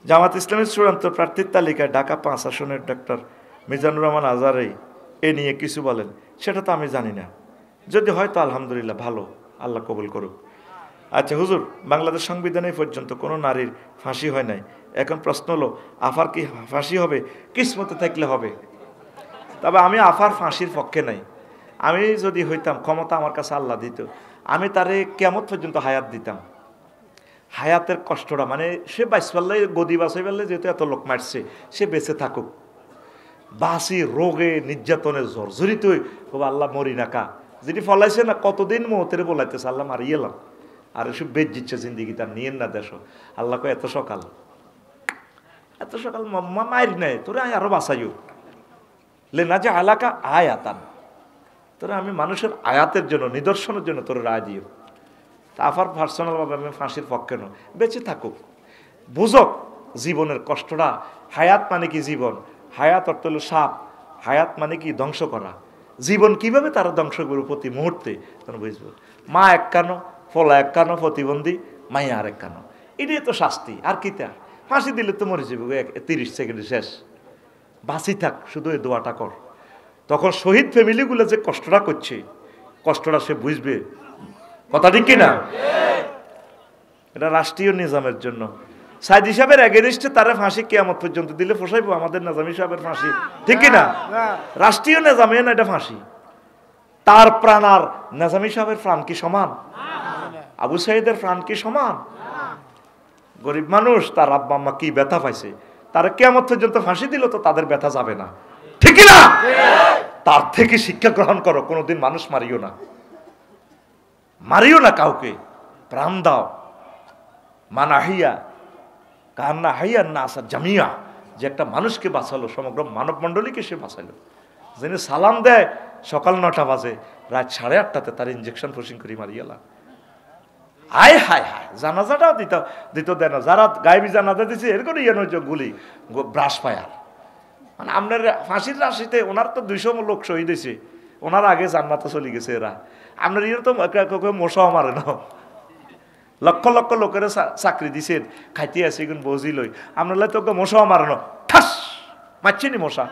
জামাত ইসলামের চূড়ান্ত প্রার্থীর তালিকায় ঢাকা 5 আসনের ডক্টর মিজানুর রহমান আজহারি এ নিয়ে কিছু বলেন, সেটা তো আমি জানি না। যদি হয়তো আলহামদুলিল্লাহ, ভালো, আল্লাহ কবুল করুক। আচ্ছা হুজুর, বাংলাদেশ সংবিধানে পর্যন্ত কোনো নারীর ফাঁসি হয় নাই, এখন প্রশ্ন হলো আফার কি ফাঁসি হবে? কিসমতে থাকলে হবে। তবে আমি আফার ফাঁসির পক্ষে নাই। আমি যদি হইতাম, ক্ষমতা আমার কাছে আল্লাহ দিত, আমি তারে কিয়ামত পর্যন্ত হায়াত দিতাম। হায়াতের কষ্টটা, মানে সে বাইশ পারলে গদি বাঁচাই পারলে, যেহেতু এত লোক মারছে, সে বেঁচে থাকুক। বাসি রোগে নির্যাতনে জর্জরিত হই আল্লাহ মরি না কা, যেটি ফলাইছে না কতদিন মতের বলাইতেছে, আল্লাহ মারিয়ে এলাম। আর এসব বেচ দিচ্ছে জিন্দিগি, তার নিয়েন না দেশ। আল্লাহ কয় এত সকাল মায়ের নেয় তোরা, আরো বাঁচাইও লে না যে এলাকা আয়াতান, তোরা আমি মানুষের আয়াতের জন্য, নিদর্শনের জন্য তোর রায় দিও। তা আফার পার্সোনালভাবে আমি ফাঁসির পক্ষে নয়, বেঁচে থাকুক, বুঝক জীবনের কষ্টটা। হায়াত মানে কি জীবন, হায়াত অর্থ হলো সাপ, হায়াত মানে কি ধ্বংস করা। জীবন কিভাবে তারা ধ্বংস করবে প্রতি মুহূর্তে, তখন বুঝবো। মা এক কানো, ফলা এক কানো, প্রতিবন্ধী মাইয়া আর এক কানো, এটাই তো শাস্তি। আর কি তা ফাঁসি দিলে তো মরে যাবে 30 সেকেন্ডে শেষ। বাঁচি থাক, শুধু এই দোয়াটা কর। তখন শহীদ ফ্যামিলিগুলো যে কষ্টটা করছে, কষ্টটা সে বুঝবে। কথা ঠিক কিনা? এটা রাষ্ট্রীয় নিজামের জন্য। সাইদি সাহেবের এগেনিস্টে তারা ফাঁসি কিয়ামত পর্যন্ত দিলে ফসাইবো আমাদের নিজামী সাহেবের ফাঁসি, ঠিক কিনা? রাষ্ট্রীয় নিজামে না এটা ফাঁসি। তার প্রাণ আর নিজামী সাহেবের প্রাণ কি সমান? আবু সাইদের প্রাণ কি সমান? গরিব মানুষ, তার আব্বা আম্মা কি ব্যথা পাইছে, তারা কিয়ামত পর্যন্ত ফাঁসি দিল তো তাদের ব্যথা যাবে না, ঠিক কিনা? তার থেকে শিক্ষা গ্রহণ করো, কোনোদিন মানুষ মারিও না, মারিও না কাউকে, প্রাণ দাও। মানাহিয়া কান্না হাইয়া না আসা জামিয়া, যে একটা মানুষকে বাঁচালো, সমগ্র মানব মণ্ডলীকে সে বাঁচালো। যিনি সালাম দেয় সকাল 9টা বাজে, রাত 8:30টাতে তার ইঞ্জেকশন ফসিং করি মারিয়ালা। হায় হায় হায়, জানাজাটাও দিত দেয় না। যারা গায়েবী জানাজা দিচ্ছে এরকম গুলি ব্রাশ ফায়ার, মানে আপনার ফাঁসির রাশিতে ওনার তো 200 লোক শহীদ হয়েছে, ওনার আগে জান্নাতে চলে গেছে এরা। আপনার ইয়ে তো মশাও মারে না, লক্ষ লক্ষ লোকের চাকরি দিছেন, খাইতে আছে এখন বজি লই, আপনার তোকে মশাও মারানো, ঠাস মারছেনি মশা।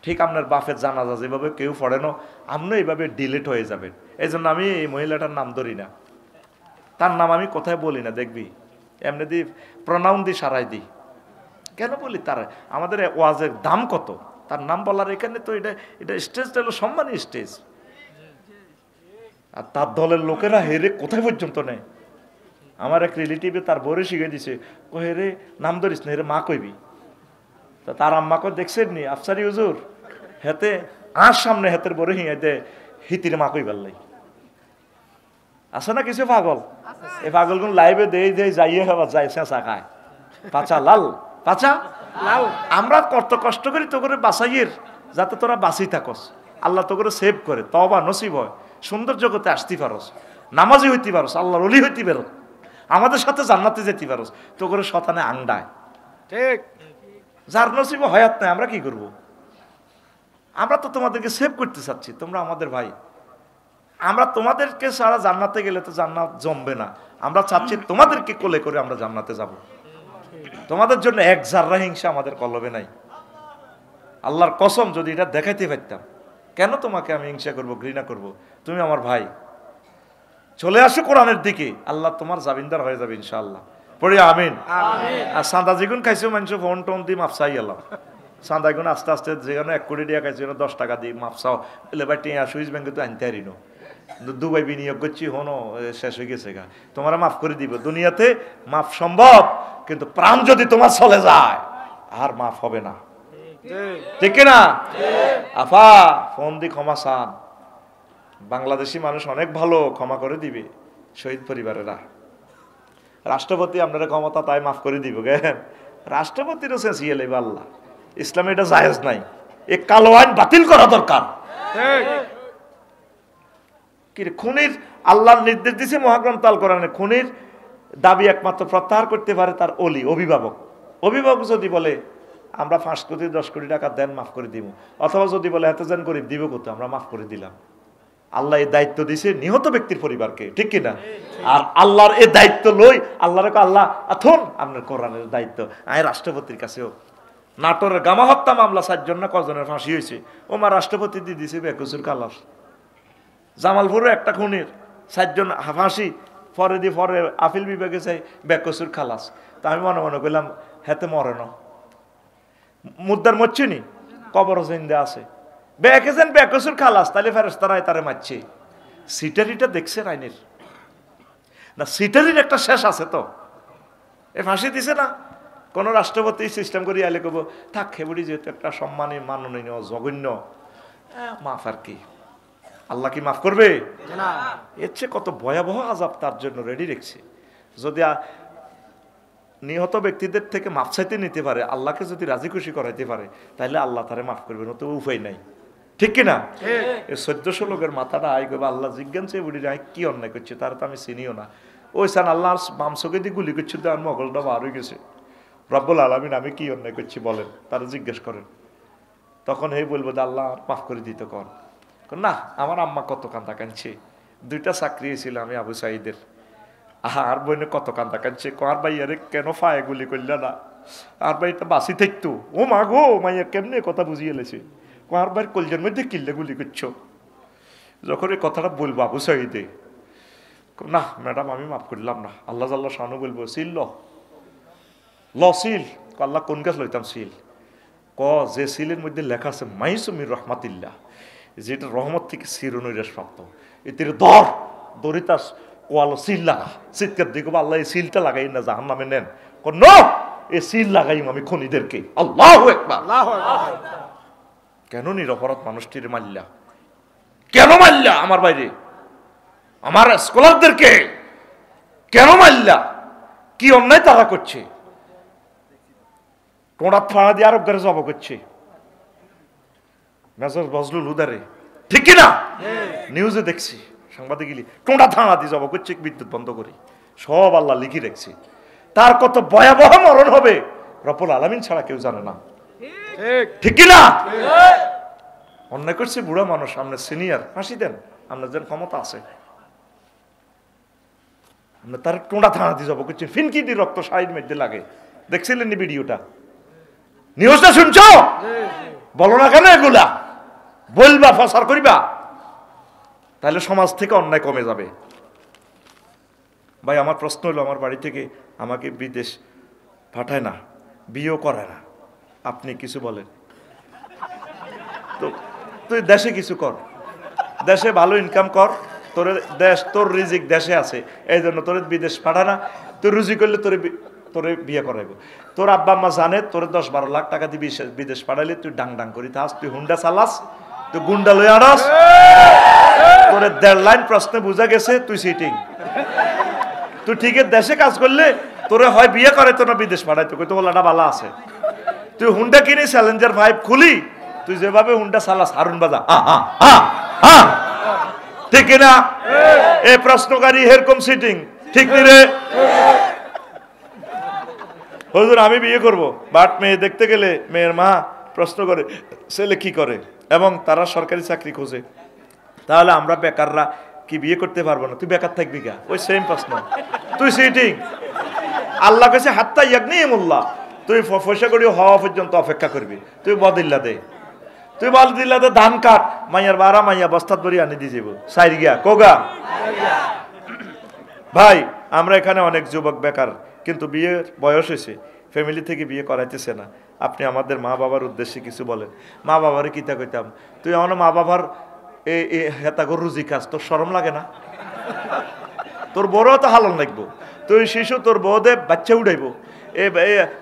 ঠিক আপনার বাপের জানাজা যেভাবে কেউ পড়ে না, আপনি এইভাবে ডিলেট হয়ে যাবেন। এই জন্য আমি এই মহিলাটার নাম ধরি না, তার নাম আমি কোথায় বলি না, দেখবি এমনি দি প্রনাউন দি সারাই দিই। কেন বলি? তার আমাদের ওয়াজের দাম কত, তার নাম বলার এখানে তো এটা স্টেজটা হলো সম্মানী স্টেজ। আর তার দলের লোকেরা হেরে কোথায় পর্যন্ত নেয়। আমার এক রিলেটিভে তার বরে শিখে দিছে, ও হেরে নাম ধরিস না, হেরে মা কইবি। তা তার আম্মাকে দেখছেন নি আফসারি হুজুর, হেতে আর সামনে হেতের বরে হিঁয়ে দে হিতির মা কইবার লাই। আছে না কিছু পাগল, এই পাগলগুলো লাইভে দেই যাইয়ে হবা যায় চেঁচা খায়, পাচা লাল পাচা লাল। আমরা কত কষ্ট করি তো করে বাঁচাইয়ের, যাতে তোরা বাঁচি থাকস, আল্লাহ তো করে সেভ করে, তওবা নসিব হয়, সুন্দর জগতে আসতে পারস, নামাজি হইতে পারস, আল্লাহর ওলি হইতে পারস, আমাদের সাথে জান্নাতে যেতে পারস, তো করে শতানে আংডায়। ঠিক, যার নসিব হয়াত নাই, আমরা কি করব? আমরা তো তোমাদেরকে সেভ করতে চাচ্ছি, তোমরা আমাদের ভাই। আমরা তোমাদেরকে সারা জান্নাতে গেলে তো জান্নাত জমবে না, আমরা চাচ্ছি তোমাদেরকে কোলে করে আমরা জান্নাতে যাব। তোমাদের জন্য এক জাররা হিংসা আমাদের কলবে নাই। আল্লাহর কসম, যদি এটা দেখাইতে পারতাম, কেন তোমাকে আমি হিংসা করব, ঘৃণা করব? তুমি আমার ভাই। চলে আসো কোরআনের দিকে, আল্লাহ তোমার জামিনদার হয়ে যাবে ইনশাআল্লাহ। পড়ি আমিন। আর সান্দা যেগুন খাইছো মানুষ ফোন টোন দিয়ে মাপসাই এলাম, সান্দাগুন আস্তে আস্তে যেখানে 1 কোটি টাকা খাইছো 10 টাকা দিয়ে মাপসাও, এলে ভাই টিয়া সুইচ ব্যাংকে তো আনতে হারিনো, দুবাই বিনিয়োগ করছি, হনো শেষ হয়ে গেছে গা, তোমার মাফ করে দিব। দুনিয়াতে মাফ সম্ভব, কিন্তু প্রাণ যদি তোমার চলে যায় আর মাফ হবে না, ঠিক না? আফা ফোন দি ক্ষমা চান, বাংলাদেশি মানুষ অনেক ভালো, ক্ষমা করে দিবে শহীদ পরিবারেরা। রাষ্ট্রপতি আপনারা ক্ষমতা তাই মাফ করে দিব গে, রাষ্ট্রপতিরও চেঁচিয়ে লেবে আল্লাহ। ইসলামে এটা জায়েজ নাই, এই কালো আইন বাতিল করা দরকার। খুনির আল্লাহর নির্দেশ দিছে মহাগ্রন্থ আল কোরআনে, খুনির দাবি একমাত্র প্রত্যাহার করতে পারে তার ওলি, অভিভাবক। অভিভাবক যদি বলে আমরা 5 কোটি 10 কোটি টাকা দেন, মাফ করে দিব, অথবা যদি বলে এত জন গরিব দিব কত, আমরা মাফ করে দিলাম, আল্লাহ এই দায়িত্ব দিছে নিহত ব্যক্তির পরিবারকে, ঠিক কিনা? আর আল্লাহর এই দায়িত্ব লই, আল্লাহর আল্লাহ আথন আপনার কোরআনের দায়িত্ব আয় রাষ্ট্রপতির কাছেও। নাটোরের গামা হত্যা মামলা 4 জন না কজনের ফাঁসি হয়েছে, ওমা রাষ্ট্রপতি দিয়ে দিছে বেকসুর খালাস। জামালপুরে একটা খুনির 4 জন ফাঁসি, পরে আপিল বিভাগে চাই বেকসুর খালাস। তা আমি মনে মনে করলাম হেতে মরে না, মুদ্দার মরছে নি, কবর জিন্দা আছে, বেকেছেন বেকসুর খালাস, তাহলে ফেরেশতারাই তারে মারছে। সিটারিটা দেখছেন আইনের না, সিটারির একটা শেষ আছে তো। এ ফাঁসি দিছে না, কোন রাষ্ট্রপতি সিস্টেম করি আইলে কব থাক খেবুড়ি যেহেতু একটা সম্মানী মাননীয় জঘন্য মাফ। আর কি আল্লাহ কি মাফ করবে? এর চেয়ে কত ভয়াবহ আযাব তার জন্য রেডি রেখেছে। যদি নিহত ব্যক্তিদের থেকে মাফ চাইতে নিতে পারে, আল্লাহকে যদি রাজি খুশি করাইতে পারে, তাহলে আল্লাহ তারে মাফ করবে, নতুন উপায় নাই, ঠিক কিনা? এই 1400 লোকের মাথাটা আই করবে, আল্লাহ জিজ্ঞাসা বুড়ির আই কি অন্যায় করছে, তারা তো আমি চিনিও না। ওই সান আল্লাহ বাম চোখে দিয়ে গুলি করছে, তো আমার মগলটা বার হয়ে গেছে। রব্বুল আলামিন আমি কি অন্যায় করছি বলেন, তারা জিজ্ঞেস করেন। তখন এই বলবো যে আল্লাহ মাফ করে দিতে কর না, আমার আম্মা কত কান্দা কাঁদছে, 2টা চাকরি ছিল আমি আবু সাইদের, আর বইনে কত কান্দা কাঁদছে, কার ভাইয়ারে কেন ফায়ে গুলি করলে না, আর ভাইটা বাসি থাকতো, ও মা গো মাইয়া কেমনে কথা বুঝিয়ে এলেছে, কার ভাইয়ের কলজের মধ্যে কিল্লে গুলি করছো। যখন এই কথাটা বলবো আবু সাইদে, না ম্যাডাম আমি মাফ করলাম না, আল্লাহ আল্লাহ শানু বলবো সিল ল সিল, আল্লাহ কোন গাছ লইতাম সিল, যে সিলের মধ্যে লেখা আছে মাইসুমির রহমাতিল্লাহ, যেটা রহমত থেকে চিরনৈরাস প্রাপ্ত, এতে দরিতা কোয়ালো সিল লাগা, চিৎকার দিকে আল্লাহ এই সিলটা লাগাই না জাহান নামে নেন, এই সিল লাগাই আমি খনিদেরকে। আল্লাহু আকবার। কেন নিরপরাধ মানুষটির মাল্লা, কেন মাল্লা আমার বাইরে আমার স্কলারদেরকে, কেন মাল্লা, কি অন্যায় তারা করছে? টোড়া ফাড়া দিয়ে আরব ঘরে জব করছে মেজর বজলুল হুদারে, ঠিক কিনা? নিউজে দেখছি সাংবাদিক টোড়া থানা দিয়ে জব করছে বিদ্যুৎ বন্ধ করে, সব আল্লাহ লিখি রেখেছে। তার কত ভয়াবহ মরণ হবে রব্বুল আলামিন ছাড়া কেউ জানে না, ঠিক কিনা? অন্যায় করছে বুড়া মানুষ, আপনার সিনিয়র, ফাঁসি দেন, আপনার যেন ক্ষমতা আছে, আমরা তার টোড়া থানা দিয়ে জব করছি, ফিনকি দিয়ে রক্ত সাইড মধ্যে লাগে। দেখছিলেন নি ভিডিওটা, নিউজটা শুনছো? বলো না কেন এগুলা, বলবা ফসার করিবা, তাহলে সমাজ থেকে অন্যায় কমে যাবে। ভাই আমার প্রশ্ন হলো, আমার বাড়ি থেকে আমাকে বিদেশ পাঠায় না, বিয়েও করে না, আপনি কিছু বলেন তো? তুই দেশে কিছু কর, দেশে ভালো ইনকাম কর, তোর দেশ তোর রিজিক দেশে আছে, এই জন্য তোর বিদেশ পাঠা না, তুই রুজি করলে তোরে বিয়ে করাইবো। তোর আব্বা আম্মা জানে তোর 10-12 লাখ টাকা দিয়ে বিদেশ পাঠাইলে তুই ডাং ডাং করি থাস, তুই হুন্ডা চালাস, তুই গুন্ডা লই আনাস, তোর 1.5 লাইন প্রশ্নে বুঝা গেছে তুই সিটিং। তুই ঠিক দেশে কাজ করলে তোরে হয় বিয়ে করে তো না বিদেশ পাঠাইতো, কই তো ওলাটা ভালো আছে। তুই হুন্ডা কিনে চ্যালেঞ্জার 5 খুলি, তুই যেভাবে হুন্ডা চালাস হারুন বাজা, ঠিক না? এই প্রশ্নকারী এরকম সিটিং, ঠিক নি রে? হুজুর আমি বিয়ে করব, বাট মেয়ে দেখতে গেলে মেয়ের মা প্রশ্ন করে ছেলে কি করে, এবং তারা সরকারি চাকরি খোঁজে, তাহলে আমরা বেকাররা কি বিয়ে করতে পারবো না? তুই বেকার থাকবি গা, ওই সেম প্রশ্ন, তুই সিটিং। আল্লাহ কাছে হাত্তা ইয়াগনিমুল্লাহ, তুই পয়সা করি হওয়া পর্যন্ত অপেক্ষা করবি, তুই বদিল্লা দে, তুই বদিল্লা দে, ধান কাট, মাইয়ার বারা মাইয়া বস্তাত ভরি আনি দিয়ে যাবো সাইর গিয়া কোগা। ভাই আমরা এখানে অনেক যুবক বেকার, কিন্তু বিয়ের বয়স হয়েছে, ফ্যামিলি থেকে বিয়ে করাইতেছে না। আপনি আমাদের মা বাবার উদ্দেশ্যে কিছু বলেন। মা বাবারে কিতা কইতাম, তুই আমার মা বাবার হেতাগর রুজি কাজ, তোর শরম লাগে না? তোর বড়ও তো হালন লাগবো, তুই শিশু তোর বউদে বাচ্চা উঠাইবো,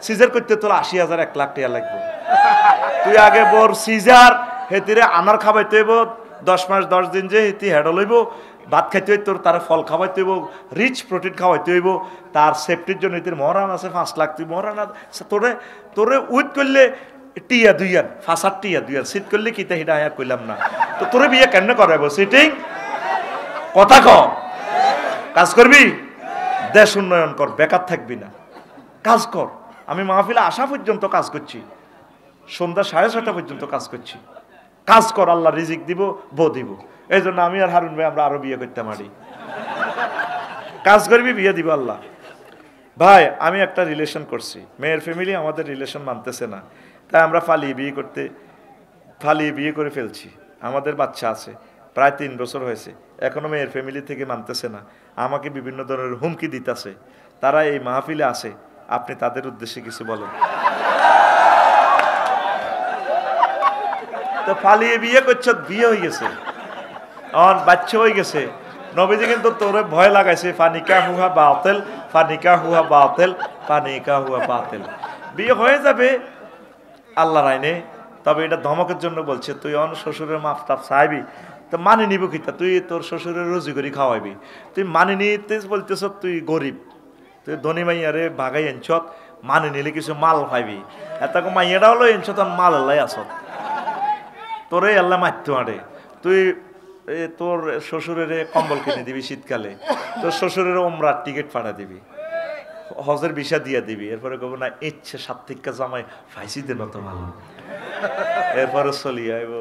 সিজার করতে তোর 80,000 1 লাখ টাকা লাগবে। তুই আগে বর সিজার হেতিরে আনার খাবাইতে হইব, 10 মাস 10 দিন যে হেতি হেডল হইব, ভাত খাইতে হইব, তোর তার ফল খাওয়াইতে হইব, রিচ প্রোটিন খাওয়াইতে হইব, তার সেফটির জন্য এটির মহারান আছে 5 লাখ, তুই মহারান তোরে উইথ করলে টিয়া 2 ফাঁসার টিয়া 2 সিট করলে কিতা হিটা আয়া কইলাম না, তো তোরে বিয়ে কেন করাইব? সিটিং কথা ক, কাজ করবি, দেশ উন্নয়ন কর, বেকার থাকবি না, কাজ কর। আমি মাহফিলে আসা পর্যন্ত কাজ করছি, সন্ধ্যা 6:30 পর্যন্ত কাজ করছি, কাজ কর, আল্লাহ রিজিক দিব, বউ দিব। এই জন্য আমি আর হারুন ভাই আমরা আরো বিয়ে করতে পারি। কাজ করবি, বিয়ে দিব আল্লাহ। ভাই আমি একটা রিলেশন করছি, মেয়ের ফ্যামিলি আমাদের রিলেশন মানতেছে না, তাই আমরা ফালিয়ে বিয়ে করে ফেলছি। আমাদের বাচ্চা আছে, প্রায় 3 বছর হয়েছে, এখনো মেয়ের ফ্যামিলি থেকে মানতেছে না, আমাকে বিভিন্ন ধরনের হুমকি দিতেছে। তারা এই মাহফিলে আসে, আপনি তাদের উদ্দেশ্যে কিছু বলেন। তো ফালিয়ে বিয়ে করছো, বিয়ে হয়ে গেছে, আমার বাচ্চা হয়ে গেছে। নবীজি কিন্তু তোরে ভয় লাগাইছে, ফানিকা হুয়া বাতিল, ফানিকা হুয়া বাতিল, ফানিকা হুয়া বাতিল। বিয়ে হয়ে যাবে আল্লাহর আইনে, তবে এটা ধমকের জন্য বলছে। তুই অন শ্বশুরের মাফটাপ চাইবি, তো মানে নিব কিতা? তুই তোর শ্বশুরের রুজি করি খাওয়াইবি, তুই মানে নিতে বলতেছ তুই গরিব, তুই ধনী মাইয়ারে ভাগাই এনছত, মানে নিলে কিছু মাল পাইবি। এত মাইয়াটা হলো এনছত, মাল আল্লাহ আসত, তোরে আল্লাহ মারতে মারে। তুই তোর শ্বশুরের কম্বল কিনে দিবি শীতকালে, তোর শ্বশুরের ওমরার টিকিট পাঠা দিবি, হজের ভিসা দিয়ে দিবি। এরপরে কব না ইচ্ছে সাত্বিকা জামাই ফাইসি দিন তো ভালো। এরপরে চলি আইব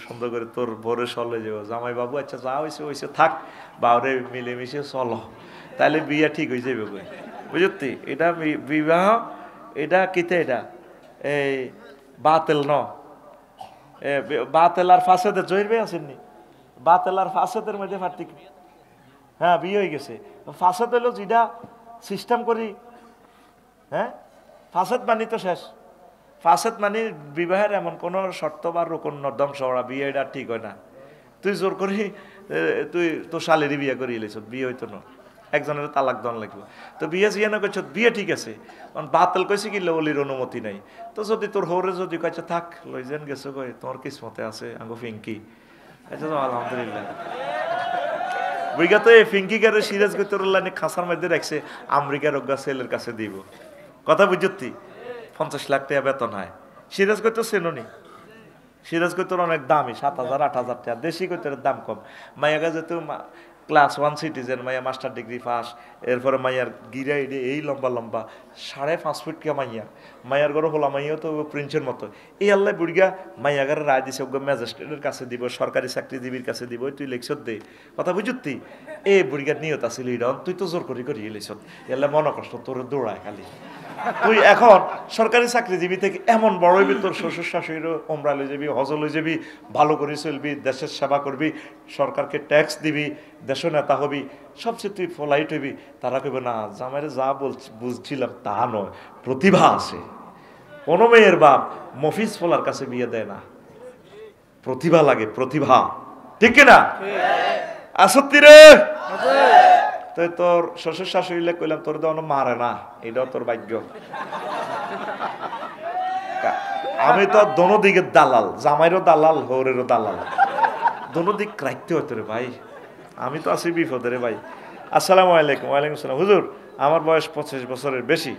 সুন্দর করে তোর ভোরে চলে যাব, জামাই বাবু আচ্ছা যা হয়েছে হয়েছে থাক, বাউরে মিলেমিশে চলো, তাহলে বিয়া ঠিক হয়ে যাবে। বুঝতি? এটা বিবাহ, এটা কিতে, এটা এই বাতেল ন, বাতেল আর ফাঁসেদের জহির আসেননি, বাতেল আর ফাঁসেদের মধ্যে পার্থক্য। হ্যাঁ বিয়ে হয়ে গেছে, ফাঁসেদ হলো যেটা সিস্টেম করি, হ্যাঁ ফাঁসেদ মানি তো শেষ। ফাঁসেদ মানি বিবাহের এমন কোনো শর্ত বা রোকন ধ্বংস করা, বিয়ে এটা ঠিক হয় না। তুই জোর করি তুই তোর শালেরই বিয়ে করি এলেছ, বিয়ে হইতো না, একজনের তালাক দন লাগবে। তো বিয়ে জিয়ে না করছ, বিয়ে ঠিক আছে, কারণ বাতিল কইছে কি অলির অনুমতি নাই। তো যদি তোর হরে যদি কইছে থাক লই যেন গেছো কই, তোমার কিসমতে আছে আঙ্গো ফিঙ্কি, আচ্ছা আলহামদুলিল্লাহ। বুঝা তো এই ফিঙ্কি গারে সিরাজ গতরুল্লাহ খাসার মধ্যে রাখছে, আমেরিকার অজ্ঞা ছেলের কাছে দিব। কথা বুঝতি? 50 লাখ টাকা বেতন হয়। সিরাজ গতর চেননি, সিরাজ গতর অনেক দামি, 7,000 8,000 টাকা। দেশি গতরের দাম কম। মাইয়াগা যেহেতু ক্লাস 1 সিটিজেন, মাইয়া মাস্টার ডিগ্রি পাস, এরপরে মাইয়ার গিরা এডে এই লম্বা লম্বা 5.5 ফুট কে মাইয়া, মাইয়ার ঘরে হোলা মাইয়াও তো প্রিন্সের মতো। এই আল্লাহ বুড়িগা মাইয়াগারে রায় দিছে, ওগো ম্যাজিস্ট্রেটের কাছে দিব, সরকারি চাকরিজীবীর কাছে দিব, তুই লেখছত দে। কথা বুঝতি? এ বুড়িগার নিয়ত আছিল ইরন, তুই তো জোর করি করি লেখছত, এল্লা মনে কষ্ট তোর দৌড়ায় খালি। তুই এখন সরকারি চাকরিজীবী থেকে এমন বড় হইবি, তোর শ্বশুর শাশুড়ির ওমরা লই যাবি, হজ লই যাবি, ভালো করে চলবি, দেশের সেবা করবি, সরকারকে ট্যাক্স দিবি, দেশ নেতা হবি, সবচেয়ে তুই ফলাইট হইবি। তারা কইবে না জামাইরে যা বুঝছিলাম তা নয়, প্রতিভা আছে। কোনো মেয়ের বাপ মফিজ ফলার কাছে বিয়ে দেয় না, প্রতিভা লাগে, প্রতিভা। ঠিক কিনা? আসত্তি রে, তো তোর শ্বশুর শাশুড়িলে কইলাম তোর দেওয়ানো মারে না, এটাও তোর ভাগ্য। আমি তো দোনো দিকের দালাল, জামাইরও দালাল, হৌরেরও দালাল, দোনো দিক রাখতে হতো রে ভাই। আমি তো আছি বিপদে রে ভাই। আসসালামু আলাইকুম। ওয়ালাইকুম আসসালাম। হুজুর আমার বয়স 25 বছরের বেশি,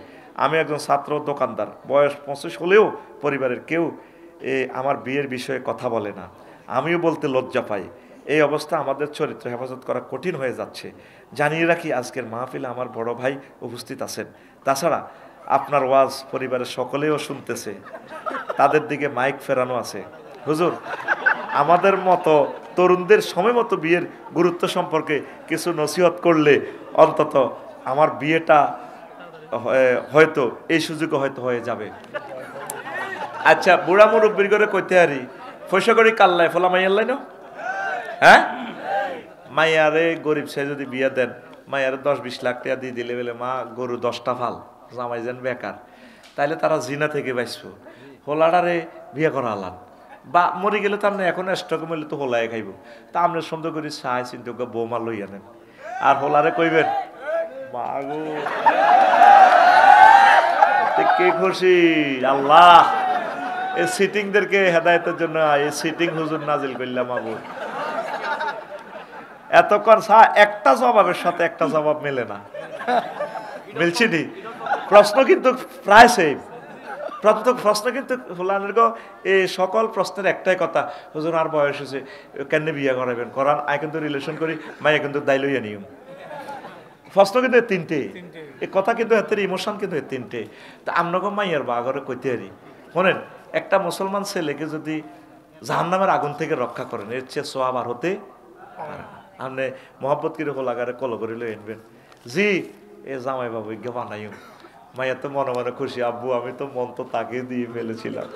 আমি একজন ছাত্র দোকানদার, বয়স 25 হলেও পরিবারের কেউ আমার বিয়ের বিষয়ে কথা বলে না, আমিও বলতে লজ্জা পাই। এই অবস্থা আমাদের চরিত্র হেফাজত করা কঠিন হয়ে যাচ্ছে। জানিয়ে রাখি আজকের মাহফিলে আমার বড় ভাই উপস্থিত আছেন, তাছাড়া আপনার ওয়াজ পরিবারের সকলেও শুনতেছে, তাদের দিকে মাইক ফেরানো আছে। হুজুর আমাদের মতো তরুণদের সময় মতো বিয়ের গুরুত্ব সম্পর্কে কিছু নসিহত করলে অন্তত আমার বিয়েটা হয়তো এই সুযোগে হয়তো হয়ে যাবে। আচ্ছা বুড়া মুরব্বীর করে কইতে হারি পয়সা করি কাল্লায় ফলা মাইয়ার লাইন, হ্যাঁ মাইয়ারে গরিব সে যদি বিয়ে দেন, মাইয়ারে 10-20 লাখ টাকা দিয়ে দিলে বলে মা গরু 10টা ফাল, জামাই যেন বেকার, তাইলে তারা জিনা থেকে বাঁচবো। হোলাডারে বিয়ে করা আলান বা মরে গেলে তো আপনি এখন স্টক মরলে তো হোলায় খাইব, তা আপনি সুন্দর করে চাই চিন্তা বৌমা লই আনেন, আর হোলারে কইবেন মাগো কে খুশি আল্লাহ, এই সিটিংদেরকে হেদায়তের জন্য এই সিটিং হুজুর নাজিল করলাম। আবু এতক্ষণ একটা জবাবের সাথে একটা জবাব মেলে না, মিলছি নি? প্রশ্ন কিন্তু প্রায় সেম, প্রশ্ন কিন্তু এই সকল প্রশ্নের একটাই কথা, হুজুর আর বয়স হয়েছে কেন বিয়ে করাবেন, করান আয় কিন্তু রিলেশন করি, মাইয়া কিন্তু দায় লইয়া নিয়ম। প্রশ্ন কিন্তু তিনটে, এই কথা কিন্তু এর ইমোশন কিন্তু তিনটে। তা আপনাকে মাইয়ার বা ঘরে কইতে পারি, শোনেন একটা মুসলমান ছেলেকে যদি জাহান্নামের আগুন থেকে রক্ষা করেন, এর চেয়ে সোয়াব আর হতে পারে না। আপনি মোহাম্মত কিরে হোলাগারে কল করে লই আনবেন, জি এ জামাই বাবু ইজ্ঞা বানাইও, মাইয়া তো মনে মনে খুশি, আব্বু আমি তো মন তো তাকে দিয়ে ফেলেছিলাম,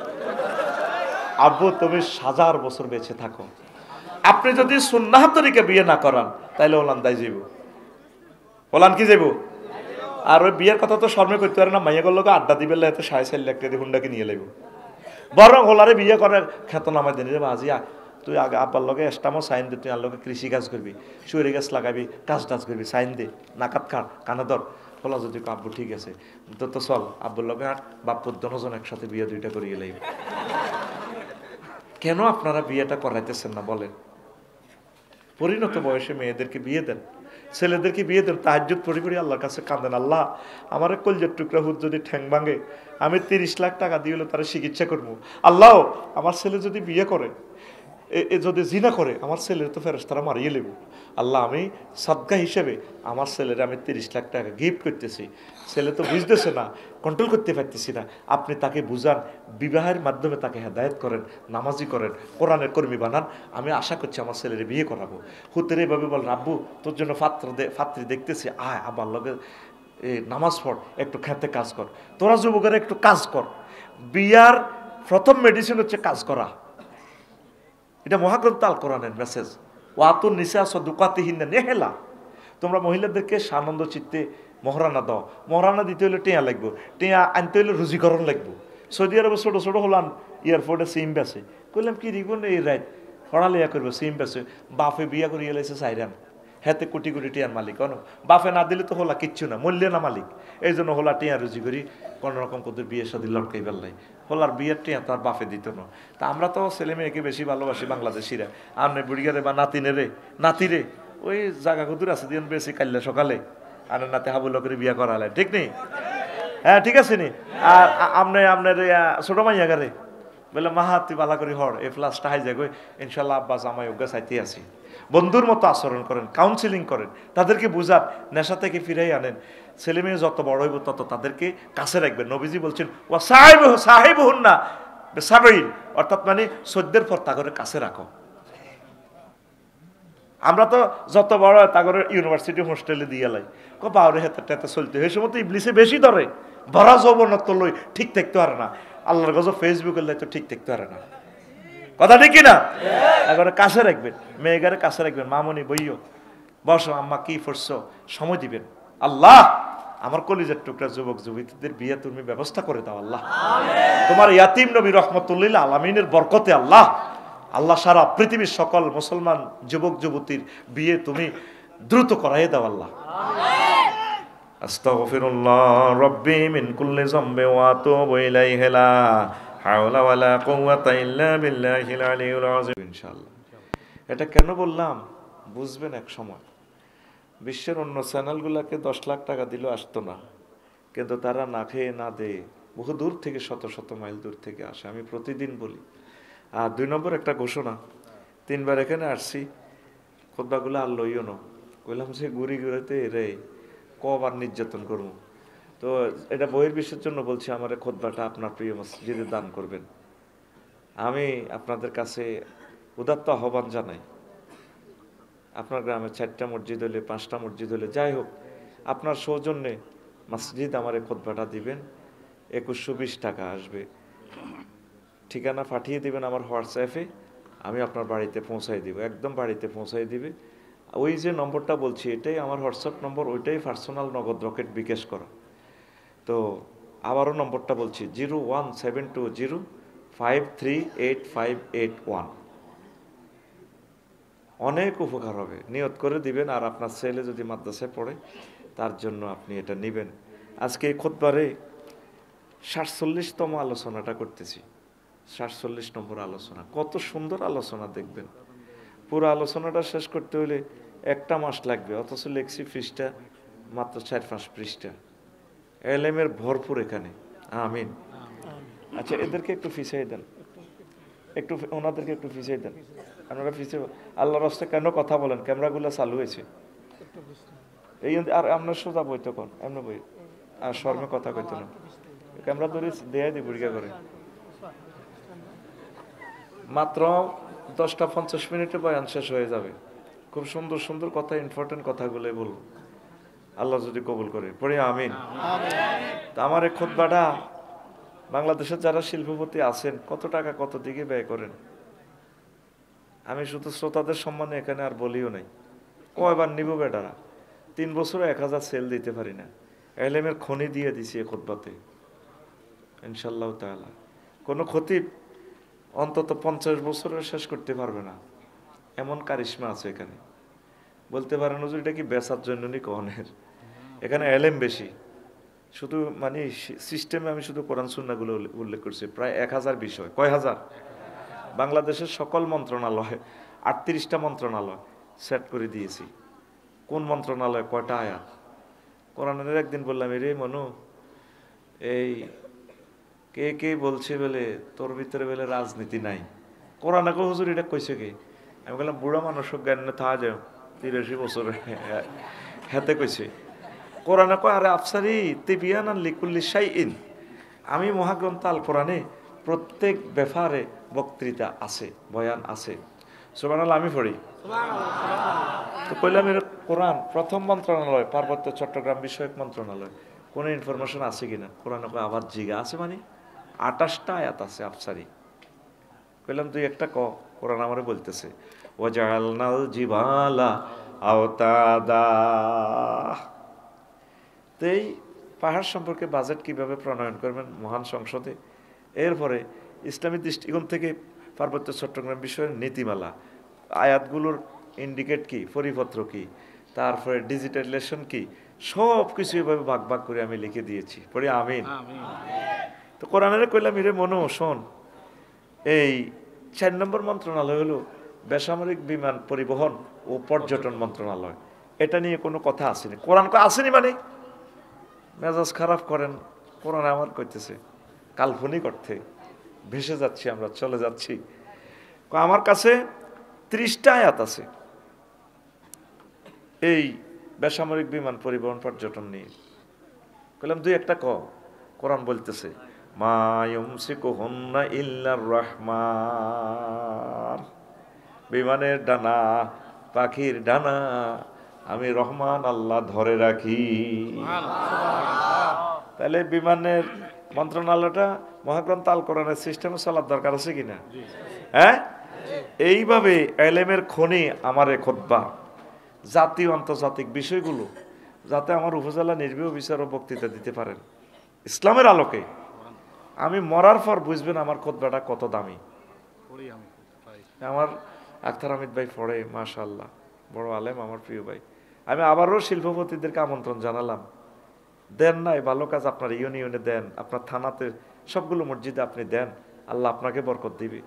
আব্বু তুমি 1000 বছর বেঁচে থাকো। আপনি যদি সুন্নাহ তরিকে বিয়ে না করান তাইলে ওলান দায় যাইব, ওলান কি যাইব। আর ওই বিয়ের কথা তো শর্মে করতে পারে না, মাইয়া করলো আড্ডা দিবে এত 4.5 লাখ টাকা হুন্ডাকে নিয়ে লাগবো, বরং হোলারে বিয়ে করে খেত নামাই দেন রে বাজি, তুই আগে আব্বার লগে এস্টামো সাইন দে, তুই আর লগে কৃষি কাজ করবি, সুরে গাছ লাগাবি, কাজ টাজ করবি, সাইন দে, নাকাত কাট কানে ধর। হোলা যদি আব্বু ঠিক আছে তো চল আব্বুর লগে আর বাপ্পুর দনজন একসাথে বিয়ে 2টা করিয়ে লাগবে। কেন আপনারা বিয়েটা করাইতেছেন না বলেন? পরিণত বয়সে মেয়েদেরকে বিয়ে দেন, ছেলেদেরকে বিয়ে দেন, তাহাজ্জুদ পড়ি পড়ি আল্লাহর কাছে কাঁদেন, আল্লাহ আমার কলজের টুকরা হুদ যদি ঠ্যাং ভাঙে আমি 30 লাখ টাকা দিয়ে হলো তারা চিকিৎসা করবো। আল্লাহ আমার ছেলে যদি বিয়ে করে, যদি জিনা করে, আমার ছেলের তো ফেরেশতারা মারিয়ে নেব। আল্লাহ আমি সাদকা হিসেবে আমার ছেলের আমি 30 লাখ টাকা গিফট করতেছি, ছেলে তো বুঝতেছে না, কন্ট্রোল করতে পারতেছি না, আপনি তাকে বুঝান, বিবাহের মাধ্যমে তাকে হেদায়েত করেন, নামাজি করেন, কোরআনের কর্মী বানান, আমি আশা করছি আমার ছেলের বিয়ে করাবো। হুতের এভাবে বলেন, আব্বু তোর জন্য পাত্রী দেখতেছি, আয় আবার লগে নামাজ পড়, একটু খেতে কাজ কর, তোরা যুবকেরা একটু কাজ কর। বিয়ার প্রথম মেডিসিন হচ্ছে কাজ করা, এটা মহাগ্রন্থ আল কোরআনের মেসেজ। ওয়াতুন নিসা সদুকাতিহিন নেহেলা, তোমরা মহিলাদেরকে সানন্দ চিত্তে মহারানা দাও। মহারানা দিতে হলে টেয়া লাগবো, টেয়া আনতে হলে রুজিকরণ লাগবো। সৌদি আরবে ছোটো ছোটো হলাম এয়ারপোর্টে সিম বেছে, কইলাম কি রিগুন এই রাইট হড়ালিয়া করবো, সিম বেছে, বাফে বিয়া করিয়ে লাইছে সাইরান, হেতে কোটি কোটি টিয়ার মালিক, অন বাফে না দিলে তো হলা কিচ্ছু না, মূল্যে না মালিক। এই জন্য হলা টিয়া রুজি করি কোনো রকম কত বিয়ের সাথে লটকাই ফেললাই, হলার বিয়ের টিয়া তার বাফে দিত না। তা আমরা তো ছেলে মেয়েকে বেশি ভালোবাসি বাংলাদেশিরা, আর নে বুড়িগারে বা নাতিরে ওই জায়গা কুতুর আছে দিন বেশি কাল্লা সকালে আর নাতে হাবুল করে বিয়া করালে, ঠিক নেই? হ্যাঁ ঠিক আছে নি। আর আপনার ছোট মাইয়া গারে বলে মাহা তুই বালা করি হর এ প্লাসটা হাই যায়, ইনশাল্লাহ আব্বাস আমায় অজ্ঞা চাইতে আছি। বন্ধুর মতো আচরণ করেন, কাউন্সিলিং করেন, তাদেরকে বুঝান, নেশা থেকে ফিরাই আনেন। ছেলে মেয়ে যত বড় হইব তত তাদেরকে কাছে রাখবেন। নবীজি বলছেন ওয়া সাহেব হন না সাবইন, অর্থাৎ মানে সদ্যের পর তাগরের কাছে রাখো। আমরা তো যত বড় তাগরের ইউনিভার্সিটি হোস্টেলে দিয়ে লাই বাউরে হেতে চলতে, এই সময় তো ইবলিসে বেশি ধরে, ভরা যৌবনত্ব লই ঠিক থাকতে পারে না, আল্লাহর গজব ফেসবুকের লাই তো ঠিক থাকতে পারে না, কথা ঠিক কিনা? এখন কাছে রাখবেন, মেয়েগারে কাছে রাখবেন, মামনি বইও বসো, আম্মা কি পড়ছো, সময় দিবেন। আল্লাহ আমার কলিজার টুকরা যুবক যুবতীদের বিয়ে তুমি ব্যবস্থা করে দাও আল্লাহ, তোমার ইয়াতিম নবী রহমতুল্লিল আলামিনের বরকতে আল্লাহ, আল্লাহ সারা পৃথিবীর সকল মুসলমান যুবক যুবতীর বিয়ে তুমি দ্রুত করাই দাও আল্লাহ। আস্তাগফিরুল্লাহ রাব্বি মিন কুল্লি যামবি ওয়া আতুবু ইলাইহি লা হাওলা ওয়ালা কুওয়াতা ইল্লা বিল্লাহিল আলিয়্যিল আযীম। ইনশাআল্লাহ এটা কেন বললাম বুঝবেন এক সময়। বিশ্বের অন্য চ্যানেলগুলোকে 10 লাখ টাকা দিলেও আসতো না, কিন্তু তারা না খেয়ে না দেয়ে বহু দূর থেকে, শত শত মাইল দূর থেকে আসে। আমি প্রতিদিন বলি। আর 2 নম্বর একটা ঘোষণা, 3 বার এখানে আসছি, খুতবাগুলো আর লইও না, কইলাম যে ঘুরি ঘুরাতে রে কবার নির্যাতন করবো। তো এটা বইয়ের বিষয়ের জন্য বলছি, আমার খুতবাটা আপনার প্রিয় মসজিদে দান করবেন। আমি আপনাদের কাছে উদাত্ত আহ্বান জানাই, আপনার গ্রামে 4টা মসজিদ হলে 5টা মসজিদ হলে যাই হোক, আপনার সৌজন্যে মসজিদ আমার খুতবাটা দিবেন। 2120 টাকা আসবে, ঠিকানা পাঠিয়ে দিবেন আমার হোয়াটসঅ্যাপে, আমি আপনার বাড়িতে পৌঁছাই দিব, একদম বাড়িতে পৌঁছাই দিবে। ওই যে নম্বরটা বলছি এটাই আমার হোয়াটসঅ্যাপ নম্বর, ওইটাই পার্সোনাল নগদ রকেট বিকাশ করা। তো আবারও নম্বরটা বলছি 01720538581। অনেক উপকার হবে, নিয়ত করে দিবেন। আর আপনার ছেলে যদি মাদ্রাসায় পড়ে তার জন্য আপনি এটা নেবেন। আজকে এই খুতবারে 47তম আলোচনাটা করতেছি, 47 নম্বর আলোচনা। কত সুন্দর আলোচনা দেখবেন, পুরো আলোচনাটা শেষ করতে হলে 1টা মাস লাগবে, অথচ লেখছি পৃষ্ঠা মাত্র 4-5 পৃষ্ঠা। এলেমের ভরপুর এখানে, আমিন। আচ্ছা এদেরকে একটু ফিসাই দেন, একটু ওনাদেরকে একটু ফিসাই দেন, আপনারা ফিসে আল্লাহর রাস্তায় কেন কথা বলেন, ক্যামেরাগুলো চালু হয়েছে এই। আর আপনার সোজা বই তো কোন এমন বই, আর শর্মে কথা কইতো না, ক্যামেরা ধরে দেয়া দি বুড়িকা করে। মাত্র 10টা 50 মিনিটে বয়ান শেষ হয়ে যাবে। খুব সুন্দর সুন্দর কথা, ইম্পর্টেন্ট কথাগুলো বলবো, আল্লাহ যদি কবুল করে, পড়ি আমিন। তা আমার এই খুতবাটা বাংলাদেশের যারা শিল্পপতি আছেন কত টাকা কত দিকে ব্যয় করেন, আমি শুধু শ্রোতাদের সম্মানে এখানে আর বলিও নাই। কয়বার নিব বেটারা, 3 বছরে 1000 সেল দিতে পারি না। এলেমের খনি দিয়ে দিছি এই খুতবাতে ইনশাআল্লাহ তাআলা। কোনো খতিব অন্তত 50 বছরে শেষ করতে পারবে না, এমন কারিশমা আছে এখানে। বলতে পারেন হুজুর এটা কি বেচার জন্য নি কনের, এখানে এলেম বেশি। শুধু মানে সিস্টেমে আমি শুধু কোরআন সুন্নাহগুলো উল্লেখ করছি, প্রায় 1000 বিষয়। কয় হাজার? বাংলাদেশের সকল মন্ত্রণালয়, 38টা মন্ত্রণালয় সেট করে দিয়েছি। কোন মন্ত্রণালয় কয়টা আয়াত। কোরআনের একদিন বললাম, রে মনু, এই কে কে বলছে বলে তোর ভিতরে বলে রাজনীতি নাই, কোরআন হুজুর এটা কইছে কে? আমি বললাম বুড়া মানুষ জ্ঞান থা যায় 83 বছরে হাতে কইছে। কোরআন কয় আরে আফসারি তিবিয়ান লিকুল্লি শাইইন, আমি মহাগ্রন্থ আল কোরআনে প্রত্যেক ব্যাপারে বক্তৃতা আছে, বয়ান আছে। সুবহানাল্লাহ, আমি পড়ি। তো কইলাম এর কোরআন প্রথম মন্ত্রণালয় পার্বত্য চট্টগ্রাম বিষয়ক মন্ত্রণালয়, কোনো ইনফরমেশন আছে কিনা? কোরআন কয় আবার জিগা আছে, মানে 28টা আয়াত আছে আফসারি। কইলাম তুই একটা ক। কোরআন আমারে বলতেছে ওয়াজআলনাল জিবালা আওতাদা। এই পাহাড় সম্পর্কে বাজেট কিভাবে প্রণয়ন করবেন মহান সংসদে, এরপরে ইসলামী দৃষ্টিকোণ থেকে পার্বত্য চট্টগ্রাম বিষয়ের নীতিমালা, আয়াতগুলোর ইন্ডিকেট কি, পরিপত্র কি, তারপরে ডিজিটালাইজেশন কি, সব কিছু এভাবে ভাগ ভাগ করে আমি লিখে দিয়েছি। পড়ি আমিন। তো কোরআনের কইলাম ইরে মনো শোন, এই 4 নম্বর মন্ত্রণালয় হলো বেসামরিক বিমান পরিবহন ও পর্যটন মন্ত্রণালয়। এটা নিয়ে কোনো কথা আসেনি। কোরআন আসেনি মানে মেজাজ খারাপ করেন। কোরআন আমার কইতেছে কাল্পনিক অর্থে ভেসে যাচ্ছি, আমরা চলে যাচ্ছি। আমার কাছে 30টা আয়াত আছে এই বেসামরিক বিমান পরিবহন পর্যটন নিয়ে। কইলাম দুই একটা ক। কোরআন বলতেছে মা ইউমসিকুহুন্না ইল্লার রহমান, বিমানের ডানা, পাখির ডানা আমি রহমান আল্লাহ ধরে রাখি। তাহলে বিমানের মন্ত্রণালয়টা মহাগ্রন্থ আল কোরআনের সিস্টেমে চলার দরকার আছে কিনা? হ্যাঁ, এইভাবে এলেমের খনি আমার খুতবা, জাতীয় আন্তর্জাতিক বিষয়গুলো যাতে আমার উপজেলা নির্বাহী অফিসার ও বক্তৃতা দিতে পারেন ইসলামের আলোকে। আমি মরার পর বুঝবেন আমার খুতবাটা কত দামি। আমার আখতার হামিদ ভাই পড়ে, মাশাআল্লাহ, বড় আলেম, আমার প্রিয় ভাই। আমি আবারও শিল্পপতিদেরকে আমন্ত্রণ জানালাম, দেন নাই ভালো কাজ আপনার ইউনিয়নে দেন, আপনার থানাতে, সবগুলো মসজিদে আপনি দেন, আল্লাহ আপনাকে বরকত দিবে।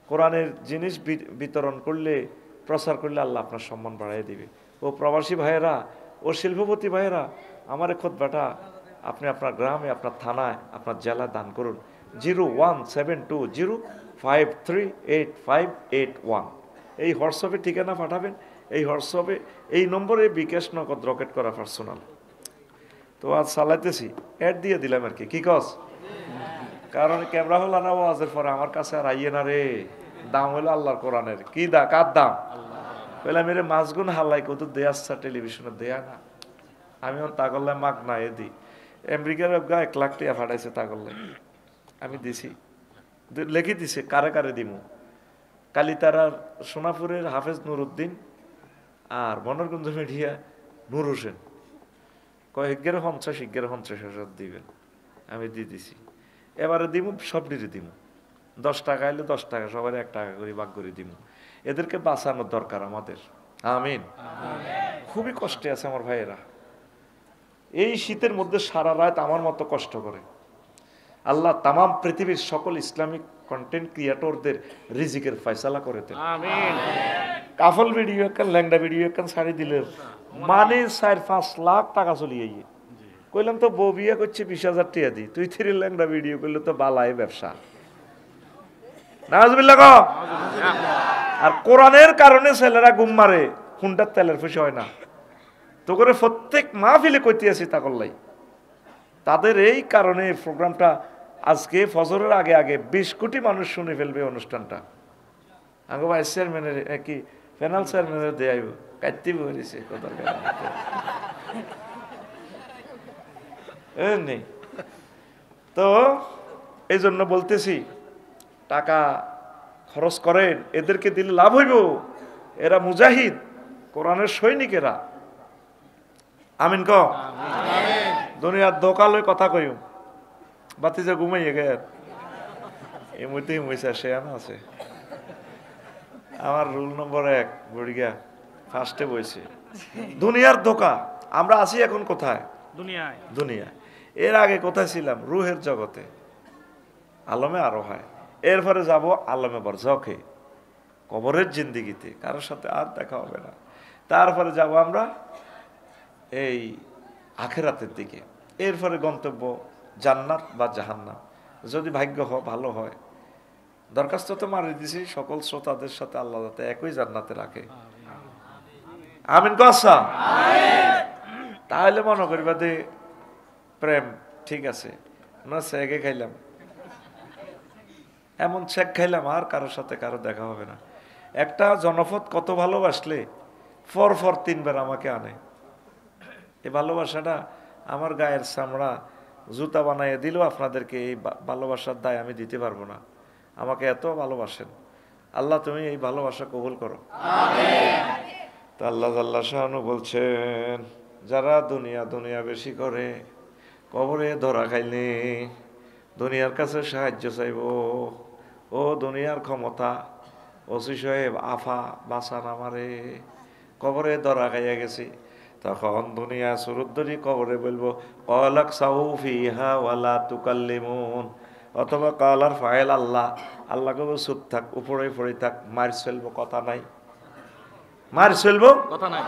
কোরআনের জিনিস বিতরণ করলে, প্রচার করলে আল্লাহ আপনার সম্মান বাড়াই দিবে। ও প্রবাসী ভাইয়েরা, ও শিল্পপতি ভাইয়েরা, আমার খুতবাটা আপনি আপনার গ্রামে, আপনার থানায়, আপনার জেলায় দান করুন। 01720538581 এই হোয়াটসঅ্যাপে ঠিকানা পাঠাবেন। এই হোয়াটসঅ্যাপে এই নম্বরে বিকাশ নগদ রকেট করা পার্সোনাল। তো আজ চালাইতেছি, অ্যাড দিয়ে দিলাম আর কি, কি কস? কারণ ক্যামেরা হল না ওয়াজের পরে আমার কাছে আর আইয়ে না রে, দাম হলো আল্লাহর কোরআনের। কি দা কার দাম? বললাম মেরে মাসগুন হাল্লাই কত দেয়া টেলিভিশনে দেয়া না, আমি তা করলে মাগ না এ দিই। আমেরিকার 1 লাখ টাকা ফাটাইছে, তা করলে আমি দিছি, লেখি দিছে কারে কারে দিমু। কালিতারার সোনাপুরের হাফেজ নুরউদ্দিন আর মনোরগঞ্জ মিডিয়া নূর হোসেন কয়েকের 50,000 দিবেন, আমি দিয়ে দিছি। এবারে দিমু সব ডিরে দিমু, 10 টাকা এলে 10 টাকা, সবাই 1 টাকা করে ভাগ করে দিমু। এদেরকে বাঁচানোর দরকার আমাদের। আমিন। খুবই কষ্টে আছে আমার ভাইয়েরা, এই শীতের মধ্যে সারা রাত আমার মতো কষ্ট করে। আল্লাহ তাম পৃথিবীর সকল ইসলামিক কন্টেন্ট ক্রিয়েটরদের রিজিকের ফয়সালা করে দেন। কাফল ভিডিও একখান, ল্যাংডা ভিডিও একখান ছাড়ি দিলে মানে 4-5 লাখ টাকা চলিয়ে গিয়ে। কইলাম তো বউ বিয়ে করছে 20,000 টাকা দি, তুই 3 ল্যাংডা ভিডিও করলে তো বালাই ব্যবসা। নাউজুবিল্লাহ ক। আর কোরআনের কারণে ছেলেরা গুম মারে, হুন্ডার তেলের ফুসে হয় না। তো করে প্রত্যেক মাহফিলে কইতে আছি তা করলাই। তাদের এই কারণে প্রোগ্রামটা আজকে ফজরের আগে আগে 20 কোটি মানুষ শুনে ফেলবে অনুষ্ঠানটা। আগে ভাইস চেয়ারম্যানের কি প্যানেল চেয়ারম্যানের দিয়ে আইব কাটতে বলেছে কথার নেই। তো এই জন্য বলতেছি টাকা খরচ করেন, এদেরকে দিলে লাভ হইব। এরা মুজাহিদ, কোরআনের সৈনিক এরা। আমিন ক দুনিয়ার দোকালই কথা কইম বাতি যে ঘুমাইয়ে গে এই মধ্যেই মইসা সে আছে। আমার রুল নম্বর 1 বড়িয়া ফার্স্টে বইছে দুনিয়ার ধোকা। আমরা আছি এখন কোথায়? দুনিয়া। এর আগে কোথায় ছিলাম? রুহের জগতে, আলমে আরো হয়। এরপরে যাব আলমে বরজখে, কবরের জিন্দিগিতে, কারোর সাথে আর দেখা হবে না। তারপরে যাব আমরা এই আখেরাতের দিকে। এরপরে গন্তব্য জান্নাত বা জাহান্নাম, যদি ভাগ্য ভালো হয়। দরখাস্ত তো মারি দিছি সকল শ্রোতাদের সাথে আল্লাহ যাতে একই জান্নাতে রাখে। আমিন কসা। তাহলে মনে করিবা দে প্রেম ঠিক আছে, না সেগে খাইলাম, এমন শেখ খাইলাম আর কারোর সাথে কারো দেখা হবে না। একটা জনপদ কত ভালোবাসলে ফর 3 বার আমাকে আনে। এই ভালোবাসাটা আমার গায়ের চামড়া জুতা বানাইয়ে দিলেও আপনাদেরকে এই ভালোবাসার দায় আমি দিতে পারবো না। আমাকে এত ভালোবাসেন আল্লাহ, তুমি এই ভালোবাসা কবুল করো। তা আল্লাহ শাহানু বলছেন, যারা দুনিয়া বেশি করে কবরে ধরা খাইলে দুনিয়ার কাছে সাহায্য চাইব। ও দুনিয়ার ক্ষমতা, ওসি সাহেব আফা বাঁচান আমারে, কবরে ধরা খাইয়া গেছি। তখন দুনিয়া সুরুদ্দরি কবরে বলবো কলাক সাউফিহা ওয়ালা তুকাল্লিমুন, অথবা কলার ফাইল আল্লাহ, আল্লাহ কব চুপ থাক, উপরে পড়ে থাক, মার চলবো কথা নাই, মার চলবো কথা নাই।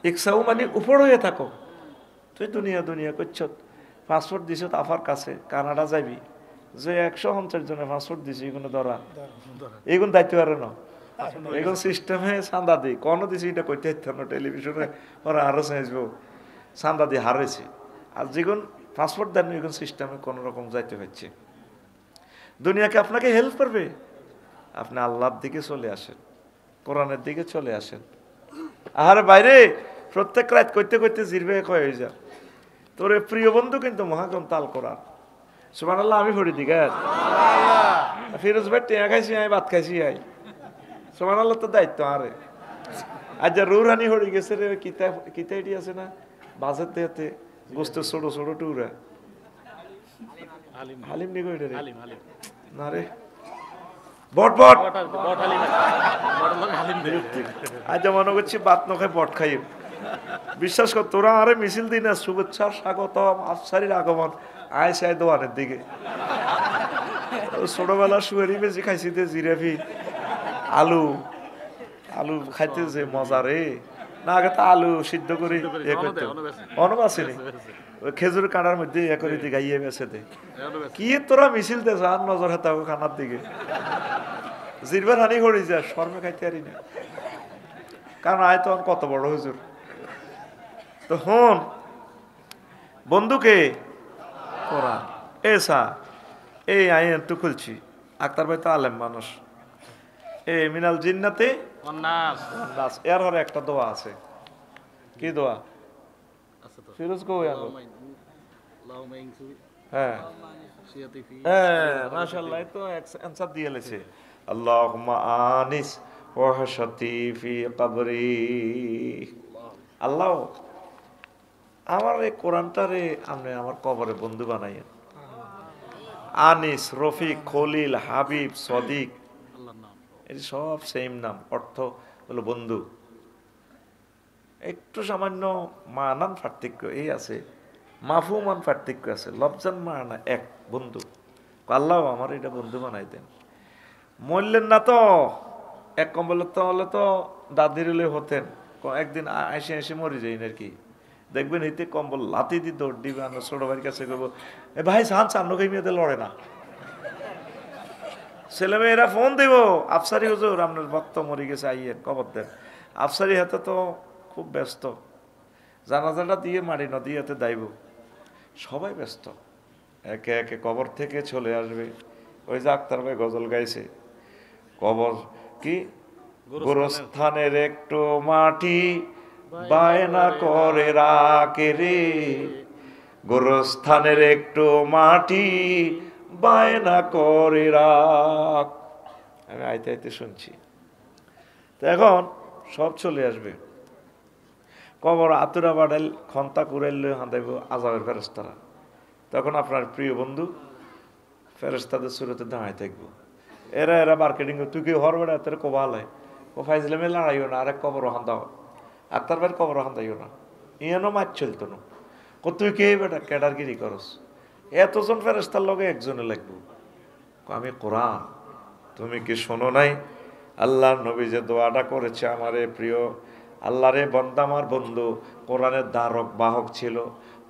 ইকসাউ মানে উপর হয়ে থাকো। তুই দুনিয়া করছ, পাসপোর্ট দিছ আফার কাছে, কানাডা যাবি, যে 150 জনের পাসপোর্ট দিছি, এগুলো ধরা এগুলো দায়িত্ব পারে না। এগুলো সিস্টেমে চান্দা দিই কোনো দিছি, এটা করতে না টেলিভিশনে ওরা আরো চাইব চান্দা দিয়ে হারেছে। আর যেগুলো পাসপোর্ট দেন এগুলো সিস্টেমে কোনো রকম যাইতে হচ্ছে। দুনিয়াকে আপনাকে হেল্প করবে, আপনি আল্লাহর দিকে চলে আসেন, কোরআনের দিকে চলে আসেন। আর বাইরে প্রত্যেক রাত করতে করতে জিরবে হয়ে যা। তোর প্রিয় বন্ধু কিন্তু মহাগ্রন্থ আল কোরআন। সুবহানাল্লাহ, আমি পড়ি দিকে ফিরোজ ভাই টেয়া খাইছি, আই ভাত খাইছি, আই সুবহানাল্লাহ তো দায়িত্ব। আরে আজ যা রুরানি হয়ে গেছে রে, কিতা এটি আছে না বাজের দেয়াতে গোস্ত ছোট ছোট টুরা হালিম নি কইরে না রে বট বট আজ মনে করছি বাত নখায় বট খাই। বিশ্বাস কর, তোরা আরে মিছিল দিন না, শুভেচ্ছার স্বাগতম, আফসারির আগমন, আয় সাই দোয়ানের দিকে। ছোটবেলা শুয়ারি বেশি খাইছি, জিরাফি আলু আলু খাইতে যে মজা রে। না আগে তো আলু সিদ্ধ করে ইয়ে করতো, অনব আসেনি খেজুর কাঁড়ার মধ্যে ইয়ে করে দিয়ে গাইয়ে বেছে দে। কি তোরা মিছিল দে আর নজর হাতে খানার দিকে জিরবার হানি করি যা, শর্মে খাইতে পারি না, কারণ আয় তো কত বড় হুজুর। তো হন বন্ধুকে কোরআন এসা এই আইন একটু খুলছি। আক্তার ভাই তো আলেম মানুষ। এই মিনাল জিন্নাতে এর হরে একটা দোয়া আছে। কি দোয়া? ফিরোজ কো হ্যাঁ হ্যাঁ মাশাআল্লাহ, তো অ্যানসার দিয়ে লেছে। আল্লাহুম্মা আনিস ওয়াহশাতি ফি কবরি। আল্লাহ আমার এই কোরআনটারে আপনি আমার কবরে বন্ধু বানাইয়েন। আনিস, রফিক, খলিল, হাবিব, সদিক, এই সব সেম নাম, অর্থ হলো বন্ধু। একটু সামান্য মানান পার্থক্য এই আছে, মাফহুমান পার্থক্য আছে, লফজান মানা এক, বন্ধু। আল্লাহ আমার এটা বন্ধু বানাই দেন। মরলেন না তো, এক কম্বল তো হলে তো দাদির হতেন, একদিন এসে মরে যাই আর কি। দেখবেন এতে কম্বল লাতি দিয়ে দৌড় দিবে, আমরা ছোট ভাইয়ের কাছে করবো, এ ভাই সান চান্ন খাই মেয়েদের লড়ে না। ছেলেমেয়েরা ফোন দিব, আফসারি হুজুর আপনার ভক্ত মরে গেছে, আইয়েন কবর দেন। আফসারি হাতে তো খুব ব্যস্ত, জানাজাটা দিয়ে মারি নদী হাতে দাইব, সবাই ব্যস্ত, একে একে কবর থেকে চলে আসবে। ওই যে আক্তার ভাই গজল গাইছে, কবর কি গোরস্থানের একটু মাটি বায়না করে রাখে রে, গোরস্থানের একটু মাটি বায়না করে রাখ। আমি আইতে আইতে শুনছি। তো এখন সব চলে আসবে, কবর আতুরা বাড়াইল খন্তা কুড়াইল হাঁদাইব আজাবের ফেরেস্তারা। তখন আপনার প্রিয় বন্ধু ফেরেস্তাদের সুরতে দাঁড়ায় থাকবো। এরা মার্কেটিং, তুই কি হর বেড়া তোর কবাল হয় ও ফাইজলামে লড়াইও না, আরেক কবর হান্দাও আক্তার ভাইয়ের কবর হান্দাইও না, ইয়ানো মাছ চলতো না। তুই কে বেটা ক্যাডারগিরি করস? এতজন ফেরেস্তার লগে একজনে লাগবো। আমি কোরআন, তুমি কি শোনো নাই আল্লাহর নবী যে দোয়াটা করেছে? আমারে প্রিয় আল্লাহরে বন্দা, আমার বন্ধু কোরআনের ধারক বাহক ছিল,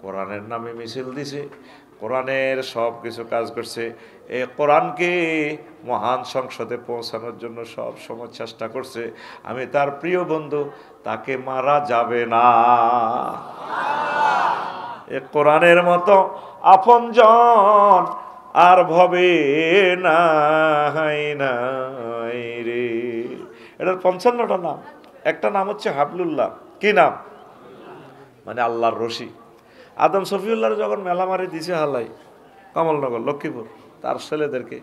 কোরআনের নামে মিছিল দিছে, কোরআনের সব কিছু কাজ করছে। এই কোরআনকে মহান সংসদে পৌঁছানোর জন্য সব সময় চেষ্টা করছে। আমি তার প্রিয় বন্ধু, তাকে মারা যাবে না। এ কোরআনের মতো আপনজন আর ভবে নাই নাই রে। এটার 55টা নাম। একটা নাম হচ্ছে হাবলুল্লাহ। কি নাম? মানে আল্লাহর রশি। আদম শফিউল্লাহর যখন মেলা মারি দিছে হালাই কমলনগর লক্ষ্মীপুর তার ছেলেদেরকে,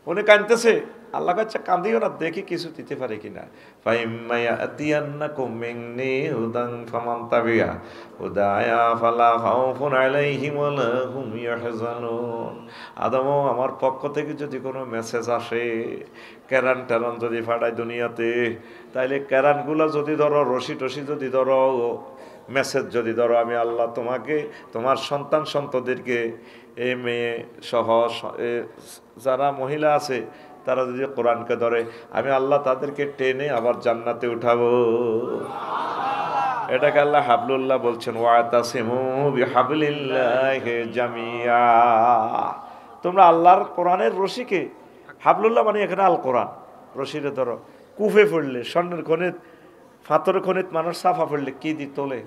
উনি কাঁদতেছে, আল্লাহ কাছে কাঁদিও না, দেখি কিছু দিতে পারে কিনা। আদম, আমার পক্ষ থেকে যদি কোনো মেসেজ আসে, ক্যারান ট্যারান যদি ফাটায় দুনিয়াতে, তাইলে ক্যারানগুলো যদি ধরো, রশি টসি যদি ধরো, মেসেজ যদি ধরো, আমি আল্লাহ তোমাকে, তোমার সন্তান সন্ততিদেরকে, এই মেয়ে সহ যারা মহিলা আছে তারা যদি কোরআনকে ধরে, আমি আল্লাহ তাদেরকে টেনে আবার জান্নাতে উঠাবো। এটাকে আল্লাহ হাবলুল্লাহ বলছেন, ওয়াতাসিমু বিহাবলিল্লাহি জামিয়া। তোমরা আল্লাহর কোরআনের রশিকে, হাবলুল্লাহ মানে এখানে আল কোরআন, রশিরে ধরো। কুফে পড়লে, স্বর্ণের খনিত, পাথরের খনিত মানুষ সাফা পড়লে কি দি তোলে?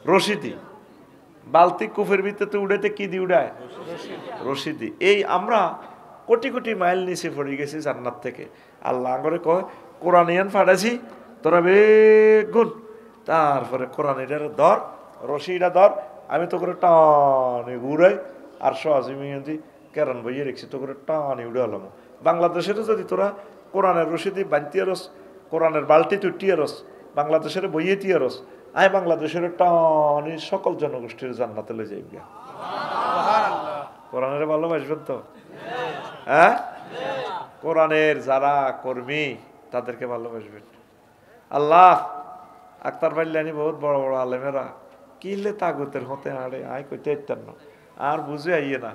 রশি দি। বালতি কুফের ভিতরে উড়াইতে কি দি উড়ায়? রশি দি। এই আমরা কোটি কোটি মাইল নিচে পড়ে গেছি জান্নাত থেকে। আল্লাহ করে কয়, কোরআনিয়ান ফাটাইছি তোরা বেগুন, তারপরে কোরআনিটার ধর, রশিটা ধর, আমি তো করে টানি উড়াই, আর সহজে কেরান বইয়ে রেখেছি, তো করে টানি উড়ে হলাম। বাংলাদেশের যদি তোরা কোরআনের রশি দিয়ে বানতে রস, কোরআনের বালতি তুটিয়ে রস, বাংলাদেশের বইয়ে দিয়ে রস, আয় বাংলাদেশের টানি সকল জনগোষ্ঠীর জান্নাতে লয়ে যাই গিয়া। কোরআনের ভালোবাসবেন তো? হ্যাঁ, কোরআনের যারা কর্মী তাদেরকে ভালোবাসবেন। আল্লাহ আক্তার বাইলানি বহুত বড় বড় আলেমেরা কিলে তাগুতের হতে আড়ে আয় কইতে ইত্যার না, আর বুঝে আইয়ে না।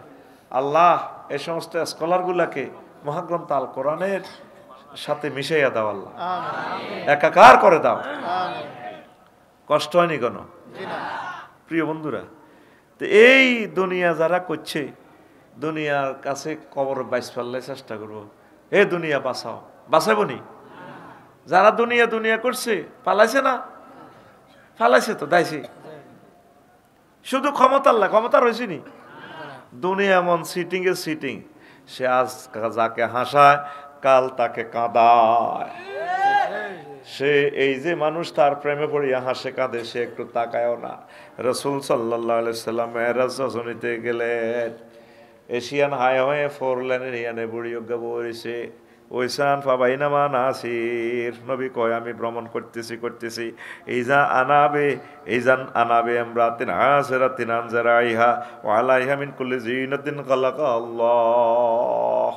আল্লাহ এই সমস্ত স্কলারগুলাকে মহাগ্রন্থ আল কোরআনের সাথে মিশাইয়া দাও, আল্লাহ একাকার করে দাও। কষ্ট হয়নি কোনো? প্রিয় বন্ধুরা, তো এই দুনিয়া যারা করছে, দুনিয়ার কাছে কবর বাইশ ফেললে চেষ্টা করবো। এ দুনিয়া বাঁচাও, বাঁচাবো নি? যারা দুনিয়া দুনিয়া করছে পালাইছে না? ফালাইছে তো, দাইছে। শুধু ক্ষমতার লা, ক্ষমতা রয়েছে নি? দুনিয়া এমন সিটিং এ সিটিং, সে আজ যাকে হাসায় কাল তাকে কাঁদায়। সে এই যে মানুষ তার প্রেমে পড়িয়া হাসে কাঁদে, সে একটু তাকায়ও না। রাসূল সাল্লাল্লাহু আলাইহি সাল্লাম মেরাজ রজনীতে গেলেন, এশিয়ান হাইওয়ে 4 লেনের ইয়ানে বুড়ি অজ্ঞা বইছে, ওইসান ফাবাইনামা নাসির, নবী কয় আমি ভ্রমণ করতেছি, এইজান আনাবে আমরাতিন আসরাতিন আনজারাইহা ওয়া আলাইহা মিন কুল্লি জিনাতিন খালাকাল্লাহ।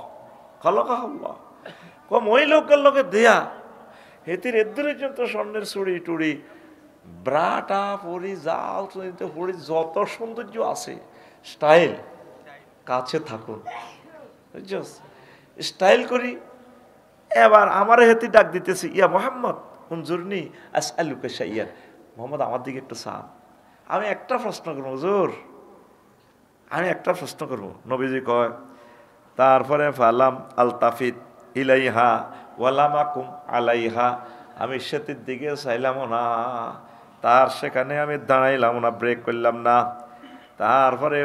কম ওই লোকের লোকে দেয়া হেতির এদুরে যত স্বর্ণের চুড়ি টুড়ি ব্রাটা পরি জাল পরি যত সৌন্দর্য আছে, স্টাইল, কাছে থাকুন, স্টাইল করি। এবার আমার হেতি ডাক দিতেছি, ইয়া মোহাম্মদ হুজুরনি আসআলুকা শাইয়ান, মোহাম্মদ আমার দিকে একটু চান। আমি একটা প্রশ্ন করবো হুজুর, আমি একটা প্রশ্ন করবো। নবীজি কয়, তারপরে ফালাম আলতাফিত ইলাইহা ওয়ালামাকুম আলাইহা, আমি সেতির দিকে চাইলাম না, তার সেখানে আমি দাঁড়াইলাম না, ব্রেক করলাম না। তারপরে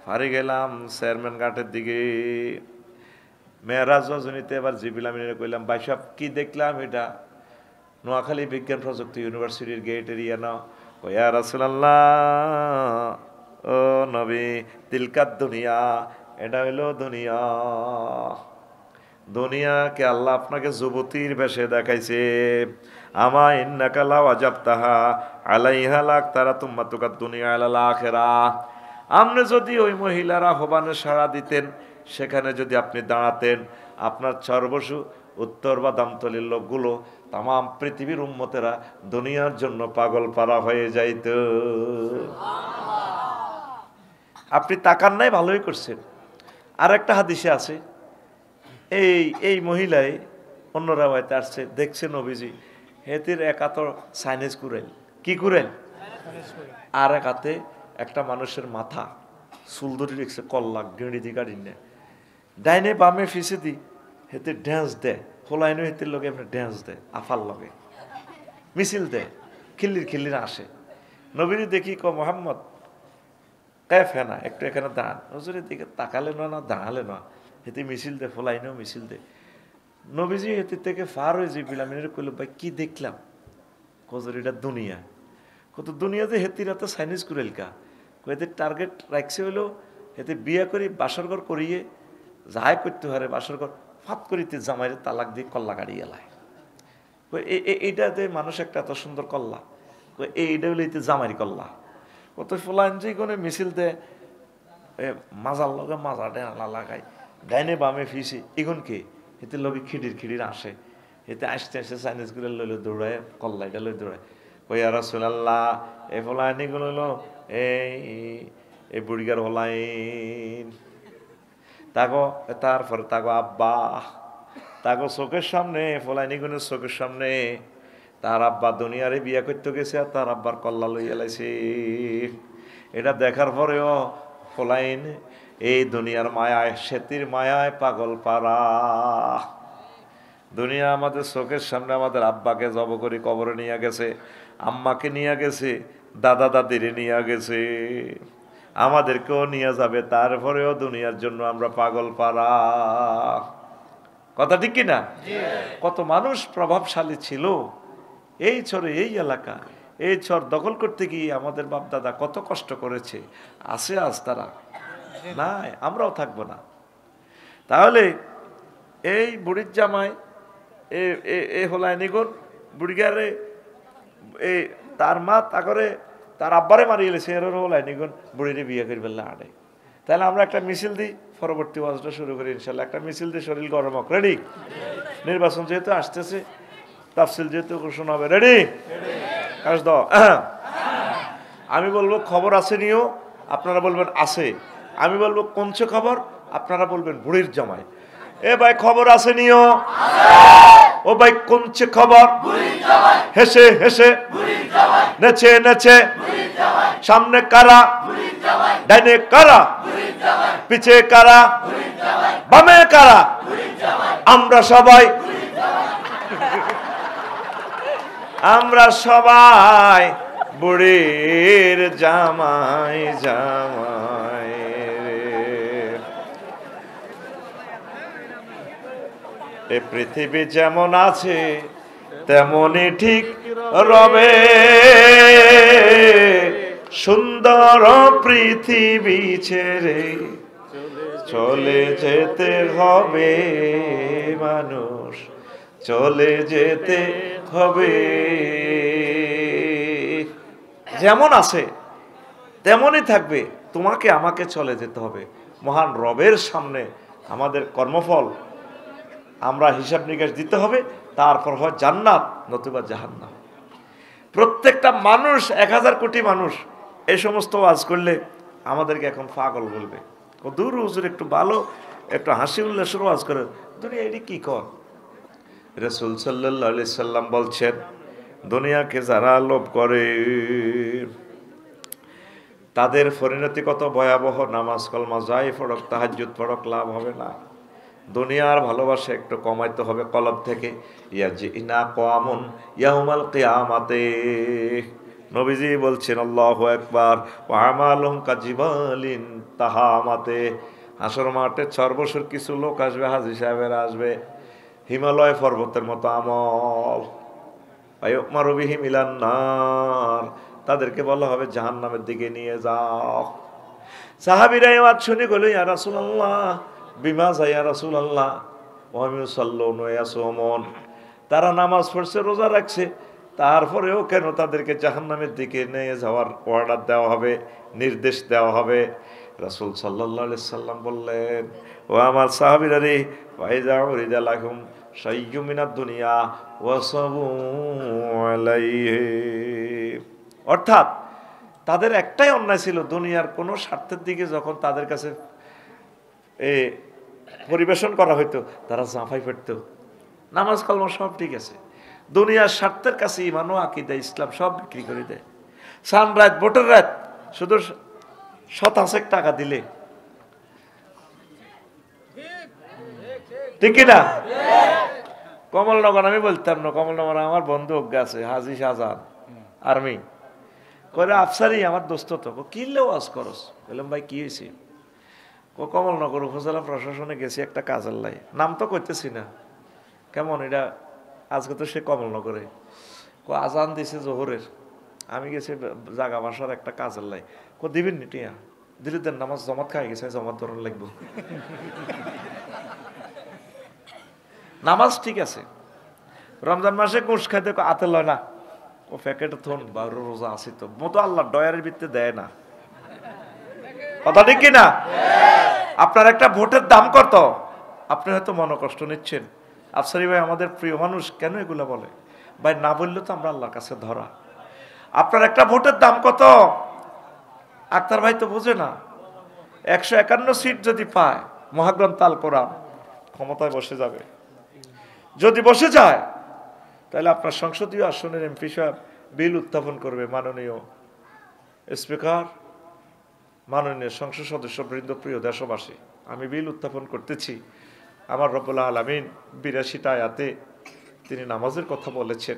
ফারি গেলাম চেয়ারম্যান ঘাটের দিকে, মেয়েরাজ রজনীতে এবার জিবরিল আমিনের কইলাম ভাই সাহেব কি দেখলাম এটা নোয়াখালী বিজ্ঞান প্রযুক্তি ইউনিভার্সিটির গেট এরিয়া না ইয়া রাসূলুল্লাহ ও নবী তিলকাত দুনিয়া এটা হইলো দুনিয়া দুনিয়াকে আল্লাহ আপনাকে যুবতীর বেশে দেখাইছে আমা ইন্নাকা লাও আজাবতাহা আলাইহা লাক তারা তুম্মাতুকাত দুনিয়া আলাল আখিরাহ আপনি যদি ওই মহিলার আহ্বানে সাড়া দিতেন সেখানে যদি আপনি দাঁড়াতেন আপনার সর্বস্ব উত্তর বা দামতলির লোকগুলো তাম পৃথিবীর উম্মতেরা দুনিয়ার জন্য পাগল পারা হয়ে যাইত আপনি তাকান নাই ভালোই করছেন আর একটা হাদিসে আছে এই মহিলায় অন্যরা হয়তো আসছে দেখছে নবীজি হেতির এক হাতে সাইনেজ কুড়াইল কি কুড়াইল আর এক হাতে একটা মানুষের মাথা চুল ধরে রেখেছে কল্লা গেঁড়ি দি গাড়ি নেয় ডাইনে বামে ফিসে দি হেতে ড্যান্স দেয় ফোলাইনো হেতের লগে এমনি ড্যান্স দেয় আফার লগে মিছিল দেয় খিল্লির আসে নবীরে দেখি মোহাম্মদ কায় ফেনা একটু এখানে দাঁড়ান হুজুরের দিকে তাকালে না দাঁড়ালে না হেতে মিছিল দে ফোলাইনো মিছিল দে নবীজি হেতে থেকে ফার হয়ে জিবরিল আমিনের কইল ভাই কি দেখলাম হুজুর এটা দুনিয়া কত দুনিয়াতে হেতির হাতে সাইনিজ কুড়েল কা এতে টার্গেট রাখছে হইলো এতে বিয়ে করি বাসরঘর করিয়ে যাহাই করতে হারে বাসরঘর ফাত করিতে জামাইরে তালাক দিয়ে কল্লা গাড়ি এলায় এইটাতে মানুষ একটা এত সুন্দর কল্লা এইটা হইলে এতে জামাইরি কল্লা কত ফোলাইন যে কোনো মিছিল দে মাজার লগে মাজারে আলা লাগাই ডাইনে বামে ফিসি এখন কে এতে লগে খিড়ির আসে এতে আসতে আসতে চাইনিজ গুলো লইলে দৌড়ায় কল্লা এটা লই দৌড়ায় ইয়া রাসূলুল্লাহ এ ফলাইনি গুলো হলো এই বুড়িগার হলাইন তারপরে তাগো আব্বা তাগো চোখের সামনে ফলাইনি গুনের চোখের সামনে তার আব্বা দুনিয়ারে বিয়া করতে গেছে আর তার আব্বার কল্লা লই এলাইছে এটা দেখার পরেও ফলাইন এই দুনিয়ার মায়ায় সেতির মায়ায় পাগল পারা দুনিয়া আমাদের চোখের সামনে আমাদের আব্বাকে জব করে কবরে নিয়ে গেছে আম্মাকে নিয়ে গেছে দাদা দাদিরে নিয়ে গেছে আমাদেরকেও নিয়ে যাবে তারপরেও দুনিয়ার জন্য আমরা পাগল পারা কথা ঠিক কিনা কত মানুষ প্রভাবশালী ছিল এই চরে এই এলাকা এই চর দখল করতে গিয়ে আমাদের বাপ দাদা কত কষ্ট করেছে আছে আজ তারা নাই আমরাও থাকবো না তাহলে এই বুড়ির জামাই এ হলায় নিগন বুড়িগারে এই তার মা তাকরে তার আব্বারে মারিয়ে এলেছে এর হলায় নিগন বুড়িরে বিয়ে করে ফেললে আড়ে তাহলে আমরা একটা মিছিল দিই পরবর্তী ওয়াজটা শুরু করি ইনশাল্লাহ একটা মিছিল দিয়ে শরীর গরম হোক রেডি নির্বাচন যেহেতু আসতেছে তাফসিল যেহেতু ঘোষণা হবে রেডি কাজ দাও আমি বলবো খবর আছে নিও আপনারা বলবেন আছে আমি বলবো কোনছে খবর আপনারা বলবেন বুড়ির জামাই এ ভাই খবর আছে নিও ও ভাই কোনছে খবর হেসে হেসে নেচে নেচে সামনে কারা ডাইনে কারা পিছে কারা বামে কারা আমরা সবাই বুড়ির জামাই জামাই এ পৃথিবী যেমন আছে তেমনই ঠিক রবে সুন্দর পৃথিবী ছেড়ে চলে যেতে হবে মানুষ চলে যেতে হবে যেমন আছে তেমনই থাকবে তোমাকে আমাকে চলে যেতে হবে মহান রবের সামনে আমাদের কর্মফল আমরা হিসাব নিকাশ দিতে হবে তারপর হয় জান্নাত নতুবা জাহান্নাম প্রত্যেকটা মানুষ 1000 কোটি মানুষ এই সমস্ত ওয়াজ করলে আমাদেরকে এখন পাগল বলবে দূর হুজুর একটু ভালো একটু হাসি উল্লাসের ওয়াজ করে দুনিয়া এটি কি কর রাসূল সাল্লাল্লাহু আলাইহি সাল্লাম বলছেন দুনিয়াকে যারা লোভ করে তাদের পরিণতি কত ভয়াবহ নামাজ কলমা যাই পড়ক তাহাজ্জুদ পড়ক লাভ হবে না দুনিয়ার ভালোবাসা একটু কমাইতে হবে কলব থেকে ইয়াজিনা কওয়ামুন ইয়াউমাল কিয়ামাতে নবীজি বলছেন আল্লাহু আকবার ওয়া আমালুহুম কাজিবালিন তাহামাতে হাসর মাঠে 4 বছর কিছু লোক আসবে, হাজী সাহেবেরা আসবে, হিমালয় পর্বতের মতো আমল, আয়ুমারু বিহিম ইলান নার, তাদেরকে বলা হবে জাহান্নামের দিকে নিয়ে যাও। সাহাবীরা এই ওয়াজ শুনে বলল, ইয়া রাসূলুল্লাহ বিমাযা ইয়া রাসূলুল্লাহ ওয়া হুম ইউসাল্লুনা ওয়া ইয়াসুমুন, তারা নামাজ পড়ছে, রোজা রাখছে, তারপরেও কেন তাদেরকে জাহান্নামের দিকে নিয়ে যাওয়ার অর্ডার দেওয়া হবে, নির্দেশ দেওয়া হবে? রাসূল সাল্লাল্লাহু আলাইহি সাল্লাম বললেন, ও আমার সাহাবীরা রে, ফাইজা উরিদা লাহুম শাইয়্যুম মিনাদ দুনিয়া ওয়াসাবু আলাইহি, অর্থাৎ তাদের একটাই অন্যায় ছিল, দুনিয়ার কোনো স্বার্থের দিকে যখন তাদের কাছে পরিবেশন করা হইতো তারা জাফাই পড়ত, নামাজ কালমা সব ঠিক আছে, দুনিয়ার স্বার্থের কাছে ইমান ও আকীদা ইসলাম সব বিক্রি করে দেয়। সান রাত ভোটের রাত শুধু শতাংশেক টাকা দিলে, ঠিক না? কমলনগর আমি বলতাম না, কমলনগর আমার বন্ধু অজ্ঞা আছে, হাজী শাহজাহান আর্মি করে, আফসারি আমার দোস্ত, তো কিনলে ওয়াজ করস। বললাম ভাই কি হয়েছে? কমলনগর উপজেলা প্রশাসনে গেছি একটা কাজের লাই, নাম তো করতেছি না, কেমন এটা, আজকে তো সে কমলনগরে, আজান দিছে জোহরের, আমি গেছি জাগা বাসার একটা কাজের লাই, দিবেন নি টিয়া, দিলে দেন, নামাজ জমাত খাই গেছে, জমাত ধরন লাগবো। নামাজ ঠিক আছে, রমজান মাসে গোশ খাইতে আতে লয় না, ও প্যাকেটে থন বা রোজা আছে তো মতো আল্লাহ ডয়ারের ভিত্তিতে দেয় না, কথা ঠিক কিনা? আপনার একটা ভোটের দাম কত? আপনি হয়তো মনোকষ্ট নিচ্ছেন, আফসারি ভাই আমাদের প্রিয় মানুষ, কেন এগুলো বলে? ভাই না বললে তো আমরা আল্লাহর কাছে ধরা। আপনার একটা ভোটের দাম কত? আক্তার ভাই তো বোঝে না, 151 সিট যদি পায়, মহাগ্রন্থ আল কোরআন, ক্ষমতায় বসে যাবে। যদি বসে যায় তাহলে আপনার সংসদীয় আসনের এমপি সাহেব বিল উত্থাপন করবে, মাননীয় স্পিকার, মাননীয় সংসদ সদস্য বৃন্দ, প্রিয় দেশবাসী, আমি বিল উত্থাপন করতেছি, আমার রব্বুল আলামিন 82টা আয়াতে তিনি নামাজের কথা বলেছেন,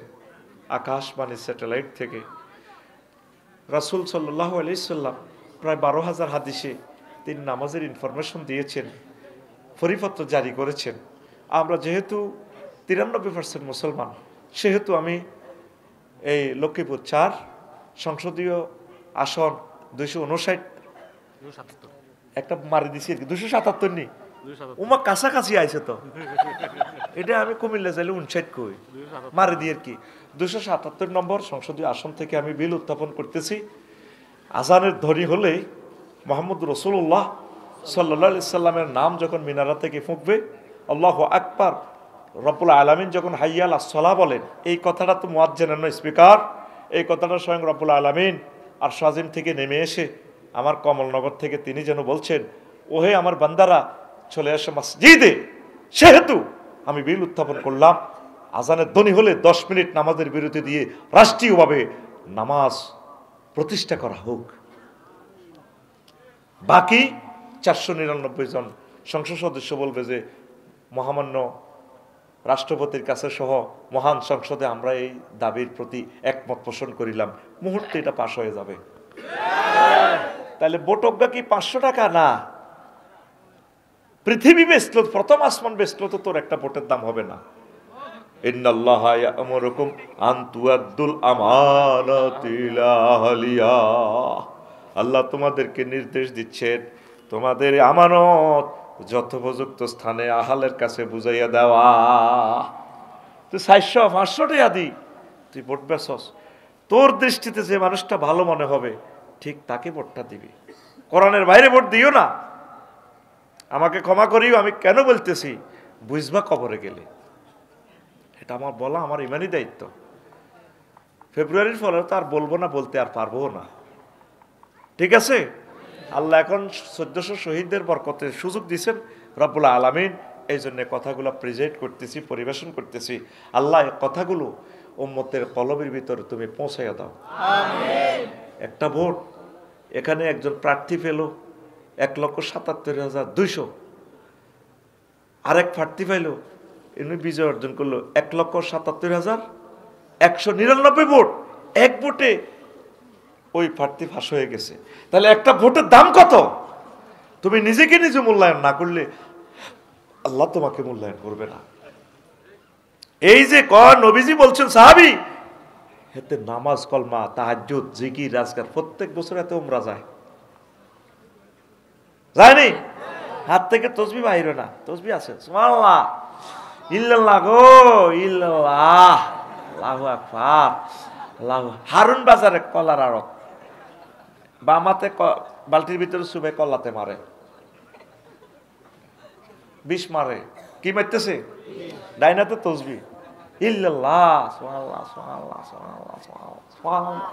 আকাশবাণী স্যাটেলাইট থেকে রাসূল সাল্লাল্লাহু আলাইহি সাল্লাম প্রায় 12,000 হাদিসে তিনি নামাজের ইনফরমেশন দিয়েছেন, পরিপত্র জারি করেছেন। আমরা যেহেতু 93% মুসলমান, সেহেতু আমি এই লক্ষ্মীপুর 4 সংসদীয় আসন 259 একটা মারি দিছি, 277 নি উমা কাছাকাছি আইছে তো, এটা আমি কুমিল্লা চাইলে 59 কই মারি দিয়ে কি 277 নম্বর সংসদীয় আসন থেকে আমি বিল উত্থাপন করতেছি। আজানের ধ্বনি হলে মুহাম্মদ রাসূলুল্লাহ সাল্লাল্লাহু আলাইহি সাল্লামের নাম যখন মিনারা থেকে ফুঁকবে, আল্লাহু আকবার, রব্বুল আলামিন যখন হাইয়া আলাস সালাহ বলেন, এই কথাটা তো মুয়াজ্জিনের নয়, স্পিকার, এই কথাটা স্বয়ং রব্বুল আলামিন আর শাজিম থেকে নেমে এসে আমার কমলনগর থেকে তিনি যেন বলছেন, ওহে আমার বান্দারা চলে আসে মসজিদে, সেহেতু আমি বিল উত্থাপন করলাম, আজানের ধ্বনি হলে 10 মিনিট নামাজের বিরতি দিয়ে রাষ্ট্রীয়ভাবে নামাজ প্রতিষ্ঠা করা হোক। বাকি 499 জন সংসদ সদস্য বলবে যে মহামান্য রাষ্ট্রপতির কাছে সহ মহান সংসদে আমরা এই দাবির প্রতি একমত পোষণ করিলাম, মুহূর্তে এটা পাশ হয়ে যাবে। তাহলে ভোটজ্ঞা কি 500 টাকা না? পৃথিবী বেচলো, প্রথম আসমান বেচলো তো তোর একটা ভোটের দাম হবে না। ইন্নাল্লাহা ইয়া'মুরুকুম আন তুআদ্দুল আমানাতি ইলা আহলিহা, আল্লাহ তোমাদেরকে নির্দেশ দিচ্ছেন তোমাদের আমানত যথোপযুক্ত স্থানে আহালের কাছে বুঝাইয়া দেওয়া। তুই 400-500 টাকা দি, তুই ভোট বেচস, তোর দৃষ্টিতে যে মানুষটা ভালো মনে হবে ঠিক তাকে ভোটটা দিবি, কোরআনের বাইরে ভোট দিও না। আমাকে ক্ষমা করিও, আমি কেন বলতেছি, বুঝবা কবরে গেলে, এটা আমার বলা আমার ইমানি দায়িত্ব। ফেব্রুয়ারির ফলে তো আর বলবো না, বলতে আর পারবো না, ঠিক আছে? আল্লাহ এখন 1400 শহীদদের বরকতে সুযোগ দিয়েছেন রব্বুল আলামিন, এই জন্য কথাগুলো প্রেজেন্ট করতেছি, পরিবেশন করতেছি। আল্লাহ কথাগুলো উম্মতের কলবের ভিতরে তুমি পৌঁছাইয়া দাও, আমিন। একটা ভোট, এখানে একজন প্রার্থী পেল 1,77,200, আরেক প্রার্থী পাইল, ইনি বিজয় অর্জন করলো 1,77,199 ভোট, এক ভোটে ওই প্রার্থী ফাঁস হয়ে গেছে। তাহলে একটা ভোটের দাম কত? তুমি নিজেকে নিজে মূল্যায়ন না করলে আল্লাহ তোমাকে মূল্যায়ন করবে না। এই যে নবীজি বলছেন সাহাবী, এতে নামাজ, কলমা, তাহাজ্জুদ, জিকির, আজকার প্রত্যেক বছর এত উমরা যায়, যায়নি? হাত থেকে তসবিহ বাইরে না, তসবিহ আছে। সুবহানাল্লাহ, ইল্লাল্লাহ গো ইল্লাল্লাহ, আল্লাহু আকবার, আল্লাহু। হারুন বাজারে কলার আড়ত, বামাতে বালতির ভিতরে চুবে কলাতে মারে, বিষ মারে, কি মারতেছে? ডাইনাতে তসবিহ, ইল্লাল্লাহ, সুবহানাল্লাহ, সুবহানাল্লাহ, সুবহানাল্লাহ, সুবহানাল্লাহ।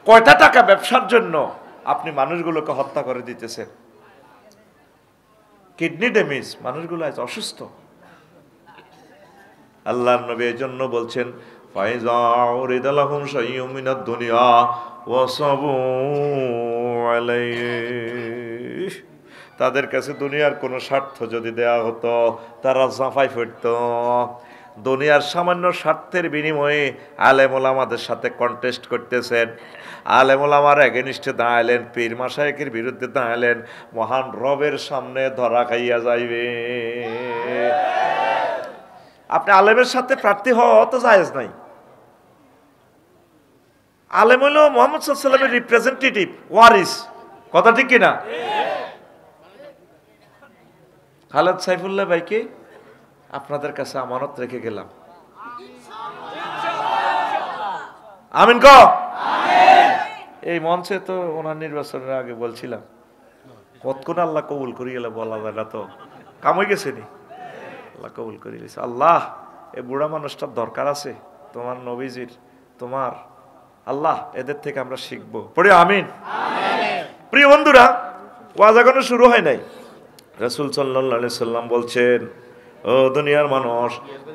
কয়টা টাকা ব্যবসার জন্য আপনি মানুষগুলোকে হত্যা করে দিতেছেন। কিডনি ড্যামেজ, মানুষগুলো আজ অসুস্থ। আল্লাহর নবী এই জন্য বলছেন, ফাইজা উরিদা লাহুম শাইউম মিনাদ দুনিয়া ওয়াসাবু আলাইহি, তাদের কাছে দুনিয়ার কোনো স্বার্থ যদি দেয়া হতো তারা জাফাই পড়ত। দুনিয়ার সামান্য স্বার্থের বিনিময়ে আলেম ওলামাদের সাথে কন্টেস্ট করতেছেন, আলেম ওলামার এগেনিস্টে দাঁড়ালেন, পীর মাশায়েখের বিরুদ্ধে দাঁড়ালেন, মহান রবের সামনে ধরা খাইয়া যাইবে। আপনি আলেমের সাথে প্রার্থী হওয়া তো জায়েজ নাই। আলেম হলো মুহাম্মদ সাল্লাল্লাহু আলাইহি ওয়াসাল্লামের রিপ্রেজেন্টেটিভ, ওয়ারিস, কথা ঠিক কিনা? খালেদ সাইফুল্লাহ ভাইকে আপনাদের কাছে আমানত রেখে গেলাম, আমিন ক। এই মঞ্চে তো ওনার নির্বাচনের আগে বলছিলাম, কতক্ষণ আল্লাহ কবুল করি গেলে বলা যায় না, তো কাম হয়ে গেছে নি, আল্লাহ কবুল করে গেছে। আল্লাহ, এই বুড়া মানুষটার দরকার আছে তোমার নবীজির, তোমার আল্লাহ, এদের থেকে আমরা শিখবো, পড়ি আমিন। প্রিয় বন্ধুরা, ওয়াজ এখনো শুরু হয় নাই। রাসূল সাল্লাল্লাহু আলাইহি সাল্লাম বলছেন, ও দুনিয়ার মানুষ,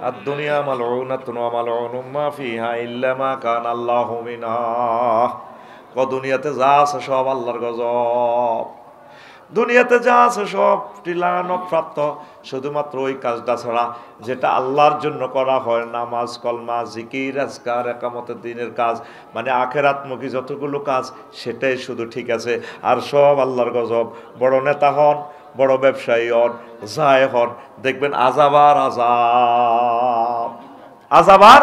আর দুনিয়া মালউনাতুন ওয়া মালউনুম মা ফিহা ইল্লা মা কানা আল্লাহু মিনহা। দুনিয়াতে যা আছে সব আল্লাহর গজব, দুনিয়াতে যা আছে সব টিলানক প্রাপ্ত, শুধুমাত্র ওই কাজটা ছাড়া যেটা আল্লাহর জন্য করা হয়, নামাজ, কলমা, জিকির, আজকার, একামতের দিনের কাজ, মানে আখিরাতমুখী যতগুলো কাজ, সেটাই শুধু ঠিক আছে, আর সব আল্লাহর গজব। বড় নেতা হন, বড় ব্যবসায়ী হন, যায় হন, দেখবেন আযাবার আযাব, আযাবার।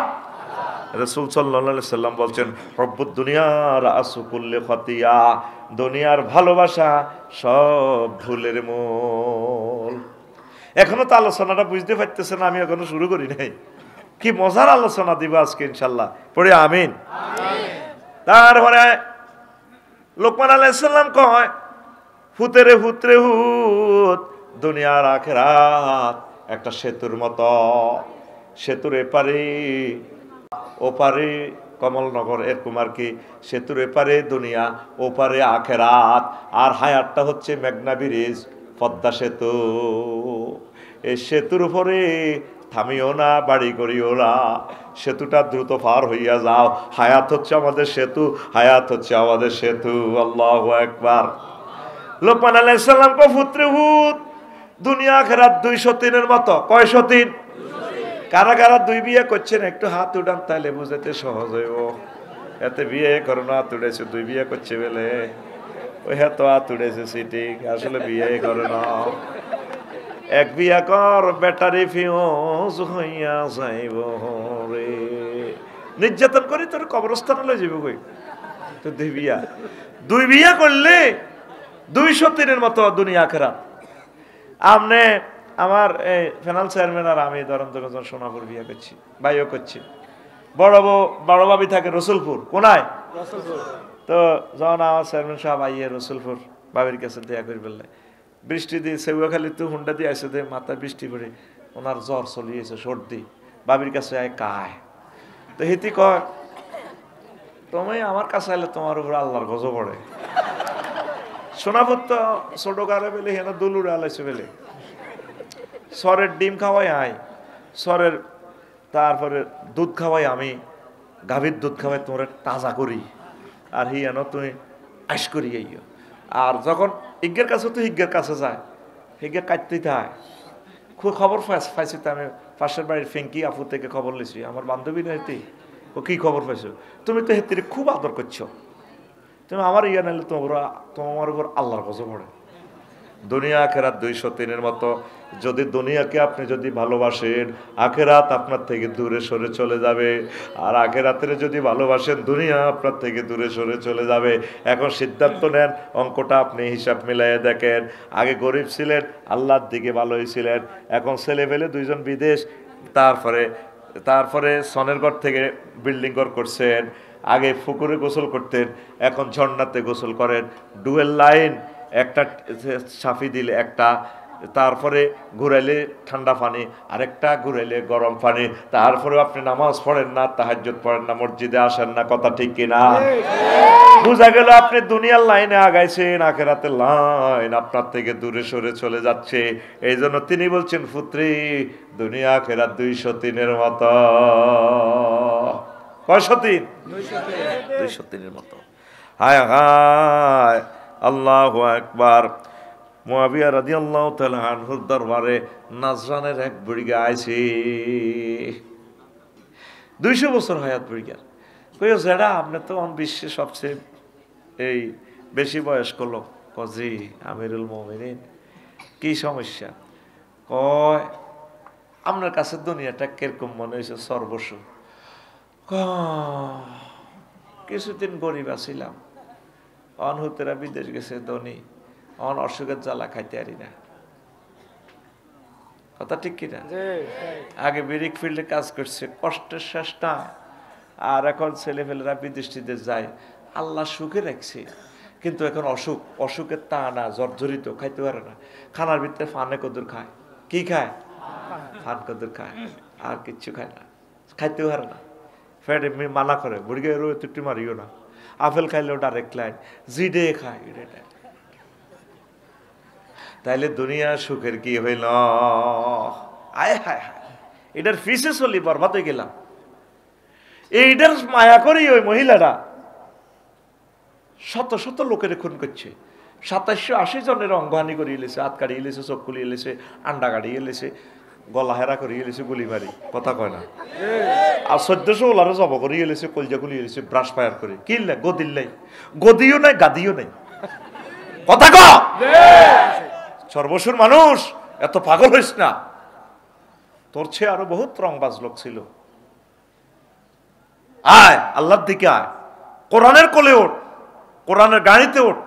রাসূল সাল্লাল্লাহু আলাইহি সাল্লাম বলছেন, হব্বুদ দুনিয়া রাসু কুল্লি খাতিয়া, দুনিয়ার ভালোবাসা সব ভুলের মূল। এখনো তো আলোচনাটা বুঝতে পারতেছেন, আমি এখনো শুরু করি নাই। কি মজার আলোচনা দিব আজকে ইনশাআল্লাহ, পড়ে আমিন। তারপরে লোকমান আলাইহিস সালাম কয়, হুতেরে হুতরে হুত, দুনিয়ার আখিরাত একটা সেতুর মতো, সেতুর এপারে ওপারে কমলনগর, এরকম আর কি, সেতুর এপারে দুনিয়া, ওপারে আখেরাত, আর হায়াতটা হচ্ছে মেঘনা ব্রিজ, পদ্মা সেতু। এই সেতুর উপরে থামিও না, বাড়ি করিও না, সেতুটা দ্রুত পার হইয়া যাও। হায়াত হচ্ছে আমাদের সেতু, হায়াত হচ্ছে আমাদের সেতু। আল্লাহু আকবার। লোকমান আলাইহিস সালাম কো, পুত্রে হুত, দুনিয়া আখেরাত 203 মতো। কয় শতিন? কারা কারা দুই বিয়ে করছেন একটু হাত উঠান, তাহলে বুঝাতে সহজ হইব। এতে বিয়ে করো না, হাত উঠেছে, দুই বিয়ে করছে বলে ওই হাত হাত উঠেছে সিটিং, আসলে বিয়ে করো না। এক বিয়া কর, ব্যাটারি ফিউজ হইয়া যাইব রে, নির্যাতন করি তোর কবরস্থানে লই যাইব কই। তো দুই বিয়া করলে 203 মতো দুনিয়া আখিরাত। আমনে আমার এই ফেনাল চেয়ারম্যান আর আমি ধরেন যখন সোনাপুর বিয়ে করছি, ভাইও করছি, বড় ভাবি থাকে রসুলপুর, কোনায় তো, যখন আমার চেয়ারম্যান সাহেব আইয়ে রসুলপুর ভাবির কাছে দেয়া করে বললে, বৃষ্টি দিয়ে সেগুয়া খালি তো হুন্ডা দিয়ে আসে, দে মাথায় বৃষ্টি পড়ে ওনার জ্বর চলিয়েছে, সর্দি, ভাবির কাছে আয় কায়, তো হিতি কয়, তুমি আমার কাছে আইলে তোমার উপর আল্লাহর গজব পড়ে। সোনাপুর তো ছোট গাড়ে বেলে, হেন দুলুরে আলাইছে বেলে, সরের ডিম খাওয়াই আই, সরের তারপরে দুধ খাওয়াই আমি, গাভীর দুধ খাওয়াই তোমার তাজা করি, আর হিয়ানো তুমি আইস করি আইও। আর যখন ইজ্ঞের কাছে তো হিজ্ঞের কাছে যায়, হিজ্ঞে কাটতেই থাকে। খুব খবর পাইছি তো আমি, পাশের বাড়ির ফেঙ্কি আপু থেকে খবর লিছি, আমার বান্ধবী হেতি, ও কি খবর পাইছো, তুমি তো হেতির খুব আদর করছো, তুমি আমার ইয়া নাইলে তোমার উপর আল্লাহর গজব পড়ে। দুনিয়া আখেরাত 203-এর মতো। যদি দুনিয়াকে আপনি যদি ভালোবাসেন, আখেরাত আপনার থেকে দূরে সরে চলে যাবে। আর আখেরাতের যদি ভালোবাসেন, দুনিয়া আপনার থেকে দূরে সরে চলে যাবে। এখন সিদ্ধান্ত নেন, অঙ্কটা আপনি হিসাব মিলাইয়ে দেখেন। আগে গরিব ছিলেন, আল্লাহর দিকে ভালোই ছিলেন। এখন ছেলে পেলে 2জন বিদেশ, তারপরে সনের ঘর থেকে বিল্ডিং ঘর করছেন। আগে পুকুরে গোসল করতেন, এখন ঝর্ণাতে গোসল করেন। ডুয়েল লাইন, একটা সাফি দিলে একটা, তারপরে ঘুরাইলে ঠান্ডা পানি, আরেকটা ঘুরাইলে গরম পানি। তারপরেও আপনি নামাজ পড়েন না, তাহাজ্জুদ পড়েন না, মসজিদে আসেন না। কথা ঠিক কিনা? বুঝা গেল আপনি দুনিয়ার লাইনে আগাইছেন, আখেরাতের লাইন আপনার থেকে দূরে সরে চলে যাচ্ছে। এই জন্য তিনি বলছেন, পুত্রী, দুনিয়া আখেরাত 203-এর মতো। কয়শো তিন? 203-এর মতো। হায় হায়, আল্লাহু আকবার। মুআবিয়া রাদিয়াল্লাহু তাআলা আনহুর দরবারে নাজরানের এক বুড়িগা আইছে, 200 বছর হায়াত বুড়িগার। কইও যেটা আপনি তো বিশ্বে সবচেয়ে এই বেশি বয়স্ক লোক। জি আমিরুল মুমিনিন, কি সমস্যা? কয় আপনার কাছে দুনিয়াটা কিরকম মনে হয়েছে? সর্বস্ব। কিছুদিন গরিব আছিলাম, অনহুতেরা বিদেশ গেছে ধনী, অন অসুখের জ্বালা খাইতে পারি না। কথা ঠিক কিনা? আগে ব্রিক ফিল্ডে কাজ করছে, কষ্টের শেষ না। আর এখন ছেলেপেলেরা বিদেশ টিদেশ যায়, আল্লাহ সুখে রাখছে। কিন্তু এখন অসুখের টানা, জর্জরিত, খাইতে পারে না। খানার ভিতরে ফানে কদুর খায়। কি খায়? ফান কদুর খায়, আর কিচ্ছু খায় না, খাইতে পারে না। ফ্যাটে মানা করে, বুড়িকে তুই মারিও না। আপেল খাইলেও ডাইরেক্ট লাইন, জিডে খায়। তাইলে দুনিয়া সুখের কি হইল? আয় হায় হায়, এটার ফিসে চলি বরবাদ হয়ে গেলাম। এইটার মায়া করি ওই মহিলারা শত শত লোকের খুন করছে। 2780 জনের অঙ্গহানি করিয়ে এলেছে, হাত কাড়িয়ে এলেছে, চোখ কুলিয়ে এলেছে, আন্ডা কাড়িয়ে এলেছে, গলা হেরা করিয়ে এলেছে, গুলি মারি। কথা কয় না? আর 1400 ওলারে জব করিয়ে এলেছে, কলজা গুলিয়ে এলেছে, ব্রাশ ফায়ার করে। কি গদিল নাই, গদিও নাই, গাদিও নাই। কথা ক সর্বসুর মানুষ, এত পাগল হইস না। তোর চেয়ে আরো বহুত রংবাজ লোক ছিল। আয় আল্লাহর দিকে আয়, কোরআনের কোলে ওঠ, কোরআনের গাড়িতে ওঠ।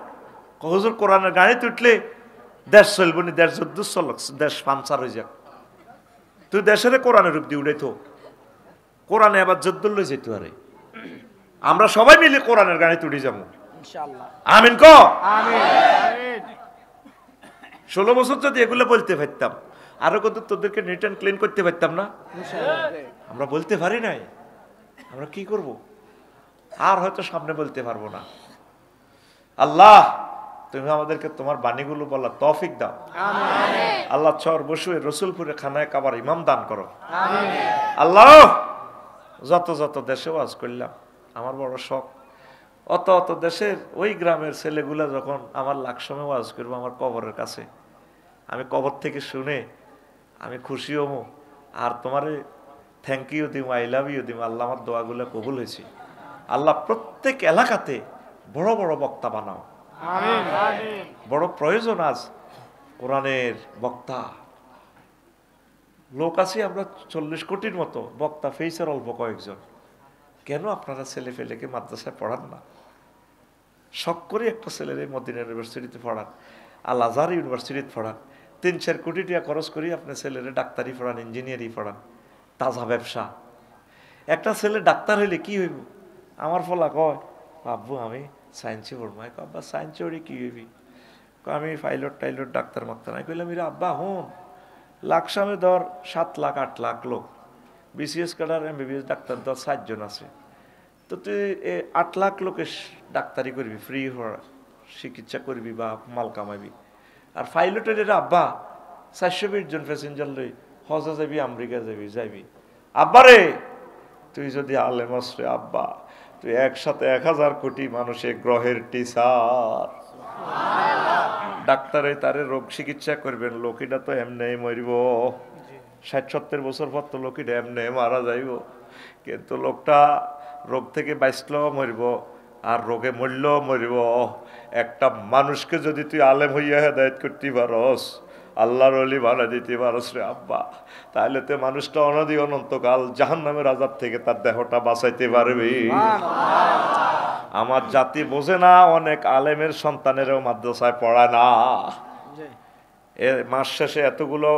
হুজুর কোরআনের গাড়িতে উঠলে দেশ চলবনি, দেশ যুদ্ধ চলক, দেশ পাঞ্চার হয়ে যাক। তুই দেশের কোরআনের রূপ দিয়ে উঠাইতো, কোরআনে আবার যুদ্ধ লই যেতে পারে। আমরা সবাই মিলে কোরআনের গাড়িতে উঠে যাবো ইনশাআল্লাহ। আমিন ক। 16 বছর যদি এগুলো বলতে পারতাম, আরো কত তোদেরকে নিট অ্যান্ড ক্লিন করতে পারতাম না? আমরা বলতে পারি নাই, আমরা কি করব? আর হয়তো সামনে বলতে পারবো না। আল্লাহ, তুমি আমাদেরকে তোমার বাণীগুলো বলার তৌফিক দাও। আল্লাহ চর বসুয়ে রসুলপুরে খানায় কাবার ইমাম দান করো। আল্লাহ, যত যত দেশে ওয়াজ করলাম, আমার বড় শখ, অত অত দেশের ওই গ্রামের ছেলেগুলা যখন আমার লাখ সময় ওয়াজ করবো আমার কবরের কাছে, আমি কবর থেকে শুনে আমি খুশি হবো। আর তোমারে থ্যাংক ইউ দিম, আই লাভ ইউ দিম। আল্লাহ আমার দোয়াগুলো কবুল হয়েছে। আল্লাহ প্রত্যেক এলাকাতে বড় বড় বক্তা বানাও। বড় প্রয়োজন আজ কোরআনের বক্তা। লোক আছে আমরা 40 কোটির মতো, বক্তা ফেইসের অল্প কয়েকজন। কেন আপনারা ছেলে ফেলেকে মাদ্রাসায় পড়ান না? শখ করে একটা ছেলের মদিনা ইউনিভার্সিটিতে পড়ান, আল আজহার ইউনিভার্সিটিতে পড়ান, 3-4 কোটি টাকা খরচ করি আপনার ছেলেরে ডাক্তারি পড়ান, ইঞ্জিনিয়ারিং পড়ান, তাজা ব্যবসা। একটা ছেলে ডাক্তার হইলে কি হইব? আমার ফলা কয়, আব্বু আমি সায়েন্সে পড়বো। আব্বা সায়েন্সে পড়ি কি হইবি? আমি পাইলট টাইলট ডাক্তার মাক্তার। আমি কইলাম এরা আব্বা হুন, লাকসামে ধর 7 লাখ 8 লাখ লোক, বিসিএস কাটার এমবিবিএস ডাক্তার ধর 60 জন আছে। তো তুই 8 লাখ লোকের ডাক্তারি করবি, ফ্রি চিকিৎসা করবি বা মাল কামাবি। আর পাইলটের এরা আব্বা 420 জন প্যাসেঞ্জার লই হজে যাবি, আমেরিকা যাবি। আব্বা রে, তুই যদি আলেম আসরে আব্বা, তুই একসাথে 1000 কোটি মানুষের গ্রহের টিচার। ডাক্তারে তারে রোগ চিকিৎসা করবেন, লোকিটা তো এমনি মরিব। 60-70 বছর পর তো লোকিটা এমনি মারা যাইব। কিন্তু লোকটা রোগ থেকে বাঁচলেও মরিব, আর রোগে মরলেও মরিব। একটা মানুষকে যদি তুই আলেম হইয়া হেদায়েত করতে পারস, আল্লাহর ওলি বানা দিতে পারস রে আব্বা, তাহলে তো মানুষটা অনদি অনন্তকাল জাহান্নামের আযাব থেকে তার দেহটা বাঁচাইতে পারবে। আমার জাতি বোঝে না, অনেক আলেমের সন্তানেরও মাদ্রাসায় পড়ায় না। মাস শেষে এতগুলো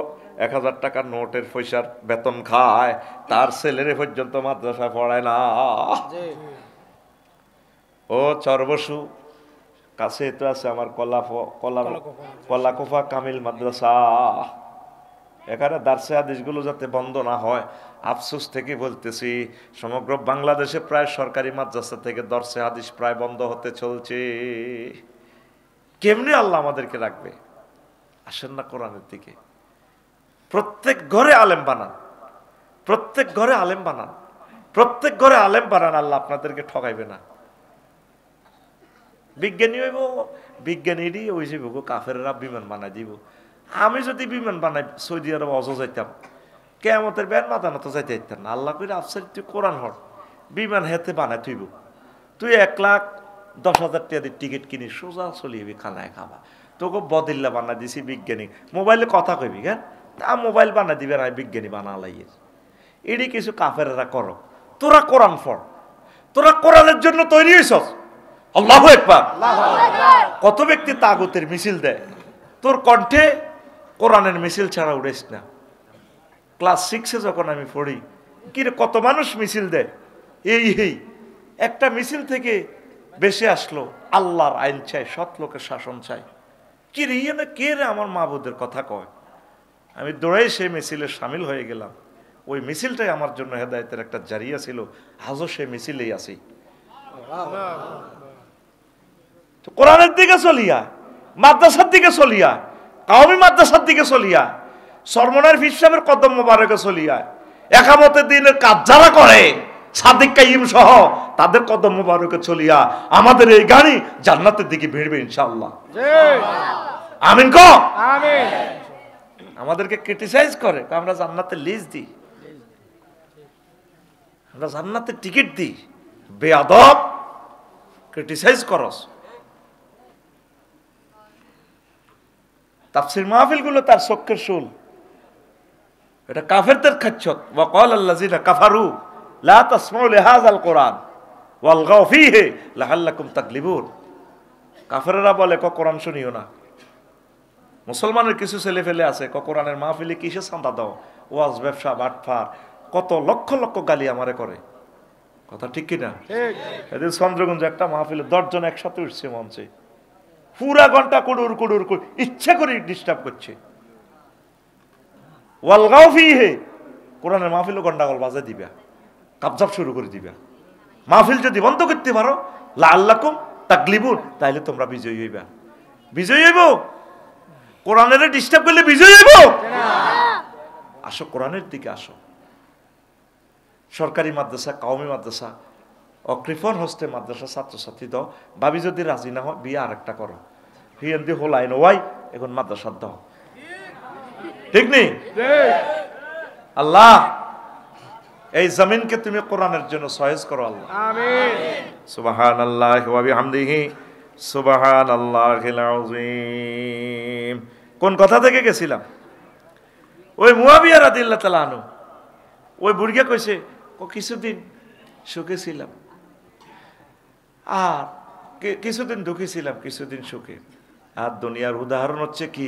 1000 টাকার নোটের পয়সার বেতন খায়, তার ছেলেরে পর্যন্ত মাদ্রাসায় পড়ায় না। ও চরবসু কাছে তো আছে আমার কলাকোফা কামিল মাদ্রাসা। এখানে দার্সে হাদিসগুলো যাতে বন্ধ না হয়, আফসোস থেকে বলতেছি, সমগ্র বাংলাদেশে প্রায় সরকারি মাদ্রাসা থেকে দর্সে হাদিস প্রায় বন্ধ হতে চলছে। কেমনি আল্লাহ আমাদেরকে রাখবে? আসেন না কোরআনের দিকে। প্রত্যেক ঘরে আলেম বানান, প্রত্যেক ঘরে আলেম বানান, প্রত্যেক ঘরে আলেম বানান, আল্লাহ আপনাদেরকে ঠকাইবে না। বিজ্ঞানী হইব, বিজ্ঞানীরই ওই যে কাফেররা বিমান বানাই দিব। আমি যদি বিমান বানাই সৌদি আরব অজ যাইতাম, কেয়ামতের ব্যান মাতানো তো যাইতে যাইতাম না। আল্লাহ করে আফসার তুই কোরআন হর বিমান হেতে বানাই তুইব, তুই 1,10,000 টাকা দিয়ে টিকিট কিনি সোজা চলিয়ে খানায় খাবা। তোকে বদিল্লা বানা দিছি বিজ্ঞানী, মোবাইলে কথা কইবি কেন, তা মোবাইল বানা দিবে না, বিজ্ঞানী বানা লাইয়ের। এটি কিছু কাফেররা করো, তোরা কোরআন পড়, তোরা কোরআনের জন্য তৈরি হইছস। আল্লাহু আকবার। কত ব্যক্তি তাগুতের মিছিল দেয়, তোর কণ্ঠে কোরআনের মিছিল ছাড়া উড়েস না। ক্লাস 6-এ যখন আমি পড়ি, কিরে কত মানুষ মিছিল দেয়, এই একটা মিছিল থেকে বেশি আসলো আল্লাহর আইন চাই, সৎ লোকের শাসন চাই। কি রে ইয়ে না কে রে আমার মাবুদের কথা কয়। আমি দৌড়াই সেই মিছিলে সামিল হয়ে গেলাম। ওই মিছিলটাই আমার জন্য হেদায়েতের একটা জারিয়া ছিল, আজও সেই মিছিলেই আছি। কোরআনের দিকে চলিয়া, মাদ্রাসার দিকে চলিয়া, কাওমি মাদ্রাসার দিকে চলিয়া, সরমনের পীর সাহেবের কদম মোবারকে চলিয়া, একামতের দিনের কাজ যারা করে সাদিক কাইয়িম সহ তাদের কদম মোবারকে চলিয়া আমাদের এই গাড়ি জান্নাতের দিকে ভিড়বে ইনশাআল্লাহ। আমিন কো আমিন। আমাদেরকে ক্রিটিসাইজ করে, আমরা জান্নাতের লিস্ট দিই, আমরা জান্নাতের টিকিট দিই। বেয়াদব, ক্রিটিসাইজ করস। তাফসীর মাহফিলগুলো তার চক্ষের শুল, এটা কাফেরদের খাচ্ছত। ওয়াকাল আল্লাযিনা কাফারু লা তাসমাউ লিহাযাল কুরআন ওয়ালগাউ ফীহি লাআল্লাকুম তাগলিবুন। কাফেররা বলে কোরআন শুনিও না। মুসলমানের কিছু ছেলে ফেলে আছে কোরআনের মাহফিলে কিসে চাঁদা দাও, ওয়াজ, ব্যবসা, বাটফার, কত লক্ষ লক্ষ গালি আমারে করে। কথা ঠিক কিনা? এদিন চন্দ্রগঞ্জে একটা মাহফিলে 10 জন একসাথে উঠছে মঞ্চে, পুরা ঘন্টা কুড়ুর কুড়ুর ইচ্ছা করে ডিস্টার্ব করছে। ওয়ালগাউ ফীহি, কোরআনের মাহফিলও গন্ডাগোল বাজে দিবা, কাবজাব শুরু করে দিবা। মাহফিল যদি বন্ধ করতে পারো লাআল্লাকুম তাগলিবুন, তাহলে তোমরা বিজয়ী হইবা। বিজয়ী হইব? কোরআনের ডিস্টার্ব করলে বিজয়ী হইব? আসো কোরআনের দিকে আসো। সরকারি মাদ্রাসা, কাওমি মাদ্রাসা, অকৃপণ হস্তে মাদ্রাসা ছাত্রছাত্রী দাও। ভাবি যদি রাজি না হয় বিয়ে আরেকটা করো, হিয়েন দি হোলাই নোয়াই এখন মাদ্রাসা দাও। ঠিক নেই? আল্লাহ এই জমিনকে তুমি কোরআনের জন্য সহেজ করো আল্লাহ। আমিন। সুবহানাল্লাহি ওয়া বিহামদিহি সুবহানাল্লাহিল আযীম। কোন কথা থেকে গেছিলাম? ওই মুয়াবিয়া রাদিয়াল্লাহু তাআলা আনহু, ওই বুড়িয়া কইছে কিছুদিন সুখে ছিলাম আর কিছুদিন দুঃখী ছিলাম, কিছুদিন সুখে। আর দুনিয়ার উদাহরণ হচ্ছে কি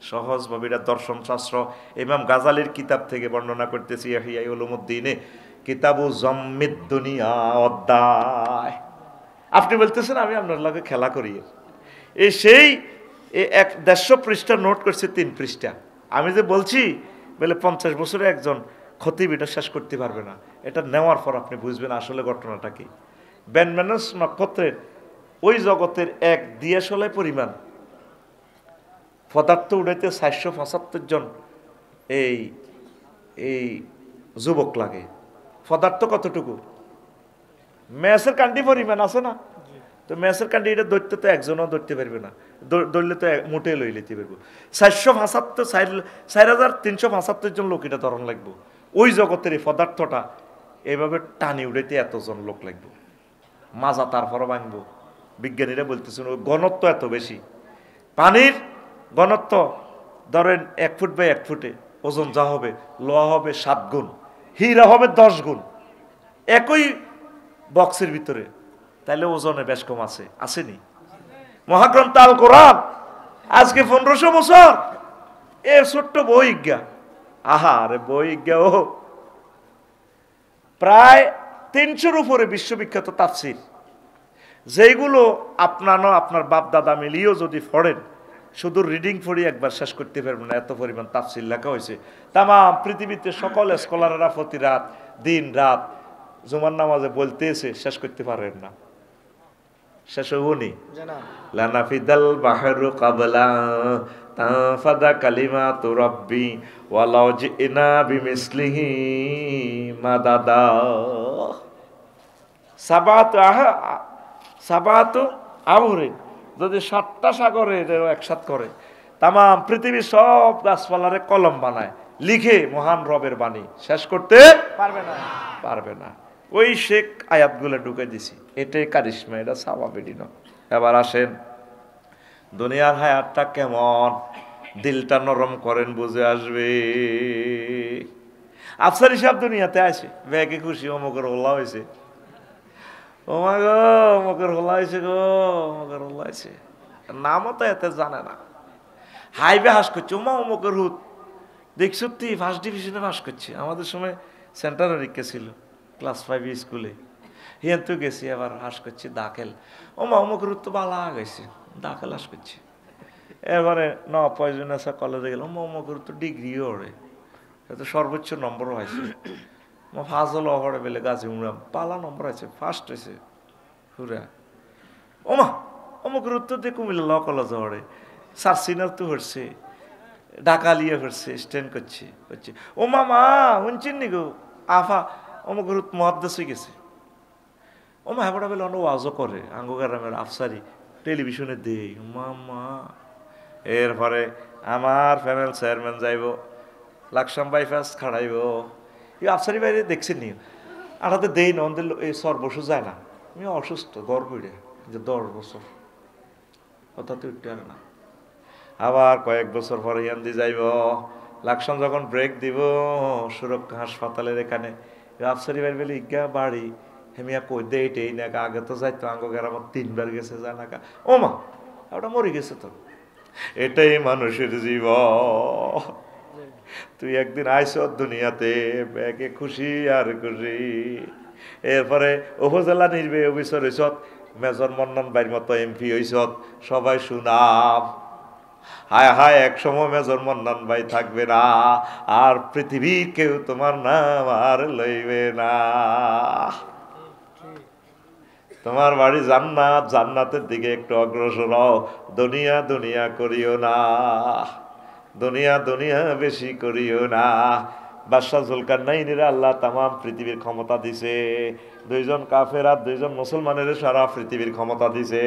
সহজভাবে, এটা দর্শন শাস্ত্র ইমাম গাজালির কিতাব থেকে বর্ণনা করতেছি। ইহয়া উলুমুদ্দিনে কিতাবু জম্মিদ দুনিয়া অধ্যায়। আপনি বলতেছেন আমি আপনার লগে খেলা করি, এই সেই 150 পৃষ্ঠা নোট করছে 3 পৃষ্ঠা। আমি যে বলছি বলে 50 বছরে একজন খতিব এটা শেষ করতে পারবে না। এটা নেওয়ার পর আপনি বুঝবেন আসলে ঘটনাটা কি। বেনমেনাস নক্ষত্রের ওই জগতের 1 দিয়াশলাই পরিমাণ পদার্থ উড়াইতে 475 জন এই যুবক লাগে। পদার্থ কতটুকু? ম্যাসের কান্ডি পরিমাণ আছে না? তো ম্যাসের কান্ডি এটা ধরতে তো একজনও ধরতে পারবে না, ধরলে তো মুঠে লই লিতে পারবো। 4,375 জন লোক এটা ধরন লাগবো। ওই জগতের এই পদার্থটা এভাবে টানি উড়াইতে এতজন লোক লাগবে। মাজা তারপরও ভাঙবো। বিজ্ঞানীরা বলতেছেন ওই ঘনত্ব এত বেশি, পানির ঘনত্ব ধরেন 1 ফুট বাই 1 ফুটে, ওজন যা হবে, লোহা হবে 7 গুণ, হীরা হবে 10 গুণ একই বক্সের ভিতরে, তাহলে ওজনে বেশ কম আছে, আসেনি? মহাগ্রন্থ আল কোরআন আজকে 1500 বছর এ ছোট্ট বইজ্ঞা, আহা রে বইজ্ঞা, ও প্রায় 300-র উপরে বিশ্ববিখ্যাত তাফসির, যেইগুলো আপনার বাপ দাদা মিলিয়েও যদি পড়েন, শুধু রিডিং পড়ি একবার শেষ করতে পারবেন না, এত পরিমাণ তাফসির লেখা হয়েছে। তাম পৃথিবীতে সকল স্কলাররা প্রতি রাত দিন রাত জুমার নামাজে বলতেছে, শেষ করতে পারেন না, শেষ হবনি। লানাফিদাল বাহরু ক্বাবলা তাফাদা কালিমাতু রাব্বি ওয়ালাউ জিনা বিমিসলিহি মাদাদা। সাবাতু আবহরিন, যদি 7টা সাগরের একসাথ করে তাম পৃথিবীর সব গাছপালারে কলম বানায়, লিখে মহান রবের বাণী শেষ করতে পারবে না। ওই শেখ আয়াতগুলো ঢুকে দিছি, এটাই কারিশমা, এটা স্বাভাবিক নয়। এবার আসেন দুনিয়ার হায়াতটা কেমন, দিলটা নরম করেন, বুঝে আসবে। আফসার হিসাব দুনিয়াতে আছে, ব্যাগে খুশি, অমুকের হোলা হয়েছে, ও মা গো অমুকের হোলা হয়েছে গো, অমুকের হোলা হয়েছে, নামও তো এতে জানে না, হাইবে হাস করছে, ওমা অমুকের হুত দেখছো তুই ফার্স্ট ডিভিশনে পাস করছে। আমাদের সময় সেন্টারে রিক্কে ছিল ক্লাস 5 স্কুলে, হিয়ান তো গেছি, আবার হাস করছি দাখেল, ওমা অমুকের হুত তো বালা গেছে, দাখেল হাস করছে। এবারে পয়জনাসা কলেজে গেল, অমুকের তো ডিগ্রিও ওরে, তো সর্বোচ্চ নম্বরও হয়েছে, ফাজল হরে বেলে গাছে উমরাম পালা নম্বর আছে, ফার্স্ট হয়েছে হুরা। ওমা অমুকের উত্তর দিয়ে কুমিল্লা ল কলেজ হরে, সার সিনার তো হচ্ছে, ঢাকা লিয়ে হচ্ছে, স্ট্যান্ড করছে। ও মামা শুনছেন নি গো, আফা অমুকের মহাদ্দেশ হয়ে গেছে। ও মা হেবড়া বেলে অন্য ওয়াজও করে, আঙ্গগ্রামের আফসারি টেলিভিশনে দেই মামা। এরপরে আমার প্যানেল চেয়ারম্যান যাইব, লাকসাম বাইপাস খাড়াইব, এই আফসারি বাইরে দেখছেন নি, আটাতে দেই না, ওদের এই সর্বসু যায় না, আমি অসুস্থ গর্ব যে 10 বছর কথাতে উঠতে পারে না। আবার কয়েক বছর পরে ইয়ান্দি যাইব, লাকসাম যখন ব্রেক দিব সুরক্ষা হাসপাতালের এখানে, আফসারি বাইরে বেলে ইজ্ঞা বাড়ি হেমিয়া কই দে এইটাই না, আগে তো যাইতো আঙ্গ গ্রামত 3 বার গেছে জানা কা, ও মা ওটা মরে গেছে তো। এটাই মানুষের জীবন। তুই একদিন আইস দুনিয়াতে, ব্যাগে খুশি আর খুশি। এরপরে উপজেলা নির্বাহী অফিসার হইস, মেজর মন্নন ভাইয়ের মতো এমপি হইস, সবাই সুনাম। হায় হায় একসময় মেজর মন্নন ভাই থাকবে না, আর পৃথিবীর কেউ তোমার নাম আর লইবে না। তোমার বাড়ি জান্নাত, জান্নাতের দিকে একটু অগ্রসর হও, দুনিয়া দুনিয়া করিও না, দুনিয়া দুনিয়া বেশি করিও না। বাদশাহ জুলকারনাইনের আল্লাহ তাম পৃথিবীর ক্ষমতা দিছে, 2 জন কাফের আর 2 জন মুসলমানের সারা পৃথিবীর ক্ষমতা দিছে।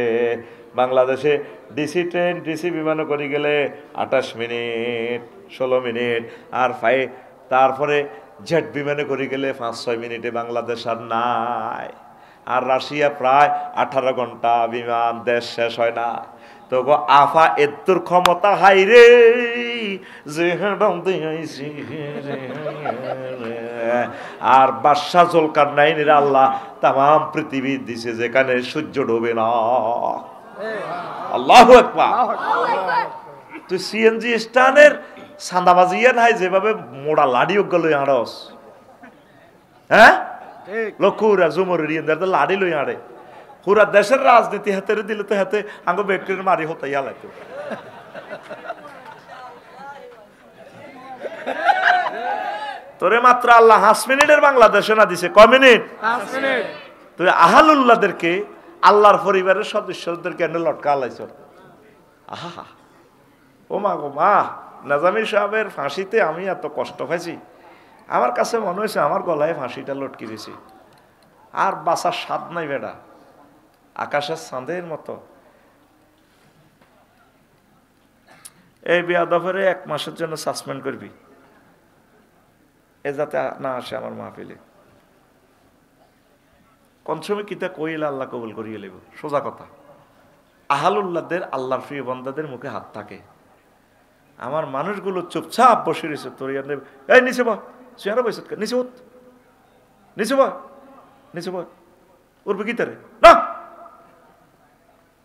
বাংলাদেশে ডিসি ট্রেন ডিসি বিমান করে গেলে 28 মিনিট 16 মিনিট, আর তারপরে জেট বিমানে করে গেলে 5-6 মিনিটে বাংলাদেশ আর নাই। আর রাশিয়া প্রায় 18 ঘন্টা বিমান, দেশ শেষ হয় না। তো গো আফা এত্তর ক্ষমতা হাই রে, যে আর বাদশাহ জুলকারনাইনের আল্লাহ তাম পৃথিবী দিছে যেখানে সূর্য ডোবে না। আল্লাহু আকবার। তুই সিএনজি স্ট্যান্ডের সান্দাবাজি নাই, যেভাবে মোড়া লাড়ি গেল আড়স, হ্যাঁ লক্ষুরা জুমরের ইন্দার লাড়ি লই আড়ে, পুরা দেশের রাজনীতি হাতে দিলে তো হাতে আঙ্গ বেটকের মারি হতে লাগতো। তোরে মাত্র আল্লাহ 5 মিনিটের বাংলাদেশে না দিছে, কয় মিনিট? 5 মিনিট। তুই আহালুল্লাহদেরকে, আল্লাহর পরিবারের সদস্যদেরকে এনে লটকা আলাইছ। আহা ও মা গো মা, নাজামি সাহেবের ফাঁসিতে আমি এত কষ্ট পাইছি, আমার কাছে মনে হয়েছে আমার গলায় ফাঁসিটা লটকি দিয়েছি, আর বাঁচার স্বাদ নাই বেড়া, আকাশের চাঁদের মতো। এই বেয়াদফের 1 মাসের জন্য সাসপেন্ড করবি, এ যাতে না আসে আমার মাহফিলে। কোন সময় কিতা কইলে আল্লাহ কবুল করিয়ে লেব, সোজা কথা। আহালুল্লাহদের, আল্লাহর প্রিয় বান্দাদের মুখে হাত থাকে। আমার মানুষগুলো চুপচাপ বসে রয়েছে, তোর এই নিচে বা চেয়ারে বসে, নিচে ওত, নিচে বা, নিচে বা, উঠবে কি তারে না,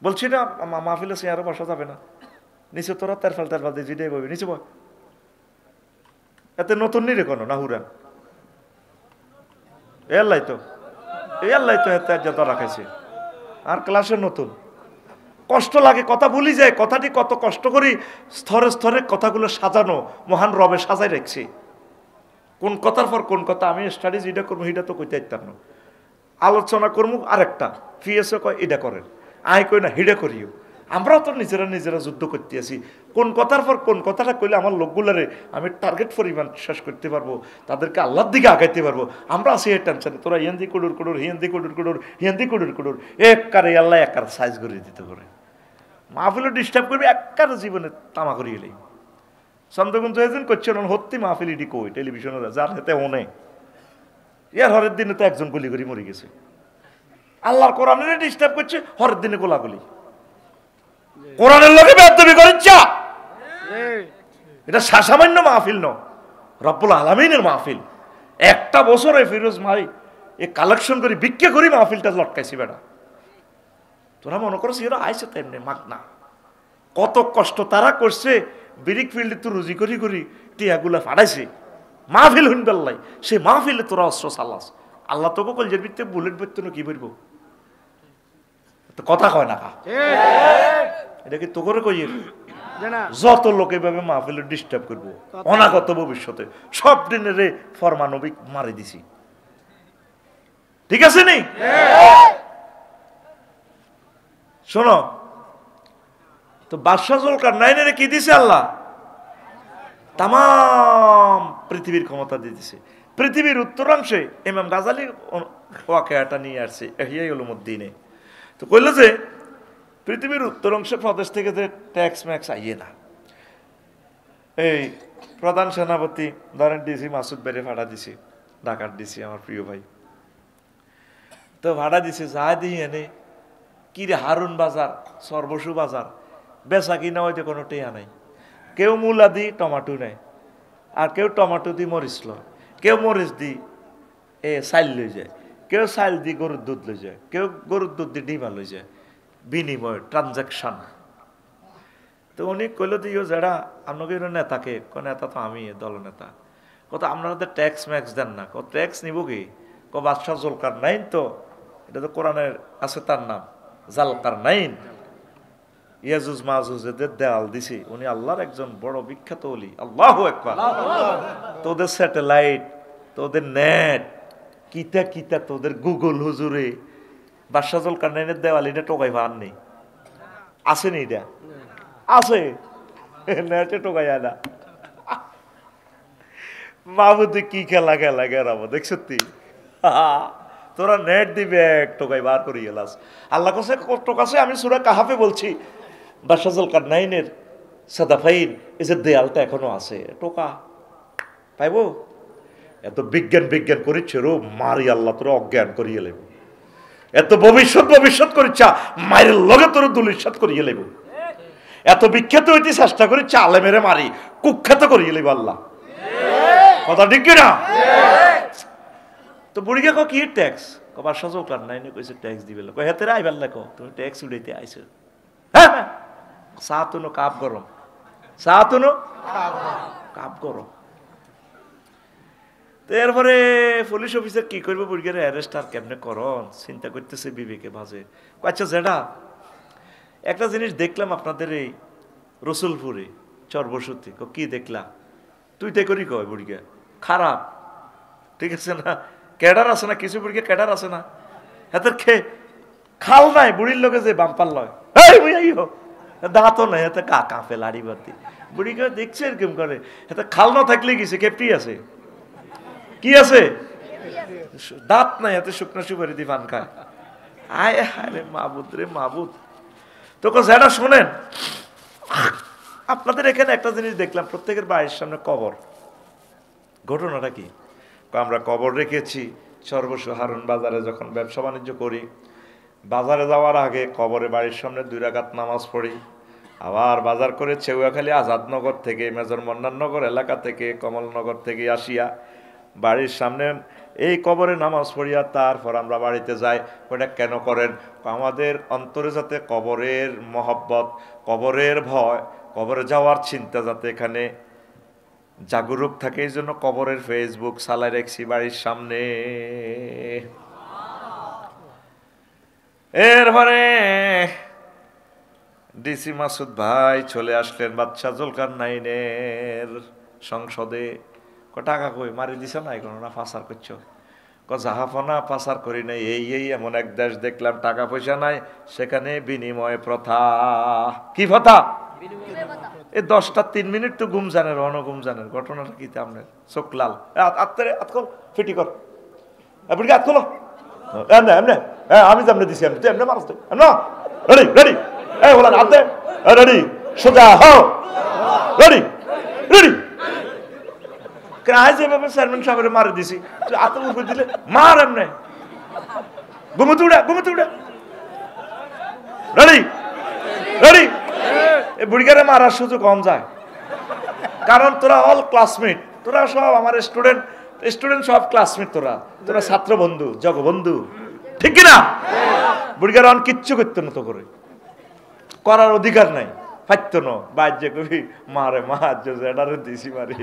বলছি না মাহফিলে চেয়ারে বসা যাবে না, নিচে তোরা তেরফাল দিয়ে জিডে বলবে, নিচে বা। এতে নতুন নিরে কোনো না হুরান এল্লাই তো এতে যত রাখাইছে, আর ক্লাসে নতুন কষ্ট লাগে, কথা ভুলি যায়, কথাটি কত কষ্ট করি স্তরে স্তরে কথাগুলো সাজানো, মহান রবে সাজাই রাখছি। কোন কথার পর কোন কথা, আমি স্টাডিজ এটা করবো, এটা তো কইতে পারতাম না, আলোচনা করবো আরেকটা, ফিএসও কয় এটা করেন, আয় কই না হিডা করিও। আমরাও তো নিজেরা যুদ্ধ করতে আছি, কোন কথার পর কোন কথাটা কইলে আমার লোকগুলারে আমি টার্গেট পরিমাণ শেষ করতে পারবো, তাদেরকে আল্লাহর দিকে আগাইতে পারবো। আমরা আছি এই টেনশনে, তোরা হিন্দি কুডুর হিন্দি কুডুর এক কারে আল্লাহ এক কার সাইজ করে দিতে পারে, মাহফিলও ডিস্টার্ব করবে, একবার জীবনে তামা করিয়ে এলেই চন্দ্রগুঞ্জ এজন করছে সত্যি মাহফিল ইডি কই টেলিভিশনে যার হাতে অনে ইয়ার হরের দিনে তো একজন গুলি করে মরে গেছে, আল্লাহর কোরআনের ডিস্টার্ব করছে, হরের দিনে গোলাগুলি, কোরআনের লোকে বেয়াদবি করিচ্ছা, এটা সামান্য মাহফিল ন, রব্বুল আলামিনের মাহফিল। একটা বছরে ফিরোজ ভাই এ কালেকশন করি ভিক্ষা করি মাহফিলটা লটকাইছি বেটা, তোরা মনে করছি এরা আইসে তেমনি মাগ না, কত কষ্ট তারা করছে, বিরিক ফিল্ডে তো রুজি করি টিয়াগুলা ফাটাইছে মাহফিল হইন বেল্লাই, সে মাহফিলে তোরা অস্ত্র চালাস, আল্লাহ তোকে কলজের ভিত্তিতে বুলেট বেতন কি বলব, কথা কয় না কা এটা কি তো করে কই, যত লোক এভাবে মাহফিলে ডিস্টার্ব করবো অনাগত ভবিষ্যতে সব দিনের ফরমানবিক মারি দিছি, ঠিক আছে নি? শোনো তো, বাদশাহ জুলকারনাইনের কি দিছে আল্লাহ, তাম পৃথিবীর ক্ষমতা দিয়ে দিছে। পৃথিবীর উত্তরাংশে ইমাম গাজালি ওয়াকিয়াটা নিয়ে আসছে ইহইয়া উলুমুদ্দিনে, তো কইল যে পৃথিবীর উত্তরাংশের প্রদেশ থেকে যে ট্যাক্স ম্যাক্স আইয়ে না, এই প্রধান সেনাপতি ধরেন ডিসি মাসুদ বেড়ে ভাড়া দিছি, ঢাকার ডিসি আমার প্রিয় ভাই, তো ভাড়া দিছে যা দিই এনে কি রে হারুন বাজার সর্বসু বাজার বেচা কিনা হয়তো কোনো টেয়া নাই, কেউ মূলা দি টমাটো নেয়, আর কেউ টমাটো দি মরিচ লয়, কেউ মরিচ দি চাইল লই যায়, কেউ চাইল দি গরুর দুধ লই যায়, কেউ গরুর দুধ দি ডিমা লই যায়, বিনিময় ট্রানজাকশন। তো উনি কইল দিও যারা আপনাকে নেতাকে নেতা তো আমি দল নেতা, কত আপনারা ট্যাক্স ম্যাক্স দেন না, ট্যাক্স নিব কি, বাদশাহ জুলকারনাইন তো এটা তো কোরআনের আছে তার নাম জালকারনাইন, ইয়াজুজ মাজুজ এদের দেয়াল দিছি, উনি আল্লাহর একজন বড় বিখ্যাত ওলি, আল্লাহু আকবার। তোদের স্যাটেলাইট, তোদের নেট, কিতা কিতা তোদের গুগল হুজুরে বাদশাহ জুলকারনাইনের দেওয়াল এটা টোকাই ভার নেই, আসেনি এটা আছে, নেটে টোকাই না, মাহবুদে কি খেলা গেরাবো দেখ সত্যি, তোরা নেট দিবে এক টোকাই বার করি গেলাস আল্লাহ কাছে টোকাছে। আমি সূরা কাহাফে বলছি বাদশাহ জুলকারনাইনের সাদাফাইন এই যে দেয়ালটা এখনো আছে, টোকা পাইবো, এত বিজ্ঞান করিচ্ছে রো মারি আল্লাহ তোরা অজ্ঞান করিয়ে লেব, এত ভবিষ্যৎ করিচ্ছা মায়ের লগে তোর দুলিশাত করিয়ে লেব, এত বিখ্যাত হইতে চেষ্টা করি চালে মেরে মারি কুখ্যাত করিয়ে লেব আল্লাহ, কথা ঠিক কিনা? তো বুড়িকে কি ট্যাক্স, বাদশাহ জুলকারনাইনে কইছে ট্যাক্স দিবে, হেতে আইবার লেখো তুমি ট্যাক্স উড়াইতে আইছো, হ্যাঁ চা তুনো কাপ গরম, চা তুনো কাপ গরম। তো এরপরে পুলিশ অফিসার কি করবে, বুড়িকে অ্যারেস্ট আর কেমনে করন চিন্তা করতেছে বিবেকে ভাজে। আচ্ছা জেডা একটা জিনিস দেখলাম আপনাদের এই রসুলপুরে চরবসতি, কি দেখলা, তুই তাই করি কয় বুড়িকে খারাপ, ঠিক আছে না, ক্যাডার আছে না, কিছু বুড়িকে ক্যাডার আছে না, হাতের খাল নাই বুড়ির লোকে যে বাম্পার লয়, দাঁতও নাই হাতে কাঁপে লাড়ি বাতি, বুড়িকে দেখছে এরকম করে, হাতে খাল না থাকলে গেছে কেপটি আছে, কি আছে দাঁত নাই, হাতে শুকনো সুপারি দি পান খায়, আয় আরে মাবুদ রে মাবুদ। তোকে যেটা শোনেন, আপনাদের এখানে একটা জিনিস দেখলাম, প্রত্যেকের বাড়ির সামনে কবর, ঘটনাটা কি, আমরা কবর রেখেছি, সর্বস্ব হারুন বাজারে যখন ব্যবসা বাণিজ্য করি, বাজারে যাওয়ার আগে কবরে বাড়ির সামনে 2 রাকাত নামাজ পড়ি। আবার বাজার করে চেউয়াখালী আজাদনগর থেকে, মেজর মন্নাননগর এলাকা থেকে, কমলনগর থেকে আসিয়া বাড়ির সামনে এই কবরে নামাজ পড়িয়া তারপর আমরা বাড়িতে যাই। ওটা কেন করেন? আমাদের অন্তরে যাতে কবরের মহব্বত, কবরের ভয়, কবরে যাওয়ার চিন্তা যাতে এখানে জাগরুক থাকে, এই জন্য কবরের ফেসবুক চালাই রাখছি বাড়ির সামনে। এরপরে ডিসি মাসুদ ভাই চলে আসলেন বাদশা জুলকারনাইনের সংসদে। টাকা কই মারি দিছ না, এখন না পাচার করছো? জাহাফনা পাচার করি নাই, এই এমন এক দেশ দেখলাম টাকা পয়সা নাই, সেখানে বিনিময় প্রথা। কি প্রথা? এই 10টা 3 মিনিট তো গুমজানের অনগুমজানের ঘটনাটা কি আপনার চোখ লাল? আত্মারে আতকল ফিটি কর, আপনি কি আতকল এমনে এমনে? আমি যেমনে দিছি এমনি তুই এমনি মারস, রেডি রেডি, এই বলেন হাত দে, রেডি সোজা হও, রেডি রেডি। যেভাবে চেয়ারম্যান সাহেবের মারে দিছি, তুই আতঙ্ক উপরে দিলে মার এমনে, ঘুমোতে উড়া ঘুমোতে উড়া, রেডি রেডি। এই বুড়িগারে মারার সুযোগ কম যায়, কারণ তোরা অল ক্লাসমেট, তোরা সব আমার স্টুডেন্ট সব ক্লাসমেট, তোরা ছাত্র বন্ধু, জগবন্ধু, ঠিক কিনা? বুড়িগারে অন কিচ্ছু করতো না, তো করে করার অধিকার নাই, পাইতো না। বাজ্যে কবি মারে মার এটারে দিছি মারি,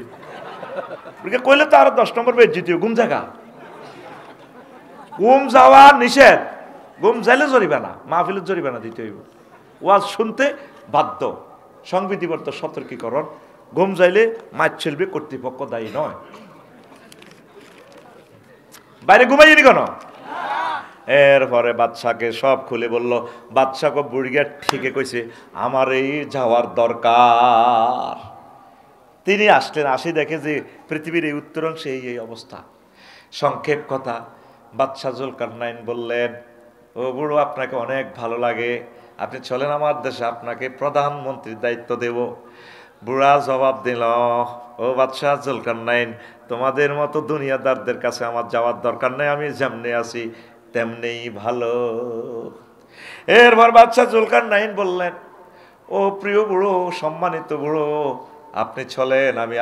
কইলে তো আরো 10 নম্বর বেজ জিতিও। ঘুম জায়গা, ঘুম যাওয়া নিষেধ, ঘুম যাইলে জরিমানা, মাহফিলের জরিমানা দিতে হইব। ওয়াজ শুনতে বাধ্য, সংবিধিবদ্ধ সতর্কীকরণ। ঘুম যাইলে মাছ চলবে, কর্তৃপক্ষ দায়ী নয়। বাইরে ঘুমাইনি কেন? এরপরে বাদশাকে সব খুলে বলল। বাদশাকে বুড়িয়া ঠিকই কইছে, আমার এই যাওয়ার দরকার। তিনি আসলেন, আসি দেখে যে পৃথিবীর এই উত্তরাংশে এই অবস্থা। সংক্ষেপ কথা, বাদশা জুলকারনাইন বললেন, ও বুড়ো, আপনাকে অনেক ভালো লাগে, আপনি চলেন আমার দেশে, আপনাকে প্রধানমন্ত্রীর দায়িত্ব দেব। বুড়া জবাব দিল, ও বাদশা জুলকারনাইন, তোমাদের মতো দুনিয়াদারদের কাছে আমার যাওয়ার দরকার নেই, আমি যেমনি আছি তেমনিই ভালো। এরপর বাদশা জুলকারনাইন বললেন, ও প্রিয় বুড়ো, সম্মানিত বুড়ো, আপনি চলেন, আমি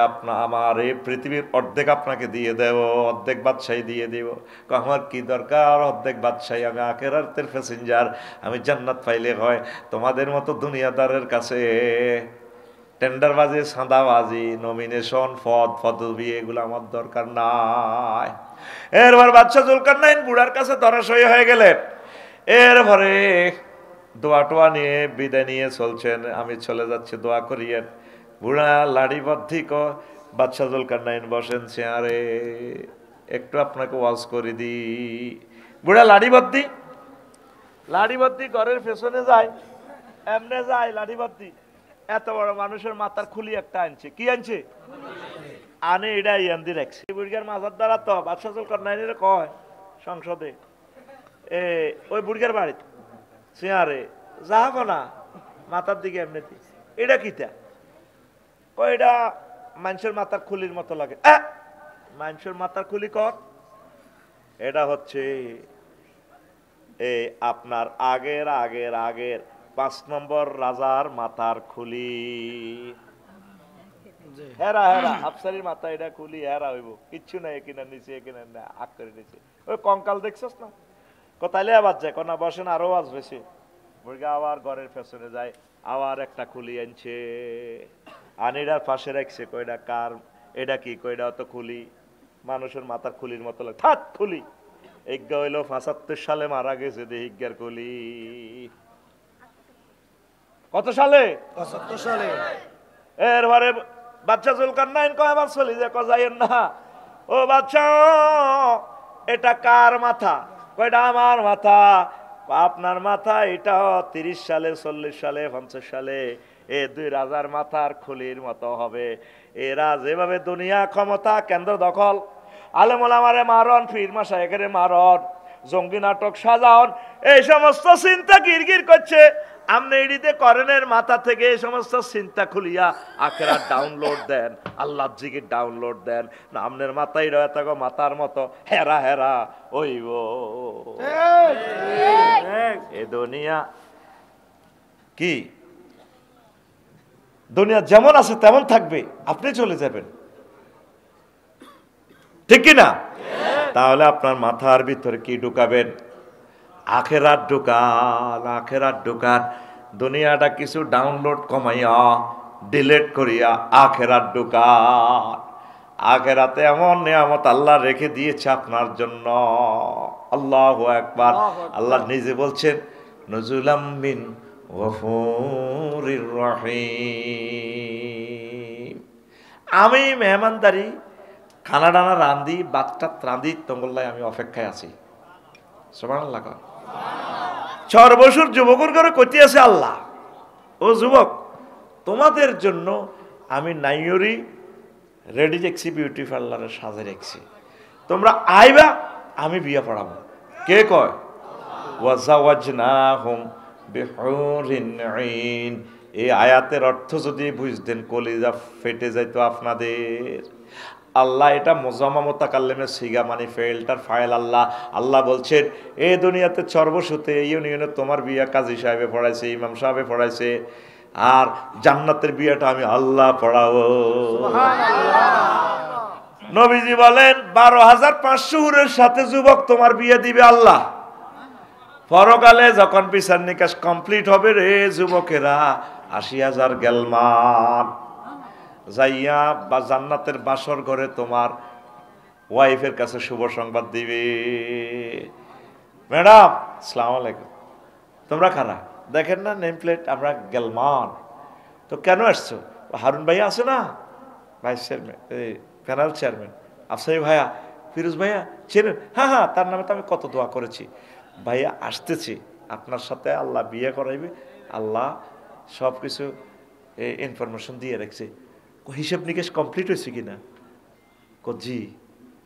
আমার এই পৃথিবীর অর্ধেক আপনাকে দিয়ে দেব, অর্ধেক বাদশাহী দিয়ে দেব। আমার কি দরকার অর্ধেক বাদশাহী? আমি আখিরাতের প্যাসেঞ্জার, আমি জান্নাত পাইলে হয়। তোমাদের মতো দুনিয়াদারের কাছে টেন্ডারবাজি, সাদাবাজি, নমিনেশন, পদবি, এগুলো আমার দরকার নাই। এরপর বাদশা জুলকারনাইন বুড়ার কাছে ধরাশয়ী হয়ে গেলেন। এরপরে দোয়া টোয়া নিয়ে বিদায় নিয়ে চলছেন, আমি চলে যাচ্ছি, দোয়া করিয়েন। বুড়া লাড়িবদ্ধি বাদশা জুলকারনাইন বসেন চেয়ারে, একটু আপনাকে ওয়াজ করে দি। বুড়া লাড়িবদ্ধি ঘরের পেছনে যায়, এমনে যায় লাড়িবদ্ধি। এত বড় মানুষের মাথার খুলি একটা আনছে, কি আনছে? আনে এটা ইয়ান্দি রাখছে। বুড়িগার মাথার দ্বারা তো বাদশা জুলকারনাইনের কয় সংসদে, ওই বুড়িগার বাড়িতে চেয়ারে যাবো না, মাথার দিকে এমনিতে, এটা কিটা? এটা মানুষের মাথার খুলির মতো লাগে। মানুষের মাথার খুলি কর, এটা হচ্ছে আপনার আগের 5 নম্বর রাজার মাথার খুলি। হেরা আফসারির মাথা এটা খুলি, হেরা হইব, কিচ্ছু নাই, একিনার নিচে একিনার না, আগ করে নিচে। ওই কঙ্কাল দেখছস না? কোথাইলে আবার যায়, কোনা বসেন, আরো আসবে। মুরগা আবার ঘরের পেছনে যায়, আবার একটা খুলি আনছে, আনিরার পাশে রাখছে। কয়টা কার? এটা কি? কয়টা তো খুলি, মানুষের মাথার খুলির মতো লাগে। থাক খুলি, এজ্ঞা হইলো 75 সালে মারা গেছে দেহিজ্ঞার খুলি। কত সালে? 75 সালে। এরপরে বাদশা জুলকারনাইন কয়, আবার চলি যে যাইয়েন না। ও বাদশা, এটা কার মাথা? কয়টা আমার মাথা। আপনার মাথা এটা 30 সালে, 40 সালে, 50 সালে এ 2 রাজার মাথার খুলির মতো হবে। এরা যেভাবে দুনিয়া ক্ষমতা কেন্দ্র দখল, আলেম ওলামারে মারণ, পীর মাশায়েখেরে মারণ, জঙ্গি নাটক সাজান, এই সমস্ত চিন্তা গিরগির করছে। আপনি এডিতে করেনের মাথা থেকে এই সমস্ত চিন্তা খুলিয়া আখেরাত ডাউনলোড দেন, আল্লাহ জিকির ডাউনলোড দেন না, আপনার মাথায় রয়ে থাকো মাথার মতো হেরা হেরা ওইব। এ দুনিয়া কি, দুনিয়া যেমন আছে তেমন থাকবে, আপনি চলে যাবেন, ঠিক কিনা? তাহলে আপনার মাথার ভিতরে কি ঢুকাবেন? আখেরাত ঢুকান, আখেরাত ঢুকান। দুনিয়াটা কিছু ডাউনলোড কমাইয়া ডিলিট করিয়া আখেরাত ঢুকান। আখেরাতে এমন নিয়ামত আল্লাহ রেখে দিয়েছে আপনার জন্য। আল্লাহু আকবার। আল্লাহ নিজে বলছেন নুজুলাম মিন গফুরির রহিম। আমি মেহমানদারি খানা ডানা রান্ধি, বাচ্চা রান্ধি, তোমলাই আমি অপেক্ষায় আছি। সুবহানাল্লাহ। 4 বছর যুবকের ঘরে কইতে আছে আল্লাহ, ও যুবক তোমাদের জন্য আমি নাইয়রি রেডি দেখছি, বিউটি পার্লারে সাজে রেখেছি, তোমরা আইবা, আমি বিয়ে পড়াবো। কে কয়? ওয়াজাওয়াজনাহুম বিহুরিন আইন। এই আয়াতের অর্থ যদি বুঝতেন কলিজা ফেটে যাইতো আপনাদের। আল্লাহ এটা মোজাম্মা মুতাকাল্লিমের সিগা, মানে ফেলটার ফাইল। আল্লাহ বলছেন এই দুনিয়াতে সর্বসুতে এই ইউনিয়নে তোমার বিয়া কাজী সাহেবে পড়াইছে, ইমাম সাহেবে পড়াইছে, আর জান্নাতের বিয়াটা আমি আল্লাহ পড়াবো। নবীজি বলেন 12,500 হুরের সাথে যুবক তোমার বিয়ে দিবে আল্লাহ। পরকালে যখন বিচার নিকাশ কমপ্লিট হবে রে যুবকেরা, 80,000 গেলমান যাইয়া বা জান্নাতের বাসর ঘরে তোমার ওয়াইফের কাছে শুভ সংবাদ দিবে। ম্যাডাম আসসালামু আলাইকুম, তোমরা খানা দেখেন না নেম প্লেট, আমরা গেলমান। তো কেন আসছো? হারুন ভাইয়া আছে না, ভাইস চেয়ারম্যান, এই প্যানেল চেয়ারম্যান আফসারি ভাইয়া, ফিরোজ ভাইয়া চেনেন? হ্যাঁ হ্যাঁ, তার নামে তো আমি কত দোয়া করেছি। ভাইয়া আসতেছি, আপনার সাথে আল্লাহ বিয়ে করাইবে, আল্লাহ সব কিছু ইনফরমেশন দিয়ে রাখছে। হিসেব নিকেশ কমপ্লিট হয়েছে কিনা? জি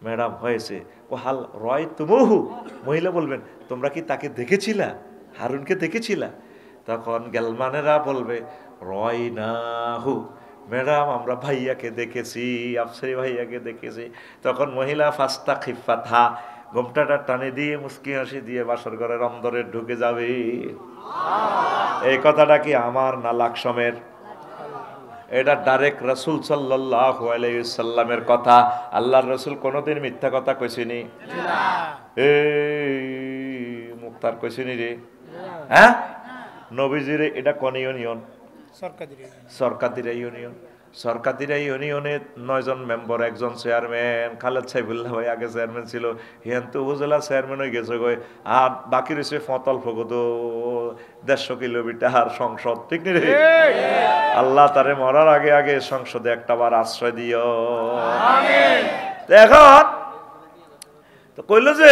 ম্যাডাম হয়েছে। হাল রয় তুমহু, মহিলা বলবেন তোমরা কি তাকে দেখেছিলা, হারুনকে দেখেছিলা? তখন গেলমানেরা বলবে রয় না হু, ম্যাডাম আমরা ভাইয়াকে দেখেছি, আফসারি ভাইয়াকে দেখেছি। তখন মহিলা ফাস্তা খিফাথা, গোমটাটা টানে দিয়ে মুস্কি হাসি দিয়ে বাসর ঘরের অন্দরে ঢুকে যাবে। এই কথাটা কি আমার না লাকসমের? এটা ডাইরেক্ট রাসূল সাল্লাল্লাহু আলাইহি সাল্লামের কথা। আল্লাহর রাসূল কোনোদিন মিথ্যা কথা কইছেনি? এই মুক্তার কইছেনি রে? হ্যাঁ, নবীজিরে এটা কোন ইউনিয়ন? সরকারিরা ইউনিয়ন। সরকারিরা ইউনিয়নে 9 জন মেম্বার, একজন চেয়ারম্যান। খালেদ সাইফুল্লাহ ভাই আগে চেয়ারম্যান ছিল, হিয়ান্ত উপজেলা চেয়ারম্যান হয়ে গেছে গো। আর বাকি রয়েছে ফতল ফগদ 150 কিলোমিটার সংসদ, ঠিক নি রে? আল্লাহ তারে মরার আগে আগে সংসদে একটাবার আশ্রয় দিও। এখন তো কইল যে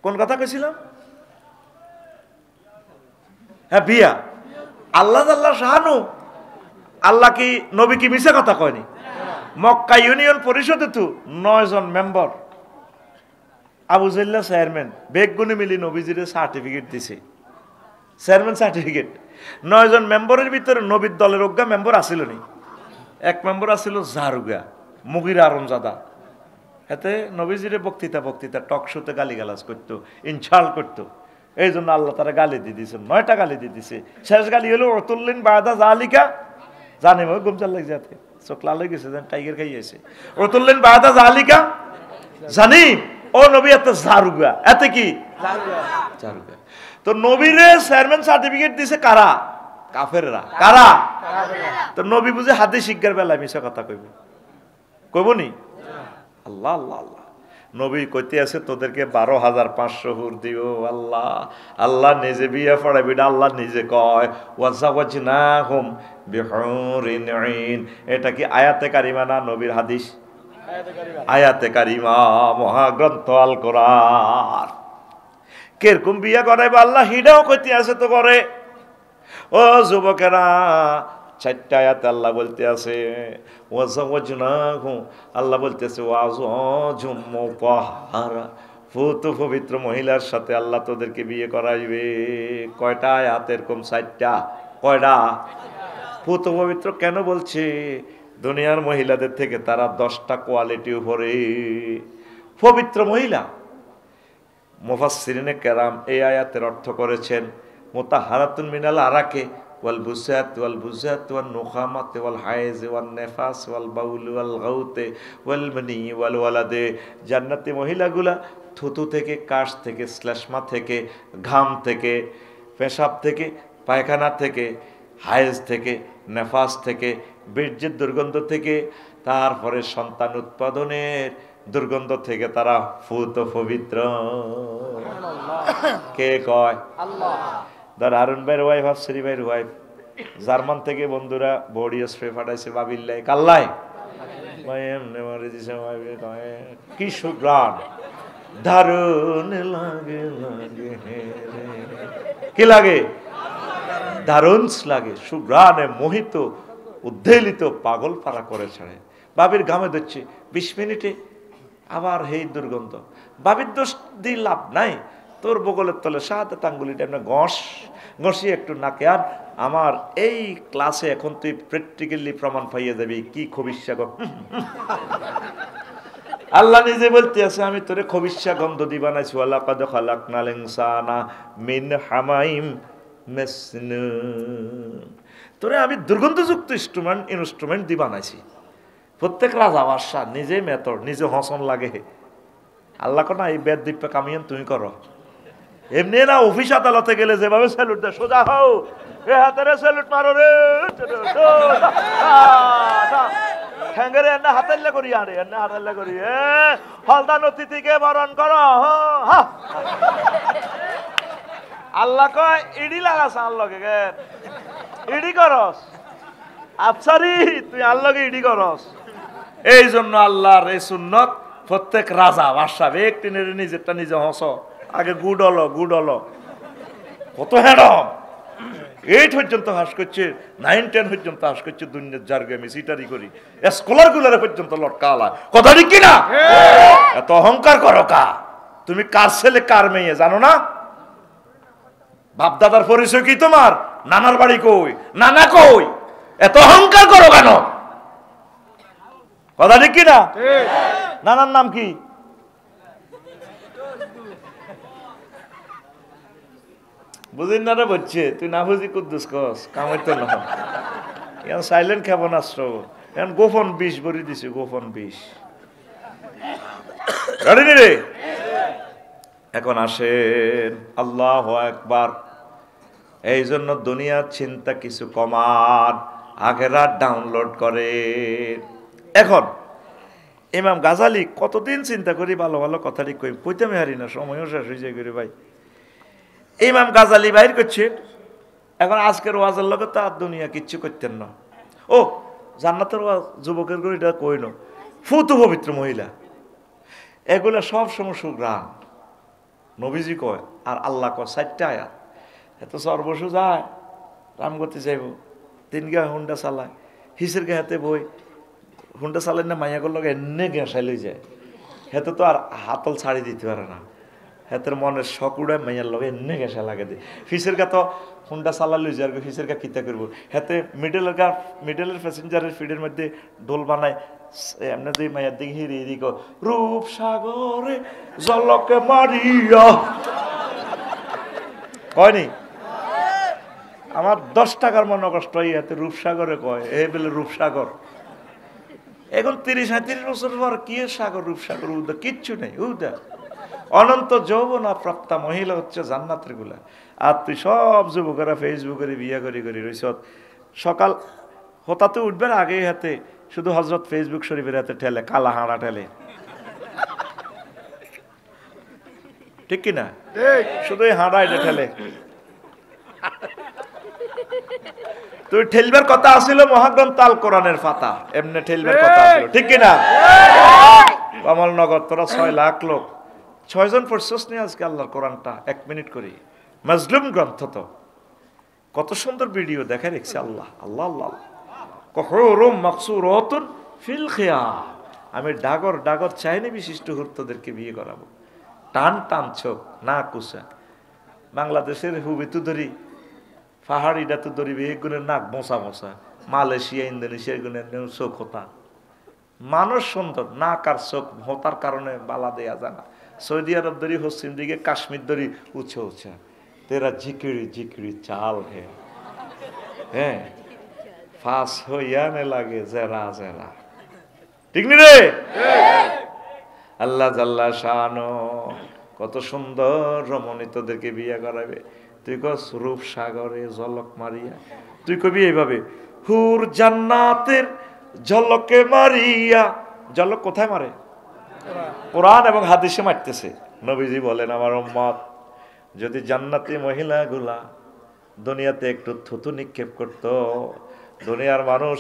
কোন কথা কইছিলাম? হ্যাঁ, বিয়া। আল্লাহ শাহানু, আল্লাহ কি নবী কি মিশা কথা কয়নি? মক্কা ইউনিয়ন পরিষদে তো 9 জন মেম্বার, আবু জাল্লা চেয়ারম্যান, বেগগুনি মিলি নবীজির সার্টিফিকেট দিছে, চেয়ারম্যান সার্টিফিকেট। 9 জন মেম্বারের ভিতরে নবীর দলের অজ্ঞা মেম্বার আসিল নি। এক মেম্বার আসিল জারুগা, মুগির আরমজাদা। এতে নবীজিরে বক্তৃতা টক শোতে গালিগালাজ করতো, ইনসাল্ট করতো। এই জন্য আল্লাহ তারা গালি দিয়ে দিয়েছে, 9টা গালি দিয়ে দিছে। শেষ গালি হলো অতুল্লিন বায়দা জালিকা, জানে গুমচাল লাগে যাতে চোখ লাল হয়ে গেছে, টাইগার খাইয়েছে। অতুল্লিন বায়দা জালিকা জানি ও নবী এত জারুগা, এতে কি জারুগা। তো নবীরে চেয়ারম্যান সার্টিফিকেট দিছে কারা? কাফেররা। কারা? তো নবী বুঝে হাদিস শিক্ষার বেলায় মিশা কথা কইবে, কইব নি? আল্লাহ আল্লাহ আল্লাহ। নবী কইতে আছে তোদেরকে 12,500 হুর দিও আল্লাহ। আল্লাহ নিজে বিয়ে পড়াবি, আল্লাহ নিজে কয় ওয়াজাওয়াজনাহুম বিহুরিন আইন। এটা কি আয়াতে কারিমা না নবীর হাদিস? আয়াতে কারিমা, মহাগ্রন্থ আল কোরআন। কিরকম বিয়ে করাইবে আল্লাহ হিডাও কইতে আছে তো করে। ও যুবকেরা, 4টা আয়াতে আল্লাহ বলতে আছে ওয়াজাওয়াজনাহু, আল্লাহ বলতেছে ওয়াজুম মুতাহহারা, পুত পবিত্র মহিলার সাথে আল্লাহ তোদেরকে বিয়ে করাইবে। কয়টা আয়াত? এরকম 4টা। কয়টা? পুত পবিত্র কেন বলছে? দুনিয়ার মহিলাদের থেকে তারা 10টা কোয়ালিটি উপরে পবিত্র মহিলা। মুফাসসিরিনে কেরাম এই আয়াতের অর্থ করেছেন মুতাহারাতুন মিনাল আরাকে ওয়াল বুসাত ওয়াল বুজাত ওয়ান নুখামাত ওয়াল হায়েজ ওয়ান নেফাস ওয়াল বাউল ওয়াল গাউতে ওয়াল মানি ওয়াল ওয়ালাদে। জান্নাতি মহিলাগুলা থুতু থেকে, কাশ থেকে, শ্লেষ্মা থেকে, ঘাম থেকে, পেশাব থেকে, পায়খানা থেকে, হায়েজ থেকে, নেফাস থেকে, বীর্যের দুর্গন্ধ থেকে, তারপরে সন্তান উৎপাদনের দুর্গন্ধ থেকে তারা পুত পবিত্র। কে কয়? আল্লাহ। ধর আরুন ভাইয়ের ওয়াইফ, আফসরি ভাইয়ের ওয়াইফ জার্মান থেকে বন্ধুরা বডি স্প্রে পাঠাইছে বাবিল্লাই কাল্লাই ভাই এমনি মারি দিছে। কি সুগ্রাণ, দারুণ লাগে, লাগে কি লাগে? দারুণ লাগে, সুগ্রাণে মোহিত উদ্বেলিত পাগল পাড়া করে ছাড়ে। বাবির ঘামে ধরছে 20 মিনিটে আবার হেই দুর্গন্ধ। বাবির দোষ দিয়ে লাভ নাই, তোর বগলের তলে শাহাদাত আঙ্গুলিটা এমনি ঘষিয়ে একটু নাকে আন। আমার এই ক্লাসে এখন তুই প্র্যাকটিক্যালি প্রমাণ পাইয়ে যাবি কি খবিস্যা গন্ধ। আল্লাহ নিজে বলতে আছে আমি তোরে খবিস্যা গন্ধ দি বানাইছি। ওয়ালাকাদ খালাকনাল ইনসানা মিন হামাইম মাসনুন। তোরে আমি দুর্গন্ধযুক্ত ইনস্ট্রুমেন্ট দি বানাইছি। প্রত্যেক রাজা বাদশা নিজে মেতর, নিজে হসন লাগে। আল্লাহ কো না এই বেদ দীপে কামিয়েন তুমি করো। এমনি না অফিস আদালতে গেলে যেভাবে স্যালুট দেয়, সোজা হও, এ হাতেরে স্যালুট মারো রে, ঠ্যাঙ্গেরে এনে হাতেল্লে করি, আরে এনে হাতেল্লে করি, ফলদান অতিথিকে বরণ করো। আল্লাহ কয় ইডি লাগাস আল্লাহকে, ইডি করস আফসারি, তুই আল্লাহকে ইডি করস। এই জন্য আল্লাহর এই সুন্নত প্রত্যেক রাজা বাদশা ব্যক্তি নিজেরটা নিজে হস। আগে গুড হলো কত হ্যাডম 8 পর্যন্ত হাস করছে, 9-10 পর্যন্ত হাস করছে। দুনিয়ার জার্গে আমি সিটারি করি, স্কলার গুলারে পর্যন্ত লটকালা। কথা ঠিক কিনা? এত অহংকার করো কা? তুমি কার ছেলে কার মেয়ে জানো না? বাপ দাদার পরিচয় কি তোমার? নানার বাড়ি কই, নানা কই? এত অহংকার করো কেন? কথা ঠিক কিনা? নানার নাম কি? বুঝিন না রে বলছে, তুই না বুঝি কুদ্দুস কস কামাই তো না। এখন সাইলেন্ট খাবো না, এখন গোপন 20 ভরি দিছে, গোপন 20 রে। এখন আসেন আল্লাহু আকবার। এই জন্য দুনিয়ার চিন্তা কিছু কমান, আখিরাত ডাউনলোড করে। এখন ইমাম গাজালি কতদিন চিন্তা করি ভালো ভালো কথাটি কই, কইতে আমি হারি না, সময়ও শেষ হয়ে যায় করে ভাই। ইমাম গাজালি বাইর করছে। এখন আজকের ওয়াজের লোক তো আর দুনিয়া কিচ্ছু করতেন না। ও জান্নাতের ওয়াজ যুবকের করে এটা কই না, ফুতু পবিত্র মহিলা এগুলা সব সময় সুগ্রাম নবীজি কয়। আর আল্লাহ কয় 4টা আয়াত। এত সর্বসু যায় রামগতি যাইব, 3 গা হুন্ডা চালায়, হিসের গা হাতে বই হুন্ডা চালাই না, মাইয়া করল এনে গেঁসাই লই যায়। হেতে তো আর হাতল ছাড়ি দিতে পারে না, হেতের মনের শকুড়ায় মাইয়ার লগে এনে গেঁসা লাগে দিয়ে। ফিসের গা তো হুন্ডা চালা লই যায়, ফিসের গা কিতা করবো। হেতে মিডলের প্যাসেঞ্জারের ফিডের মধ্যে ঢোল বানায়, এমনি দুই মাইয়ার দিকে হিরি এদিক রূপ সাগরে জলকে মারিয়া কয়নি। আমার 10 টাকার মনে কষ্ট ইয়াতে রূপসাগরে কয়, এ বলে রূপসাগর। এখন 30-35 বছর পর কি সাগর, রূপসাগর উদা কিচ্ছু নেই। উদা অনন্ত যৌবনা প্রাপ্তা মহিলা হচ্ছে জান্নাতের গুলা। আর তুই সব যুবকেরা ফেসবুকের বিয়া করি রইস। সকাল হতাতে উঠবেন আগে হাতে শুধু হজরত ফেসবুক শরীফের হাতে ঠেলে, কালা হাঁড়া ঠেলে, ঠিক কিনা? শুধু হাঁড়া এটা ঠেলে। তুই ঠেলবার কথা আসিল মহাগ্রন্থ আল কোরআনের পাতা, এমনি ঠেলবার কথা আসিল, ঠিক কিনা? কমলনগর তোরা 6 লাখ লোক, 6 জন পড়ছস নি আজকে আল্লাহর কোরআনটা 1 মিনিট করি। মাজলুম গ্রন্থ তো কত সুন্দর ভিডিও দেখা রেখেছে। আল্লাহ আল্লাহ আল্লাহ কহুরুম মাকসুরাতুন ফিল খিয়াম। আমি ডাগর চাইনি বিশিষ্ট হুরতদেরকে বিয়ে করাবো। টান টান চোখ না কুসা। বাংলাদেশের হুবিতু ধরি পাহাড়িটা তো ধরি বেগুনের নাক বসা বসা, মালয়েশিয়া ইন্দোনেশিয়ার গুণের চোখ হতা। মানুষ সুন্দর, নাক আর চোখ হতার কারণে বালা দেয়া যায় না। সৌদি আরব ধরি, পশ্চিম দিকে কাশ্মীর ধরি উঁচা উঁচা, তেরা ঝিকিরি ঝিকিরি চাল হে, হ্যাঁ ফাঁস হইয়া নে লাগে জেরা জেরা, ঠিক নি রে? আল্লাহ জাল্লা শানো কত সুন্দর রমণী তোদেরকে বিয়ে করাবে। তুই কস রূপ সাগরে ঝলক মারিয়া, তুই কবি এইভাবে হুর জান্নাতের ঝলকে মারিয়া। ঝলক কোথায় মারে? কোরআন এবং হাদিসে মারতেছে। নবীজি বলেন, আমার উম্মত যদি জান্নাতি মহিলাগুলা দুনিয়াতে একটু থুতু নিক্ষেপ করত, দুনিয়ার মানুষ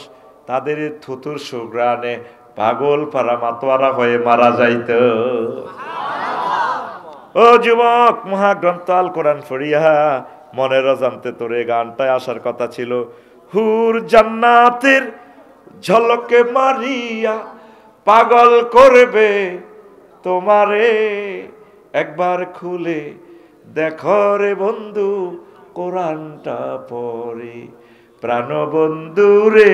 তাদের থুতুর সুঘ্রাণে পাগল পারা মাতোয়ারা হয়ে মারা যাইত। ও যুবক, মহাগ্রন্থ আল কোরআন পড়িয়া মনের অজান্তে তোরে গানটায় আসার কথা ছিল। হুর জান্নাতের ঝলকে মারিয়া পাগল করবে তোমারে, একবার খুলে দেখো রে বন্ধু কোরআনটা পড়ে, প্রাণ বন্ধু রে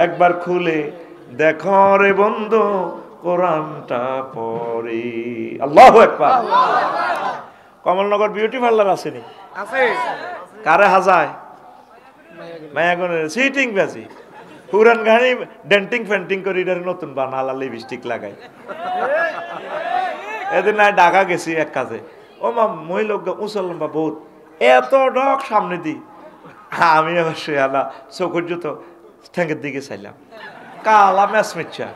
একবার খুলে দেখো রে বন্ধু কোরআনটা পড়ে। আল্লাহু আকবার। কমলনগর বিউটি পার্লার আসেনি? কারে হাজায় মায়াগনের সিটিং বাজি পুরান গাড়ি ডেন্টিং ফেন্টিং করে নতুন বানালা লিপস্টিক লাগাই। এদিন নাই ঢাকা গেছি এক কাজে, ও মা মহিলা উঁচা লম্বা বহুত, এত ডক সামনে দি, আমি আবার শুয়ালা চোখের জুতো ঠ্যাঙ্গের দিকে চাইলাম, কালা ম্যাচ মিচ্ছা।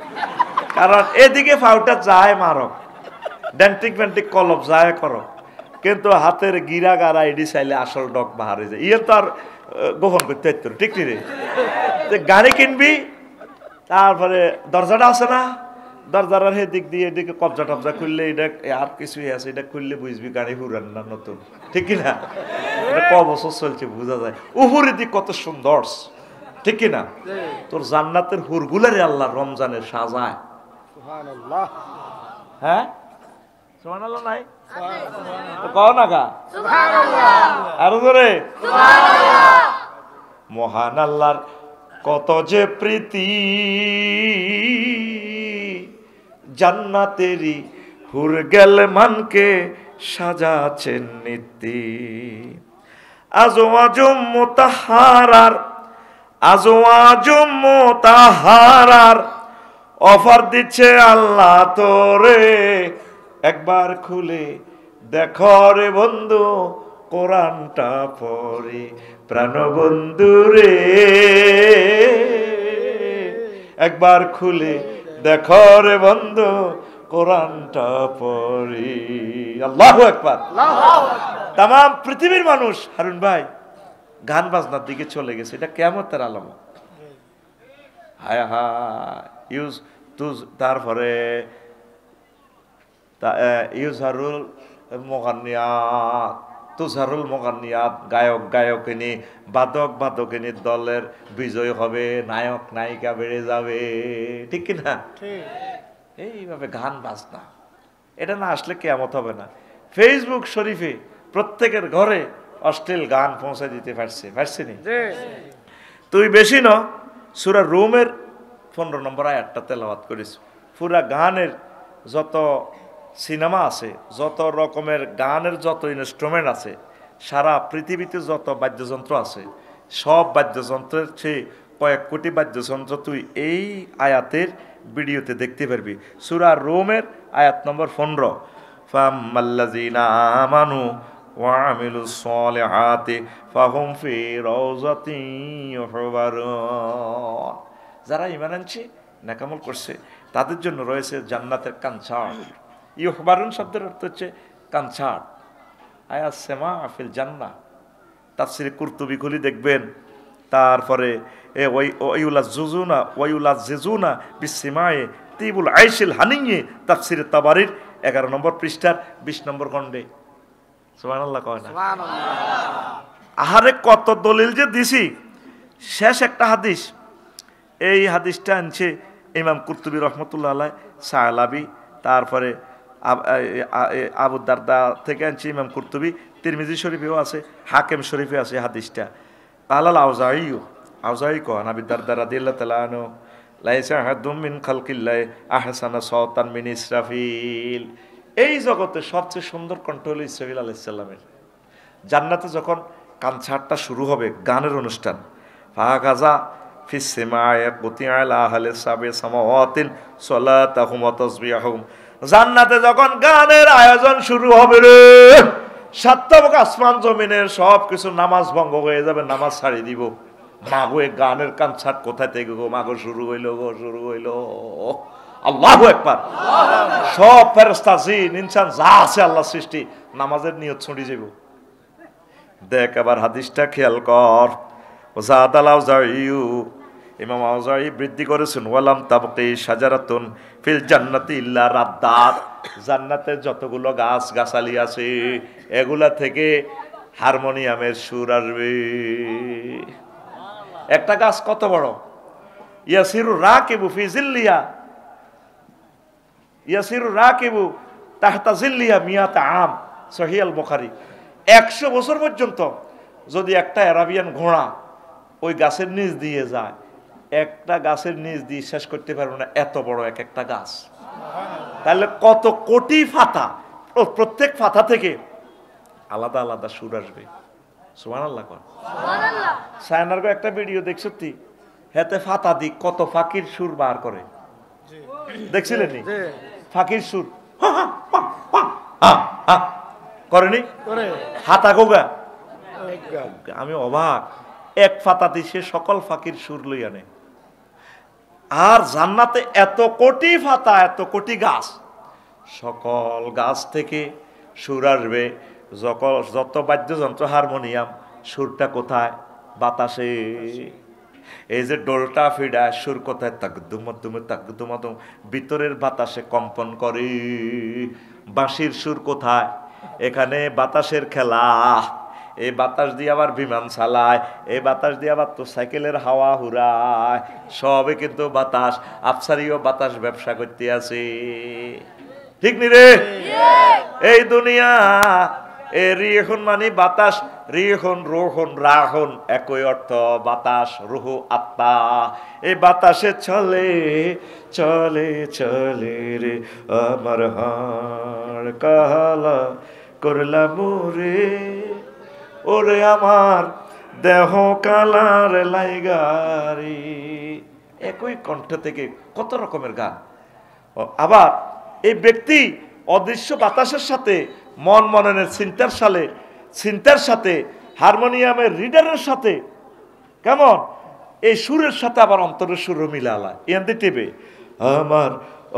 কারণ এদিকে ফাউটা যায় মারক, ডেন্টিং ফেন্টিং কলপ যায় করো, কিন্তু হাতের গিরা গাড়া এডি চাইলে আসল ডক বাহারে যায়। ইয়ে তো আর গোপন করতে পারত, ঠিক নি রে? গাড়ি কিনবি, তারপরে দরজাটা আছে না, দরজার হে দিক দিয়ে এদিকে কবজা টবজা খুললে এটা আর কিছুই আছে, এটা খুললে বুঝবি গাড়ি পুরান না নতুন, ঠিক কিনা? এটা ক বছর চলছে বোঝা যায়। উপরের দিক কত সুন্দর, ঠিক কিনা? তোর জান্নাতের হুরগুলারে আল্লাহ রমজানের সাজায়। হ্যাঁ সুবহানাল্লাহ নাই তো কও না গা, আরো ধরে মহান আল্লাহর কত যে প্রীতি, জান্নাতেরই হুর গেল মানকে সাজাছেন নীতি। আজো আজম মোতাহারার, আজো আজম মোতাহারার অফার দিচ্ছে আল্লাহ তোরে, একবার খুলে দেখো রে বন্ধু কোরআনটা পড়ে, প্রাণ বন্ধু রে একবার খুলে দেখো রে বন্ধু কোরআনটা পড়ে। আল্লাহু আকবার। তামাম পৃথিবীর মানুষ হারুন ভাই গান বাজনার দিকে চলে গেছে, এটা কিয়ামতের আলামত। হায় হায় ইউজ তুজ, তারপরে ইউজারুল মোগান্নিয়াত, তুজারুল মোগান্নিয়াত, গায়ক গায়কিনী বাদক বাদকিনীর দলের বিজয় হবে, নায়ক নায়িকা বেড়ে যাবে, ঠিক কিনা? এইভাবে গান বাজনা, এটা না আসলে কিয়ামত হবে না। ফেসবুক শরীফে প্রত্যেকের ঘরে অশ্লীল গান পৌঁছে দিতে পারছে নি? তুই বেশি ন সূরা রুমের 15 নম্বর আয়াতটা তেলাওয়াত করিস। পুরা গানের যত সিনেমা আছে, যত রকমের গানের যত ইনস্ট্রুমেন্ট আছে, সারা পৃথিবীতে যত বাদ্যযন্ত্র আছে, সব বাদ্যযন্ত্রের চেয়ে কয়েক কোটি বাদ্যযন্ত্র তুই এই আয়াতের ভিডিওতে দেখতে পারবি। সূরা রোমের আয়াত নম্বর 15, ফাম্মাল্লাযীনা আমানু ওয়া আমিলুস সালিহাতি ফাহুম ফি রাওযাতিন ইউহবারুন। যারা ঈমান আনছে, নেকামল করছে, তাদের জন্য রয়েছে জান্নাতের কানছাট। ইউহবারুন শব্দের অর্থ হচ্ছে কানছাট। আয়া সেমা ফিল জান্নাহ, তাফসীরে কুরতুবী খুলি দেখবেন। তারপরে ওয়াইউলাজ্জিজুনা বিসসিমায়ে তিবুল আইশিল হানিয়ে, তাফসীরে তাবারির 11 নম্বর পৃষ্ঠার 20 নম্বর খণ্ডে। সুবহানাল্লাহ কয় না? আহারে কত দলিল যে দিছি। শেষ একটা হাদিস, এই হাদিসটা আনছে ইমাম কুরতুবী রহমতুল্লাহ আলাইহি, সালাবি, তারপরে আবু দারদা থেকে আনছি ইমাম কুরতুবী, তিরমিজি শরীফেও আছে, হাকিম শরীফে আছে হাদিসটা। কালাল আউজাঈও, আউজাঈ কন আবু দারদা রাদিয়াল্লাহু তাআলা আনহু লাইসা আহাদুম মিন খালকিল্লাহি আহসানা সাওতান মিন ইসরাফিল। এই জগতে সবচেয়ে সুন্দর কণ্ঠ হলো ইসরাফিল আলাইহিস সালামের। জান্নাতে যখন কনসার্টটা শুরু হবে, গানের অনুষ্ঠান, ফাগাজা ফিস সিমায়ে কুতিআলা আহলে সাবে সামাওয়াতিন সালাতাহুম ওয়া তাসবিহুম। জান্নাতে যখন গানের আয়োজন শুরু হবে রে, সাতটা আসমান জমিনের সব কিছু নামাজ ভঙ্গ হয়ে যাবে, নামাজ ছাড়ি দিব। মাগো এই গানের কনসার্ট কোথায় থেকে গো মাগো শুরু হইল গো, শুরু হইল। আল্লাহু আকবার। সব ফেরেশতা জিন ইনসান যা আছে আল্লাহ সৃষ্টি নামাজের নিয়ত ছুটি যাব। দেখ আবার হাদিসটা খেয়াল কর। ওয়াজাদাল আউজাঈউ, ইমাম আউজাঈ বৃদ্ধি করেছেন, ওয়ালাম তাবকি শাজারাতুন ফিল জান্নাতি ইল্লা রাদ্দাত। জান্নাতে যতগুলো গাছ গাছালি আছে এগুলা থেকে হারমোনিয়ামের সুর আসবে। একটা গাছ কত বড়, ইয়াসিরু রাকিবু ফি জিল্লিয়া, ইয়াসিরু রাকিবু তাহতা জিল্লিয়া মিয়াতা আম, সহিহ আল বুখারী। 100 বছর পর্যন্ত যদি একটা আরাবিয়ান ঘোড়া ওই গাছের নিচ দিয়ে যায়, একটা গাছের নিচ দিয়ে শেষ করতে পারবে না, এত বড় এক একটা গাছ। তাহলে কত কোটি ফাতা, প্রত্যেক ফাতা থেকে আলাদা আলাদা সুর আসবে। সুবহানাল্লাহ কোন সুবহানাল্লাহ। সায়নারগো একটা ভিডিও দেখছো তুই, হেতে ফাতা দি কত ফাকির সুর বার করে, দেখছিলেন নি? ফাকির সুর করেনি, হাতা গোগা। আমি অবাক, এক ফাতাতে সে সকল ফাকির সুর লই আনে। আর জান্নাতে এত কোটি ফাতা, এত কোটি গাছ, সকল গাছ থেকে সুর আসবে। যত বাদ্যযন্ত্র, হারমোনিয়াম, সুরটা কোথায়? বাতাসে। এই যে ডোলটা ফিডা, সুর কোথায়? তাকদুমতুম তাকদুমতুম, ভিতরের বাতাসে কম্পন করে। বাঁশির সুর কোথায়? এখানে বাতাসের খেলা। এই বাতাস দিয়ে আবার বিমান চালায়, এই বাতাস দিয়ে আবার তো সাইকেলের হাওয়া হুরায়, সবে কিন্তু বাতাস। আফসারিও বাতাস ব্যবসা করতে আছে, ঠিক নি রে? এই দুনিয়া এ রিহন মানে বাতাস, রিহন রোহন রাহন একই অর্থ, বাতাস রুহু আত্মা। এই বাতাসে চলে চলে চলে রে আমার হাড় কালা করলাম রে, ওরে আমার দেহ কালার লাইগারি। একই কণ্ঠ থেকে কত রকমের গান। আবার এই ব্যক্তি অদৃশ্য বাতাসের সাথে, মন মননের চিন্তার সাথে, হারমোনিয়ামের রিডারের সাথে, কেমন এই সুরের সাথে আবার অন্তরের সুরও মিলালা। এতে টেবে আমার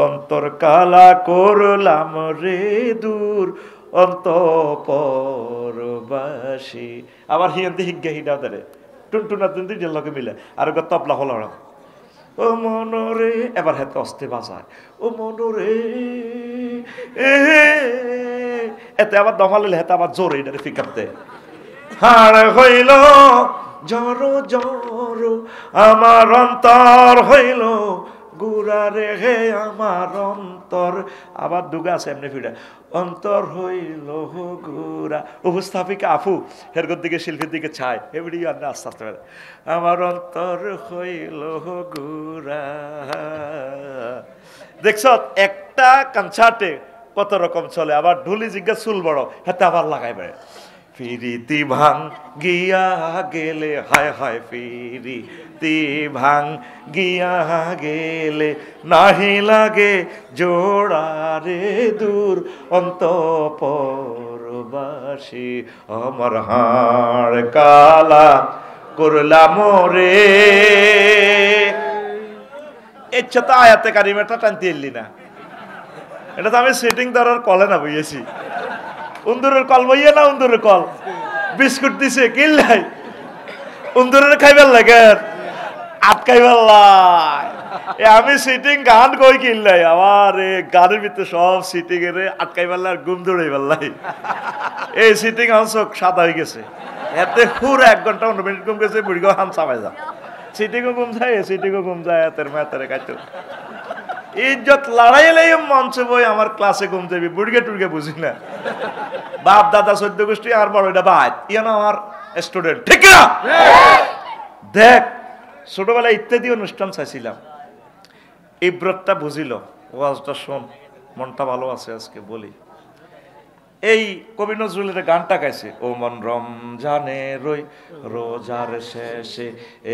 অন্তর কালা করলাম রে দূর অন্তঃপরবাসী। আবার হিয়ান্তে হিজ্ঞা হিডাও দেরে টুনটুনা দিন লগে মিলে আর তবলা হল ও মনরে, এবার হাতে অস্তে বাজায় ও মনরে। এতে আবার দফালে হেতে আবার জোরে এটারে ফিকাতে হাড় হইল জড়ো জড়ো আমার অন্তর হইল গুড়া রে হে আমার অন্তর। আবার দুগা আছে এমনি ফিরে অন্তর হইল গুড়া। উপস্থাপিকা আফু হেরগর দিকে শিল্পীর দিকে ছায় এমনি আস্তে আস্তে আমার অন্তর হইল গুড়া। দেখছ একটা কনসার্টে কত রকম চলে। আবার ঢুলি জিজ্ঞা চুল বড় হাতে আবার লাগাই বেড়ে ফিরিতি ভাং গিয়া গেলে, হায় হায় ফিরিতি ভাং গিয়া গেলে নাহি লাগে জোড়া রে দূর অন্তঃপরবাসী আমার হাড় কালা করলাম রে। ইচ্ছা তো আয়াতে কারিমাটা টানতে এলি না, এটা তো আমি সেটিং ধরার কলে না বইয়েছি। উন্দুরের কল বইয়ে না, উন্দুরের কল বিস্কুট দিছে কিল্লাই উন্দুরের খাইবার লাগে আটকাইবার লাই। আমি সিটিং গান কই কিল্লাই আমার গানের ভিতরে সব সিটিং এর আটকাইবার লাই, ঘুম দৌড়াইবার লাই। এই সিটিং আমার চোখ সাদা হয়ে গেছে, এতে পুরো 1 ঘন্টা 15 মিনিট ঘুম গেছে। বুড়িগো হাম চাপাই যা সিটিংও ঘুম যায়, সিটিংও ঘুম যায়, এতের মেতের কাইতো ইজ্জত লড়াইলেই মঞ্চে বই আমার ক্লাসে ঘুম যাবি বুড়গে টুড়গে বুঝি না বাপ দাদা 14 গোষ্ঠী আর বড় এটা বাদ ইয়ান আমার স্টুডেন্ট ঠিক না দেখ ছোটবেলায় ইত্যাদি অনুষ্ঠান চাইছিলাম ইব্রতটা বুঝিল ওয়াজটা শোন মনটা ভালো আছে আজকে বলি এই কবি নজরুলের গানটা গাইছে ও মন রমজানে রই রোজার শেষে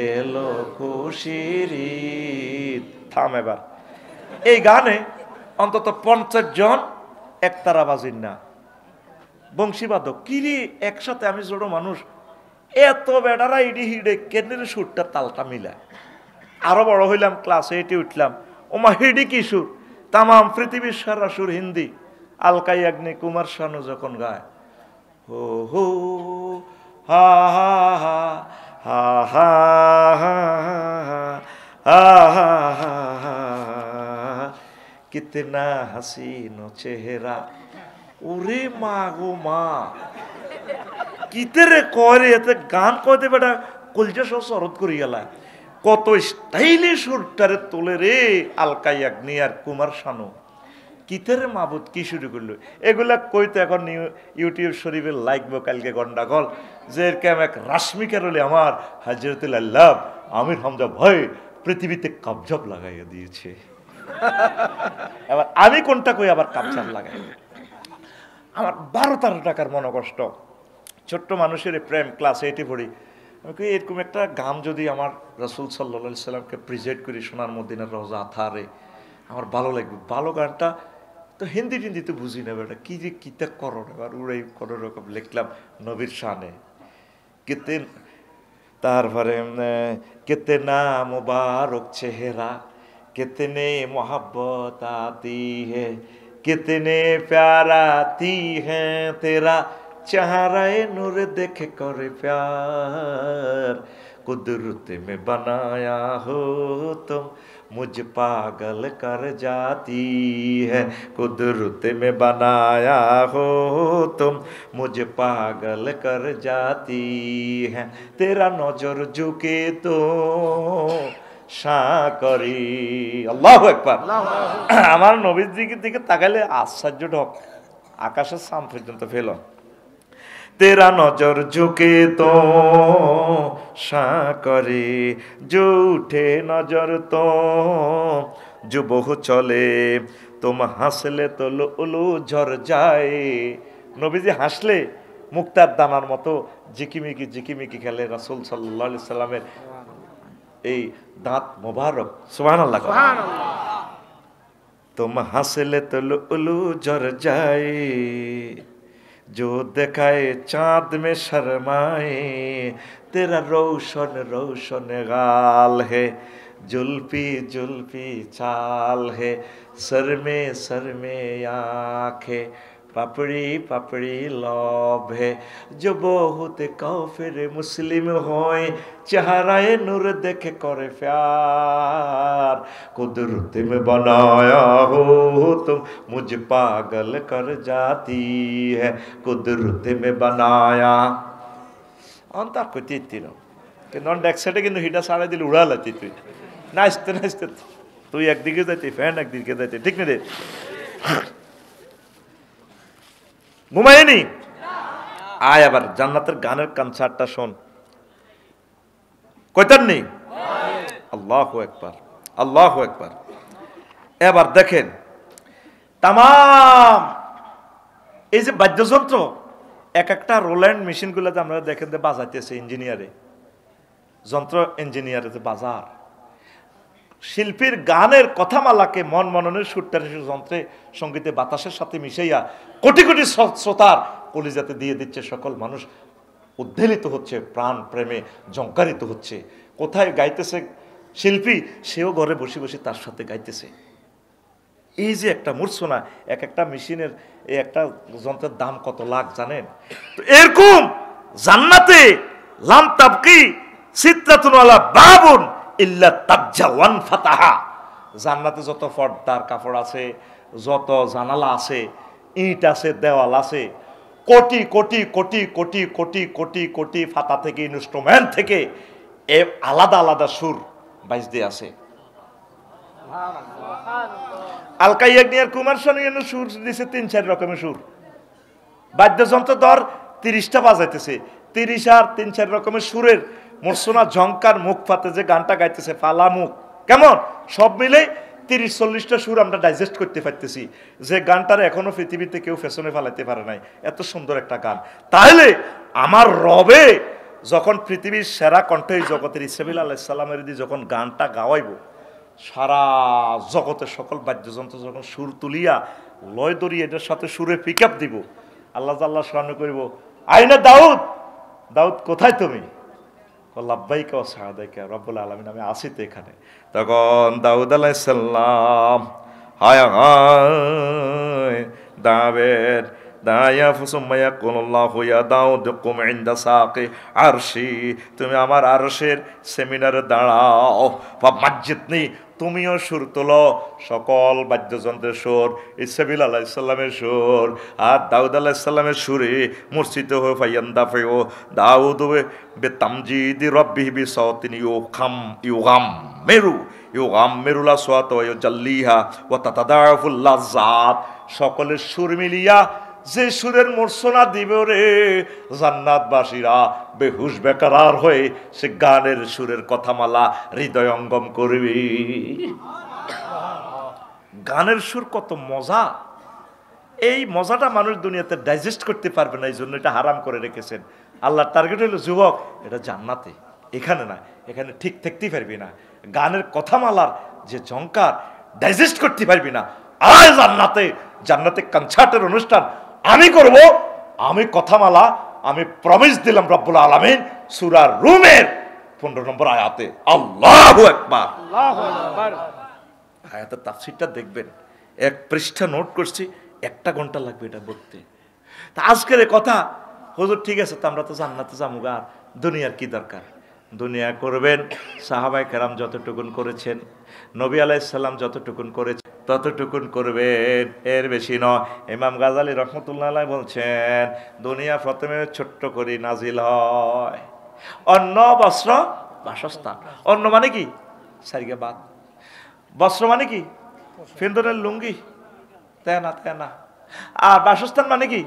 এলো খুশির ঈদ থাম এবার এই গানে অন্তত 50 জন একতারা বাজির না বংশীবাদক কিরি একসাথে আমি ছোট মানুষ এত বেটারা ইডি হিডে কেন্দ্রের সুরটা তালটা মিলায় আরো বড় হইলাম ক্লাসে এটি উঠলাম ওমা হিডি কি সুর তামাম পৃথিবীর সারা সুর হিন্দি আলকাই আগ্নি কুমার শানু যখন গায় হো হো হা হা হা হা হা হা হা কিতনা হাসিন চেহারা ওরে মা গো মা কিতেরে কয় এতে গান কয়তে বেটা কলজা সব শরৎ করি গেলা কত স্টাইলে সুরটারে তোলে রে আলকাই আগ্নি আর কুমার শানু কিতেরে মাবুদ কি শুরু করলো এগুলা কইতে এখন ইউটিউব শরীফে লাইকবো কালকে গন্ডাগল যে এরকম এক রাশ্মিকা রলে আমার হাজরতুল আল্লাহ আমির হামজা ভয় পৃথিবীতে কাবজাব লাগাইয়া দিয়েছে এবার আমি কোনটা কই আবার কাবজাব লাগাই আমার 12-13 টাকার মনোকষ্ট ছোট্ট মানুষের প্রেম ক্লাস 8 পড়ি আমি এরকম একটা গান যদি আমার রাসূল সাল্লাল্লাহু আলাইহি সাল্লামকে প্রেজেন্ট করি সোনার মদিনার রওজা আথারে আমার ভালো লাগবে ভালো গানটা তো হিন্দি টিন্দি তো বুঝি না বেটা কি যে কিতা করো এবার উড়াই কোনো রকম লিখলাম নবীর শানে কিতে তারপরে কিতনা মুবারক চেহারা कितने मोहब्बत आती है कितने प्यारा आती है तेरा चेहरा नूर देख कर प्यार कुदरत में बनाया हो तुम मुझ पागल कर जाती है कुदरत में बनाया हो तुम मुझ पागल कर जाती है तेरा नजर झुके तो করি আল্লাহু আকবার আমার নবীর দিকে তাকাইলে আশ্চর্য ঢক আকাশের সাম পর্যন্ত ফেল তেরা নজর ঝুঁকে তো করে जो उठे नजर तो जो বহু চলে तुम হাসলে তো লুলু ঝর যায় নবীজি হাসলে মুক্তার দানার মতো জিকিমিকি খেলে রাসূল সাল্লাল্লাহু আলাইহি সাল্লামের এই দাঁত মোবারক সুবহানাল্লাহ तुम हंसले तो लुलु झर जाए जो दिखाए चांद में शर्माए तेरा रोशन रोशन गाल है जुल्फी जुल्फी चाल है सर में आंखें पापड़ी पापड़ी लौभ है जो बहुत काफिर मुस्लिम होए चेहराए नूर देखे करे प्यार कुदरत में बनाया हो तुम मुझ पागल कर जाती है कुदरत में बनाया अंतर को तीन कि नॉन डेक्सेटे কিন্তু হিটা সাড়ে দিল উড়ালাতি তুই নাচতে তুই একদিকে যাইতে ফ্যান একদিকে যাইতে ঠিক না রে ঘুমায়নি আয় আবার জান্নাতের গানের কনসার্টটা শোন কয়টার নেই আল্লাহু আকবার আল্লাহু আকবার এবার দেখেন তামাম এই যে বাদ্যযন্ত্র এক একটা রোল্যান্ড মেশিনগুলোতে আমরা দেখেন যে বাজাইতেছে ইঞ্জিনিয়ারে যন্ত্র ইঞ্জিনিয়ারে বাজার শিল্পীর গানের কথামালাকে মন মননের সুরটার যন্ত্রে সঙ্গীতে বাতাসের সাথে মিশাইয়া কোটি কোটি শ্রোতার কলিজাতে দিয়ে দিচ্ছে সকল মানুষ উদ্বেলিত হচ্ছে প্রাণ প্রেমে জঙ্কারিত হচ্ছে কোথায় গাইতেছে শিল্পী সেও ঘরে বসে বসে তার সাথে গাইতেছে এই যে একটা মূর্ছনা এক একটা মেশিনের এই একটা যন্ত্রের দাম কত লাখ জানেন তো এরকম জান্নাতে লাম তাবকি সিত্রাতুন আলা বাবুন ইল্লা তাবজাওয়ান ফাতাহা জান্নাতে যত পর্দার কাপড় আছে যত জানালা আছে ইট আছে দেওয়াল আছে কোটি কোটি কোটি কোটি কোটি কোটি কোটি ফাতা থেকে ইনস্ট্রুমেন্ট থেকে আলাদা আলাদা সুর বাইজতে আছে আলকা ইয়াগনিয়ার কুমার শানু সুর দিছে ৩-৪ রকমের সুর। বাদ্যযন্ত্র ধর ৩০টা বাজাইতেছে, ৩০ আর ৩-৪ রকমের সুরের মূর্ছনা ঝংকার মুখ ফাতে যে গানটা গাইতেছে ফালা মুখ কেমন সব মিলে ৩০-৪০টা সুর আমরা ডাইজেস্ট করতে পারতেছি, যে গানটার এখনো পৃথিবীতে কেউ ফ্যাশনে ফালাইতে পারে নাই। এত সুন্দর একটা গান। তাহলে আমার রবে যখন পৃথিবীর সেরা কণ্ঠ এই জগতের ইসরাফিল আলাইহিস সালামের দিয়ে যখন গানটা গাওয়াইব, সারা জগতের সকল বাদ্যযন্ত্র যখন সুর তুলিয়া লয় দড়ি এটার সাথে সুরে পিক আপ দিব, আল্লাহ আল্লাহ স্মরণ করিব, আইনা দাউদ, দাউদ কোথায় তুমি? লাব্বাইকা ওয়া সাআদাইকা রব্বুল আলামিন, আমি আছি তো এখানে। তখন দাউদ আলাইহিস সালাম হায় হায় দাবের দায়া ফুসুম্মায়া কুল্লাহু ইয়া দাউদ কুম ইনদা সাকি আরশি, তুমি আমার আরশের সেমিনারে দাঁড়াও। ফামাজ্জিদনি, তুমিও সুর তোলো, সকল বাদ্যযন্ত্রের সুর ইসরাফিল আলাইহিস সালামের সুর আর দাউদ আলাইহিস সালামের সুরে মূর্ছিত হয়ে ফায়ান্দা ফেও দাউদ বেতামজিদি রব্বিহি বিসাওতিন ইউগাম মেরুলা সাওয়াত ওয়া ইউজাল্লিহা ওয়া তাতাদাফুল লাযাত, সকলের সুর মিলিয়া যে সুরের মূর্ছনা দিবে রে জান্নাতবাসীরা বেহুশ বেকারার হয়ে সে গানের সুরের কথামালা হৃদয়ঙ্গম করবি। গানের সুর কত মজা, এই মজাটা মানুষ দুনিয়াতে ডাইজেস্ট করতে পারবে না, এই জন্য এটা হারাম করে রেখেছেন। আল্লাহর টার্গেট হলো যুবক এটা জান্নাতে, এখানে না, এখানে ঠিক থাকতেই পারবি না, গানের কথামালার যে ঝংকার ডাইজেস্ট করতে পারবি না। আয় জান্নাতে, জান্নাতে কনসার্টের অনুষ্ঠান আমি করব, আমি কথামালা আমি প্রমিস দিলাম রব্বুল আলামিন সূরা রুমের 15 নম্বর আয়াতে। আল্লাহু আকবার, আল্লাহু আকবার। আয়াতের তাফসীরটা দেখবেন, এক পৃষ্ঠা নোট করছি, 1 ঘন্টা লাগবে এটা পড়তে। তা আজকের কথা হুজুর ঠিক আছে, তো আমরা তো জান্নাতে যামুগা, দুনিয়ার কি দরকার? দুনিয়া করবেন সাহাবায়ে কেরাম যতটুকুন করেছেন, নবী আলাইহিস সালাম যতটুকুন করেছেন ততটুকুন করবেন, এর বেশি নয়। ইমাম গাজালি রহমতুল্লাহ আলাইহি বলছেন দুনিয়া প্রথমে ছোট্ট করে নাজিল হয়, অন্ন বস্ত্র বাসস্থান। অন্ন মানে কি? সারিগা বাদ। বস্ত্র মানে কি? ফিন্দনের লুঙ্গি, তাই না। আর বাসস্থান মানে কি?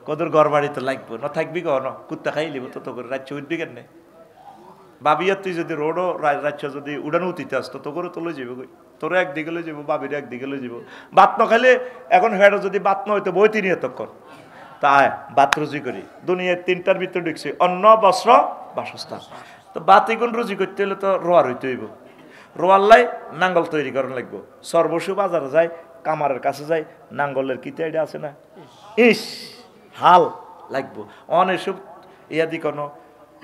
কদর ঘর বাড়ি তো লাগবে না, থাকবি গণ কুত্তা খাই লিব তো করে রাজ্য উঠবি কেন? বাবিয়া তুই যদি রোডও রাজ্য যদি উড়ানো উঠিতে আসতো তো করে তোলে যাবো, তোরা একদিকে লই যাবো, বাবির একদিকে লই যাবো। বাত ন খাইলে এখন হেডো যদি বাত ন হইতো বই তিনি এতক্ষণ তাই বাত রুজি করি। দুনিয়ার 3টার ভিতরে ঢুকছি, অন্ন বস্ত্র বাসস্থান। তো বাত এগুন রুজি করতে হলে তো রোয়ার হইতে হইব, রোয়াল্লাই নাঙ্গল তৈরি করার লাগবো। সর্বস্ব বাজারে যায়, কামারের কাছে যায়, নাঙ্গলের কিতে এটা আছে না, ইস হাল লাগবো। অনেসব ইয়াদি কোনো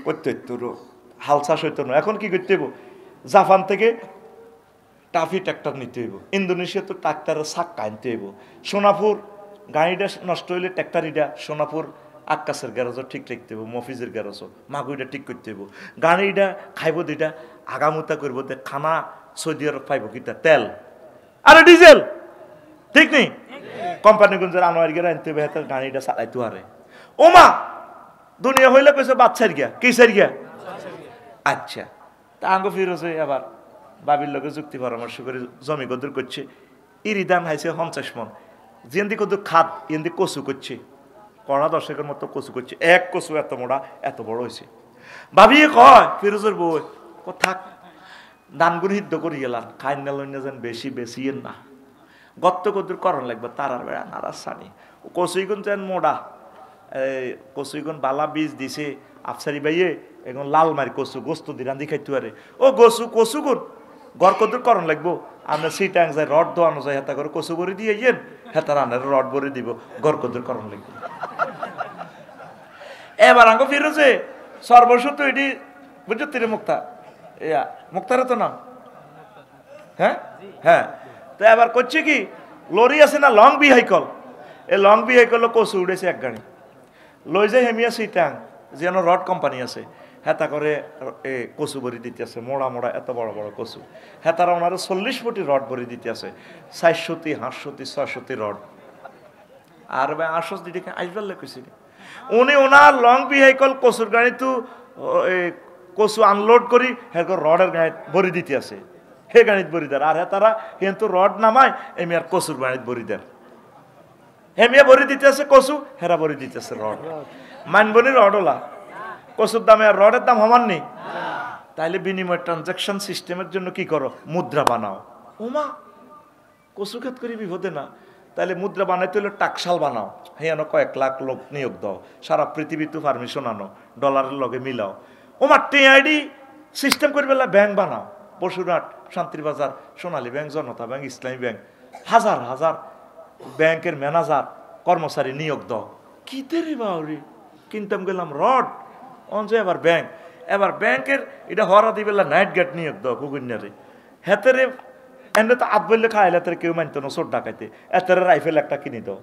করতে হইতো, হাল চাষ হইতো না। এখন কি করতে হইব? জাপান থেকে টাফি ট্রাক্টর নিতে হইব, ইন্দোনেশিয়া তো ট্রাক্টরের চাক্কা আনতে হইব, সোনাপুর গাড়িটা নষ্ট হইলে ট্রাক্টরিটা সোনাপুর আকাশের গ্যারেজও ঠিক রাখতে হইব, মফিজের গ্যারেজও মাগুইটা ঠিক করতে হইব। গাড়িটা খাইব দুইটা আগামুতা করব, খানা সৌদি আরব পাইব কিটা তেল আরে ডিজেল, ঠিক নেই? কোম্পানিগঞ্জের আনোয়ার গিয়ে আনতে হবে, হাতে গাড়িটা চালাইতে পারে। ওমা দুনিয়া হইলে কইছে বাচ্চার গিয়া কিসের গিয়া। আচ্ছা, তা আঙ্গ ফিরোজে আবার বাবির লোকের যুক্তি পরামর্শ করে জমি কদুর করছে, ইরিদান হাইছে 50 মন, যেন্দি কদুর খাদ এন্দি কচু করছে, কড়া 10 মতো কচু করছে, এক কচু এত মোড়া এত বড় হয়েছে। ভাবিয়ে কয় ফিরোজের বই থাক ধানগুলো সিদ্ধ করে গেলাম, খাই না লইনা যেন বেশি বেশি না, গত্ত কদুর করণ লাগবে, তারার বেড়া নারাজ সানি কচুইগুন যেন মোড়া, এই কচুইগুন বালা বীজ দিছে আফসারি বাইয়ে, এখন লাল মারি কচু গোস্ত দি রান্ধি খাইতে পারে। ও কচু গুণ ঘর কদুর করণ লাগবো, আমরা সিটাং যাই রড দোয়ানো যায়, হেতা করে কচু ভরে দিয়ে ইয়েন, হেতা রান্নার রড ভরে দিব, ঘর কদুর করণ লাগবে। এবার আঙ্গ ফিরোজে সর্বস্ব তো এটি বুঝছো তীরে মুক্তা, মুক্তারে তো নাম, হ্যাঁ হ্যাঁ। তো এবার করছে কি, লরি আছে না লং ভেহিকল, এই লং ভেহিকল কচু উঠেছে এক গাড়ি, লই যাই হেমিয়া সিটাং যেন রড কোম্পানি আছে, হেতা করে কচু ভরি দিতে আছে, মোড়া মোড়া এত বড় বড় কচু, হেতারা ওনারা 40 ফুটি রড ভরি দিতে আছে, 400 500 600 রড। আর ভাই 800 দিকে আসবার লেগেছি উনি ওনার লং ভেহিকল কচুর গাড়ি তো কচু আনলোড করি হ্যাঁ রডের গায়ে ভরি দিতে আছে, হে গাড়িত বরিদার আর হে তারা কিন্তু রড নামায় এমি আর কচুর গাড়িত বরিদার হেমিয়া বরি দিতেছে কচু হেরা বরি দিতেছে রড মানবনি রড ওলা কচুর দামে আর রডের দাম সমান নেই তাইলে বিনিময় ট্রানজাকশন সিস্টেমের জন্য কি করো মুদ্রা বানাও ওমা কচু খেত করি বিপদে না তাহলে মুদ্রা বানাইতে হলে টাকশাল বানাও হ্যাঁ কয়েক লাখ লোক নিয়োগ দাও সারা পৃথিবীতে পারমিশন আনো ডলারের লগে মিলাও ওমা টিআইডি সিস্টেম করে বেলা ব্যাংক বানাও বসুরহাট শান্তিরবাজার সোনালী ব্যাংক জনতা ব্যাংক ইসলামী ব্যাংক হাজার হাজার ব্যাংকের ম্যানেজার কর্মচারী নিয়োগ দাও কি তেরে বাউরি কিনতাম গেলাম রড অঞ্চে এবার ব্যাংকের এটা হরা দিবেলা নাইট গেট নিয়োগ দাও কুকুন্যারে হেতেরে এনে তো আত বললে খাইলে এতে কেউ মানতো না চোর ডাকাইতে এতে রাইফেল একটা কিনে দাও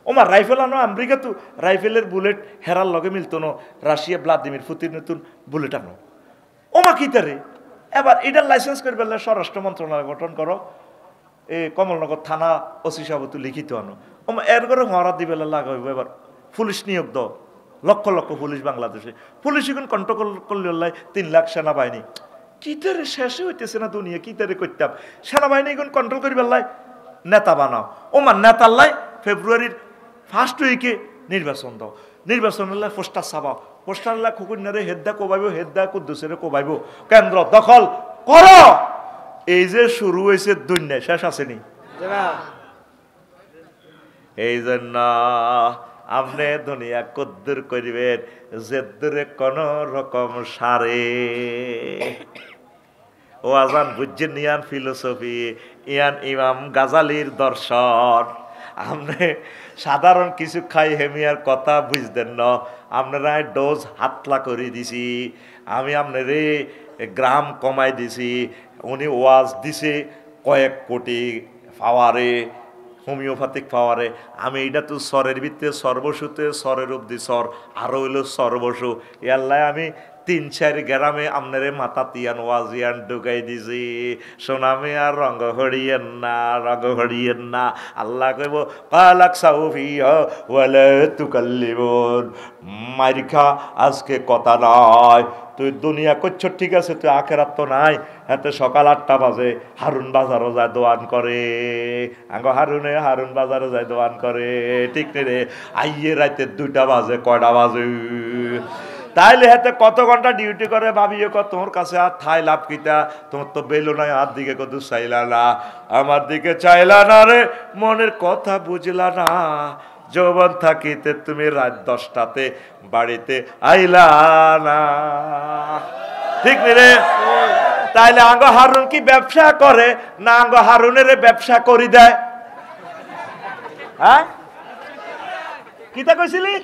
ওমার রাইফেল আনো আমেরিকা তো রাইফেলের বুলেট হেরার লগে মিলতো না রাশিয়া ভ্লাদিমির পুতিন নতুন বুলেট আনো ওমা কি তারে এবার এটার লাইসেন্স করে ফেললে স্বরাষ্ট্র মন্ত্রণালয় গঠন করো কমলনগর থানা ওসি সাহেব লিখিত আনো ওমা এর করে হরা দিবেলা লাগাইব এবার পুলিশ নিয়োগ দাও লক্ষ লক্ষ পুলিশ বাংলাদেশে পুলিশ এখন কন্ট্রোল করলে 3 লাখ সেনাবাহিনী কি তারে শেষে হইতেছে না দুনিয়া কি তারে করতাম সেনাবাহিনী এখন কন্ট্রোল করি বেলায় নেতা বানাও ওমা নেতার লাই ফেব্রুয়ারির ফার্স্ট উইকে নির্বাচন দাও নির্বাচন হলে পোস্টার চাবাও পোস্টার লাই খুকুন্যারে হেদ্দা কোবাইব হেদ্দা কুদ্দুসেরে কোবাইব কেন্দ্র দখল করো এই যে শুরু হয়েছে দুনিয়া শেষ আসেনি এই জন্য আপনি দুনিয়া কদ্দুর করিবেন যে দূরে কোন রকম সারে ও আজান বুঝছেন ইয়ান ফিলোসফি ইয়ান ইমাম গাজালির দর্শন আপনি সাধারণ কিছু খাই হেমিয়ার কথা বুঝতেন না আপনারা ডোজ হাতলা করে দিছি আমি আপনারে গ্রাম কমাই দিছি উনি ওয়াজ দিছে কয়েক কোটি পাওয়ারে হোমিওপ্যাথিক পাওয়ারে আমি এইটা তো স্বরের ভিত্তিতে সর্বসুতে স্বরের অব্দি স্বর আরো হইলো সর্বসু ইয়াল্লাই আমি 3-4 গ্রামে আপনারে মাথা তিয়ান ওয়াজিয়ান ঢুকাই দিছি সোনামে আর রঙ হড়িয়েন না আল্লাহ কইব কালাক সাউফিয়া ওয়ালা তুকাল্লিমুন মাইরখা আজকে কথা নয় তুই দুনিয়া করছ ঠিক আছে তুই আখেরাত তো নাই হাতে সকাল 8টা বাজে হারুন বাজারও যায় দোয়ান করে আঙ্গ হারুন বাজারও যায় দোয়ান করে ঠিক নেই রে আইয়ে রাতে 2টা বাজে কয়টা বাজে তাইলে হাতে কত ঘন্টা ডিউটি করে ভাবিয়ে তোমার কাছে আর থাই লাভ কিতা তোমার তো বেলো নাই আর দিকে কত চাইলা না আমার দিকে চাইলা না রে মনের কথা বুঝলা না যৌবন থাকিতে তুমি রাত 10টাতে বাড়িতে আইলা না ঠিক নেই রে তাইলে আঙ্গ হারুন কি ব্যবসা করে না আঙ্গ হারুনের ব্যবসা করি দেয় হ্যাঁ কিতা কইছিলি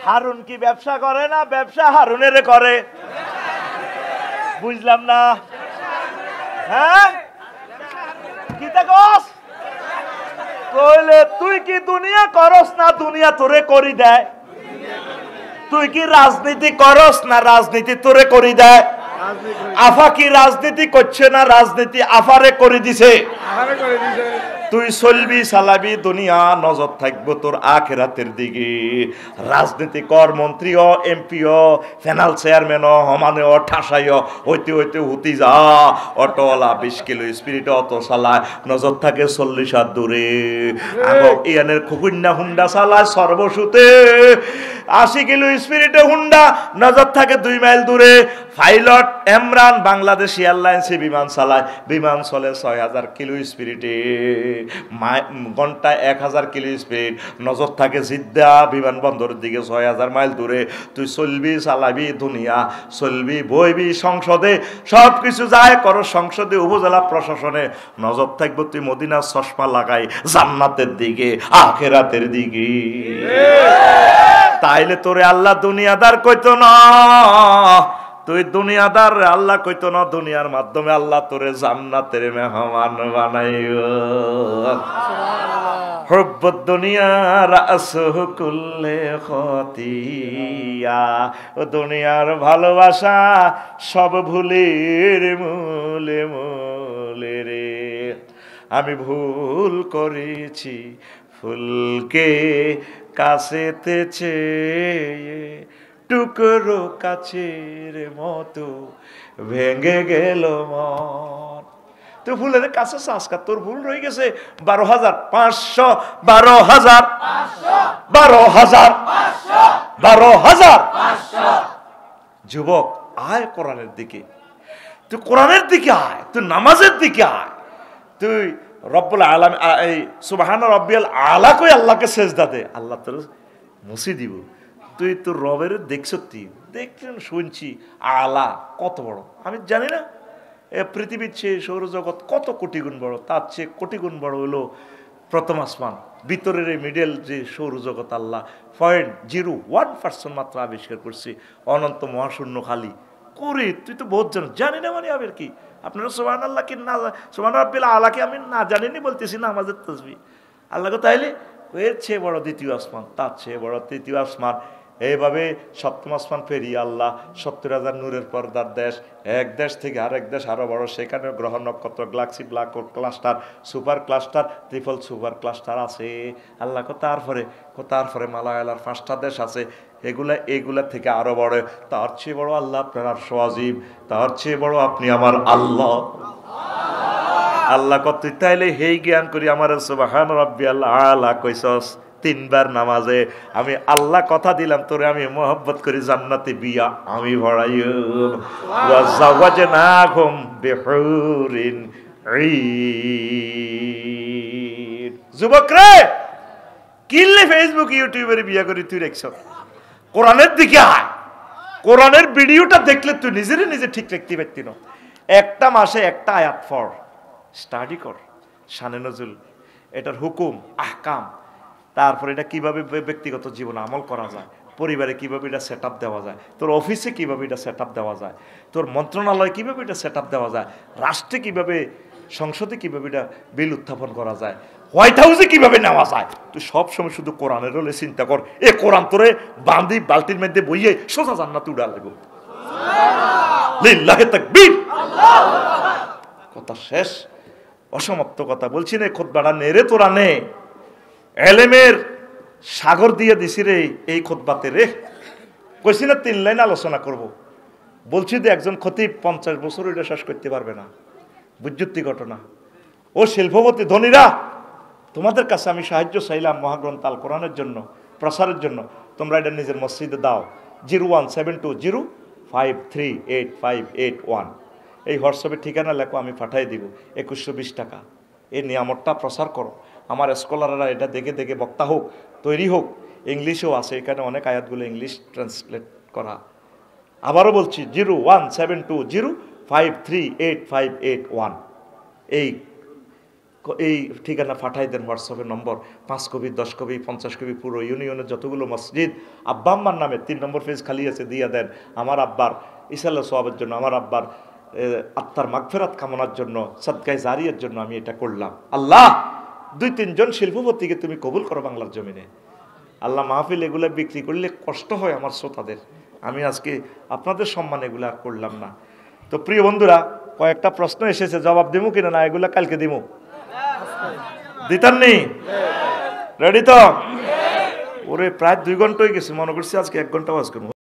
হারুন কি ব্যবসা করে না ব্যবসা হারুনের করে বুঝলাম না হ্যাঁ কিতা কস কইলে তুই কি দুনিয়া করস না দুনিয়া তোরে করি দেয় তুই কি রাজনীতি করস না রাজনীতি তোরে করি দেয় আফা কি রাজনীতি করছে না রাজনীতি আফারে করে দিছে তুই চলবি চালাবি দুনিয়া নজর থাকবো তোর আখেরাতের দিকে রাজনীতি কর মন্ত্রীও এমপিও ফেনাল চেয়ারম্যানও হমানেও ঠাসাইও হইতে হইতে হুতি যা অটোওয়ালা 20 কিলো স্পিরিট অটো চালায় নজর থাকে 40 হাত দূরে ইয়ানের খুকুন্যা হুন্ডা চালায় সর্বসুতে 80 কিলো স্পিরিটে হুন্ডা নজর থাকে 2 মাইল দূরে পাইলট এমরান বাংলাদেশ এয়ারলাইন্সে বিমান চালায় বিমান চলে 6000 কিলো স্পিরিটে ঘন্টায় 1000 কিলো স্পিড নজর থাকে জিদ্দা বিমানবন্দরের দিকে 6000 মাইল দূরে তুই চলবি চালাবি দুনিয়া চলবি বইবি সংসদে সব কিছু যায় করো সংসদে উপজেলা প্রশাসনে নজর থাকবো তুই মদিনার চশমা লাগাই জান্নাতের দিকে আখেরাতের দিকে তাইলে তোরে আল্লাহ দুনিয়াদার কইতো না তুই দুনিয়াদার আল্লাহ কইতো না দুনিয়ার মাধ্যমে আল্লাহ তোরে জান্নাতের মেহমান বানাইও হুব্বুদ দুনিয়া রাসহু কুল্লে খতিয়া ও দুনিয়ার ভালোবাসা সব ভুলের মূলে মূলে রে আমি ভুল করেছি ফুলকে কাছেতে চেয়ে টুকরো কাছের মতো ভেঙে গেল মন। তুই ফুলের কাছে আজকাল তোর ভুল রয়ে গেছে 12,500, 12,000, 12,000, 12,000। যুবক আয় কোরআনের দিকে, তুই কোরআনের দিকে আয়, তুই নামাজের দিকে আয়, তুই রব্বুল আলামিন এই সুবহান রাব্বিয়াল আলা কই আল্লাহকে সেজদা দে, আল্লাহ তোর মুছি দিব। তুই তোর রবের দেখছতি, দেখছেন শুনছি আলা কত বড় আমি জানি না। এ পৃথিবীর চেয়ে সৌরজগৎ কত কোটি গুণ বড়, তার চেয়ে কোটি গুণ বড় হলো প্রথম আসমান। ভিতরের এই মিডল যে সৌরজগৎ আল্লাহ 0.01% মাত্র আবিষ্কার করছে, অনন্ত মহাশূন্য খালি করে। তুই তো বহুত জানি না মানে আবার কি আপনারা সুবহানাল্লাহ কি না সুবহান রাব্বিল আলা কি আমি না জানিনি বলতেছি না আমাদের তাসবিহ আল্লাহকে। তাইলে এর চেয়ে বড় দ্বিতীয় আসমান, তার চেয়ে বড় তৃতীয় আসমান, এইভাবে সপ্তম আসমান পেরিয়ে আল্লাহ 70,000 নূরের পর্দার দেশ, এক দেশ থেকে আরেক দেশ আরো বড়, সেখানে গ্রহ নক্ষত্র Galaxy black hole cluster super cluster triple super cluster আছে আল্লাহ। তারপরে মালায়ালার 5টা দেশ আছে, এগুলা থেকে আরো বড়, তার চেয়ে বড় আল্লাহ আপনার আরশ আজিম, তার চেয়ে বড় আপনি আমার আল্লাহ। আল্লাহ কত তাইলে হেই জ্ঞান করি আমার সুবহান রাব্বিয়াল আলা কইছস 3 বার নামাজে, আমি আল্লাহ কথা দিলাম তোরে আমি মোহাব্বত করি জান্নাতে বিয়া আমি ভরাইও। ওয়া যাওয়াজনাহুম বিহুরিন ঈন। যুবক রে কিল্লে ফেসবুক ইউটিউবের বিয়া করি তুই দেখছ, কোরআনের দিকে আয়। কোরআনের ভিডিওটা দেখলে তুই নিজে ঠিক রাখতে পারতি না। একটা মাসে একটা আয়াত পড়, স্টাডি কর শানে নজরুল, এটার হুকুম আহকাম, তারপর এটা কিভাবে ব্যক্তিগত জীবনে আমল করা যায়, পরিবারে কিভাবে এটা সেট আপ দেওয়া যায়, তোর অফিসে কিভাবে এটা সেট আপ দেওয়া যায়, তোর মন্ত্রণালয়ে কিভাবে এটা সেট আপ দেওয়া যায়, রাষ্ট্রে কিভাবে, সংসদে কিভাবে এটা বিল উত্থাপন করা যায়, হোয়াইট হাউসে কিভাবে নেওয়া যায়। তুই সবসময় শুধু কোরআনের হলে চিন্তা কর, এ কোরআন তোরে বান্দি বালতির মধ্যে বইয়ে সোজা জান্নাতে উড়া লাগবে। লিল্লাহি তাকবীর। কথা শেষ, অসমাপ্ত কথা বলছি না, খুতবাটা নেরে তোরা নে, এলেমের সাগর দিয়ে দিছি রে এই খুতবাতে রে। কইছি না 3 লাইন আলোচনা করব, বলছি যে একজন খতিব 50 বছর এটা শেষ করতে পারবে না। বুঝুত্তি ঘটনা। ও শিল্পপতি ধনীরা, তোমাদের কাছে আমি সাহায্য চাইলাম মহাগ্রন্থ আল কোরআনের জন্য, প্রসারের জন্য। তোমরা এটা নিজের মসজিদে দাও। 01720538581 এই হোয়াটসঅ্যাপে ঠিকানা লেখো, আমি পাঠিয়ে দিব। 2120 টাকা। এই নিয়ামতটা প্রসার করো। আমার স্কলাররা এটা দেখে বক্তা হোক, তৈরি হোক। ইংলিশেও আছে, এখানে অনেক আয়াতগুলো ইংলিশ ট্রান্সলেট করা। আবারও বলছি 01720538581 এই ঠিকানা পাঠাই দেন। হোয়াটসঅ্যাপের নম্বর 5 কপি 10 কপি 50 কপি পুরো ইউনিয়নের যতগুলো মসজিদ আব্বা আম্মার নামে 3 নম্বর পেজ খালি আছে, দিয়ে দেন। আমার আব্বার ইসাল্লাহ সওয়াবের জন্য, আমার আব্বার আত্মার মাগফিরাত কামনার জন্য, সাদকায়ে জারিয়ার জন্য আমি এটা করলাম। আল্লাহ 2-3 জন শিল্পপতিকে তুমি কবুল করো বাংলার জমিনে। আল্লাহ মাহফিল এগুলো বিক্রি করলে কষ্ট হয় আমার শ্রোতাদের। আমি আজকে আপনাদের সম্মান এগুলো আর করলাম না। তো প্রিয় বন্ধুরা, কয়েকটা প্রশ্ন এসেছে, জবাব দিব কিনা না এগুলা কালকে দিব, দিতাম নি? রেডি তো? ওরে প্রায় 2 ঘন্টা হয়ে গেছে, মনে করছি আজকে 1 ঘন্টা ওয়াজ করবো।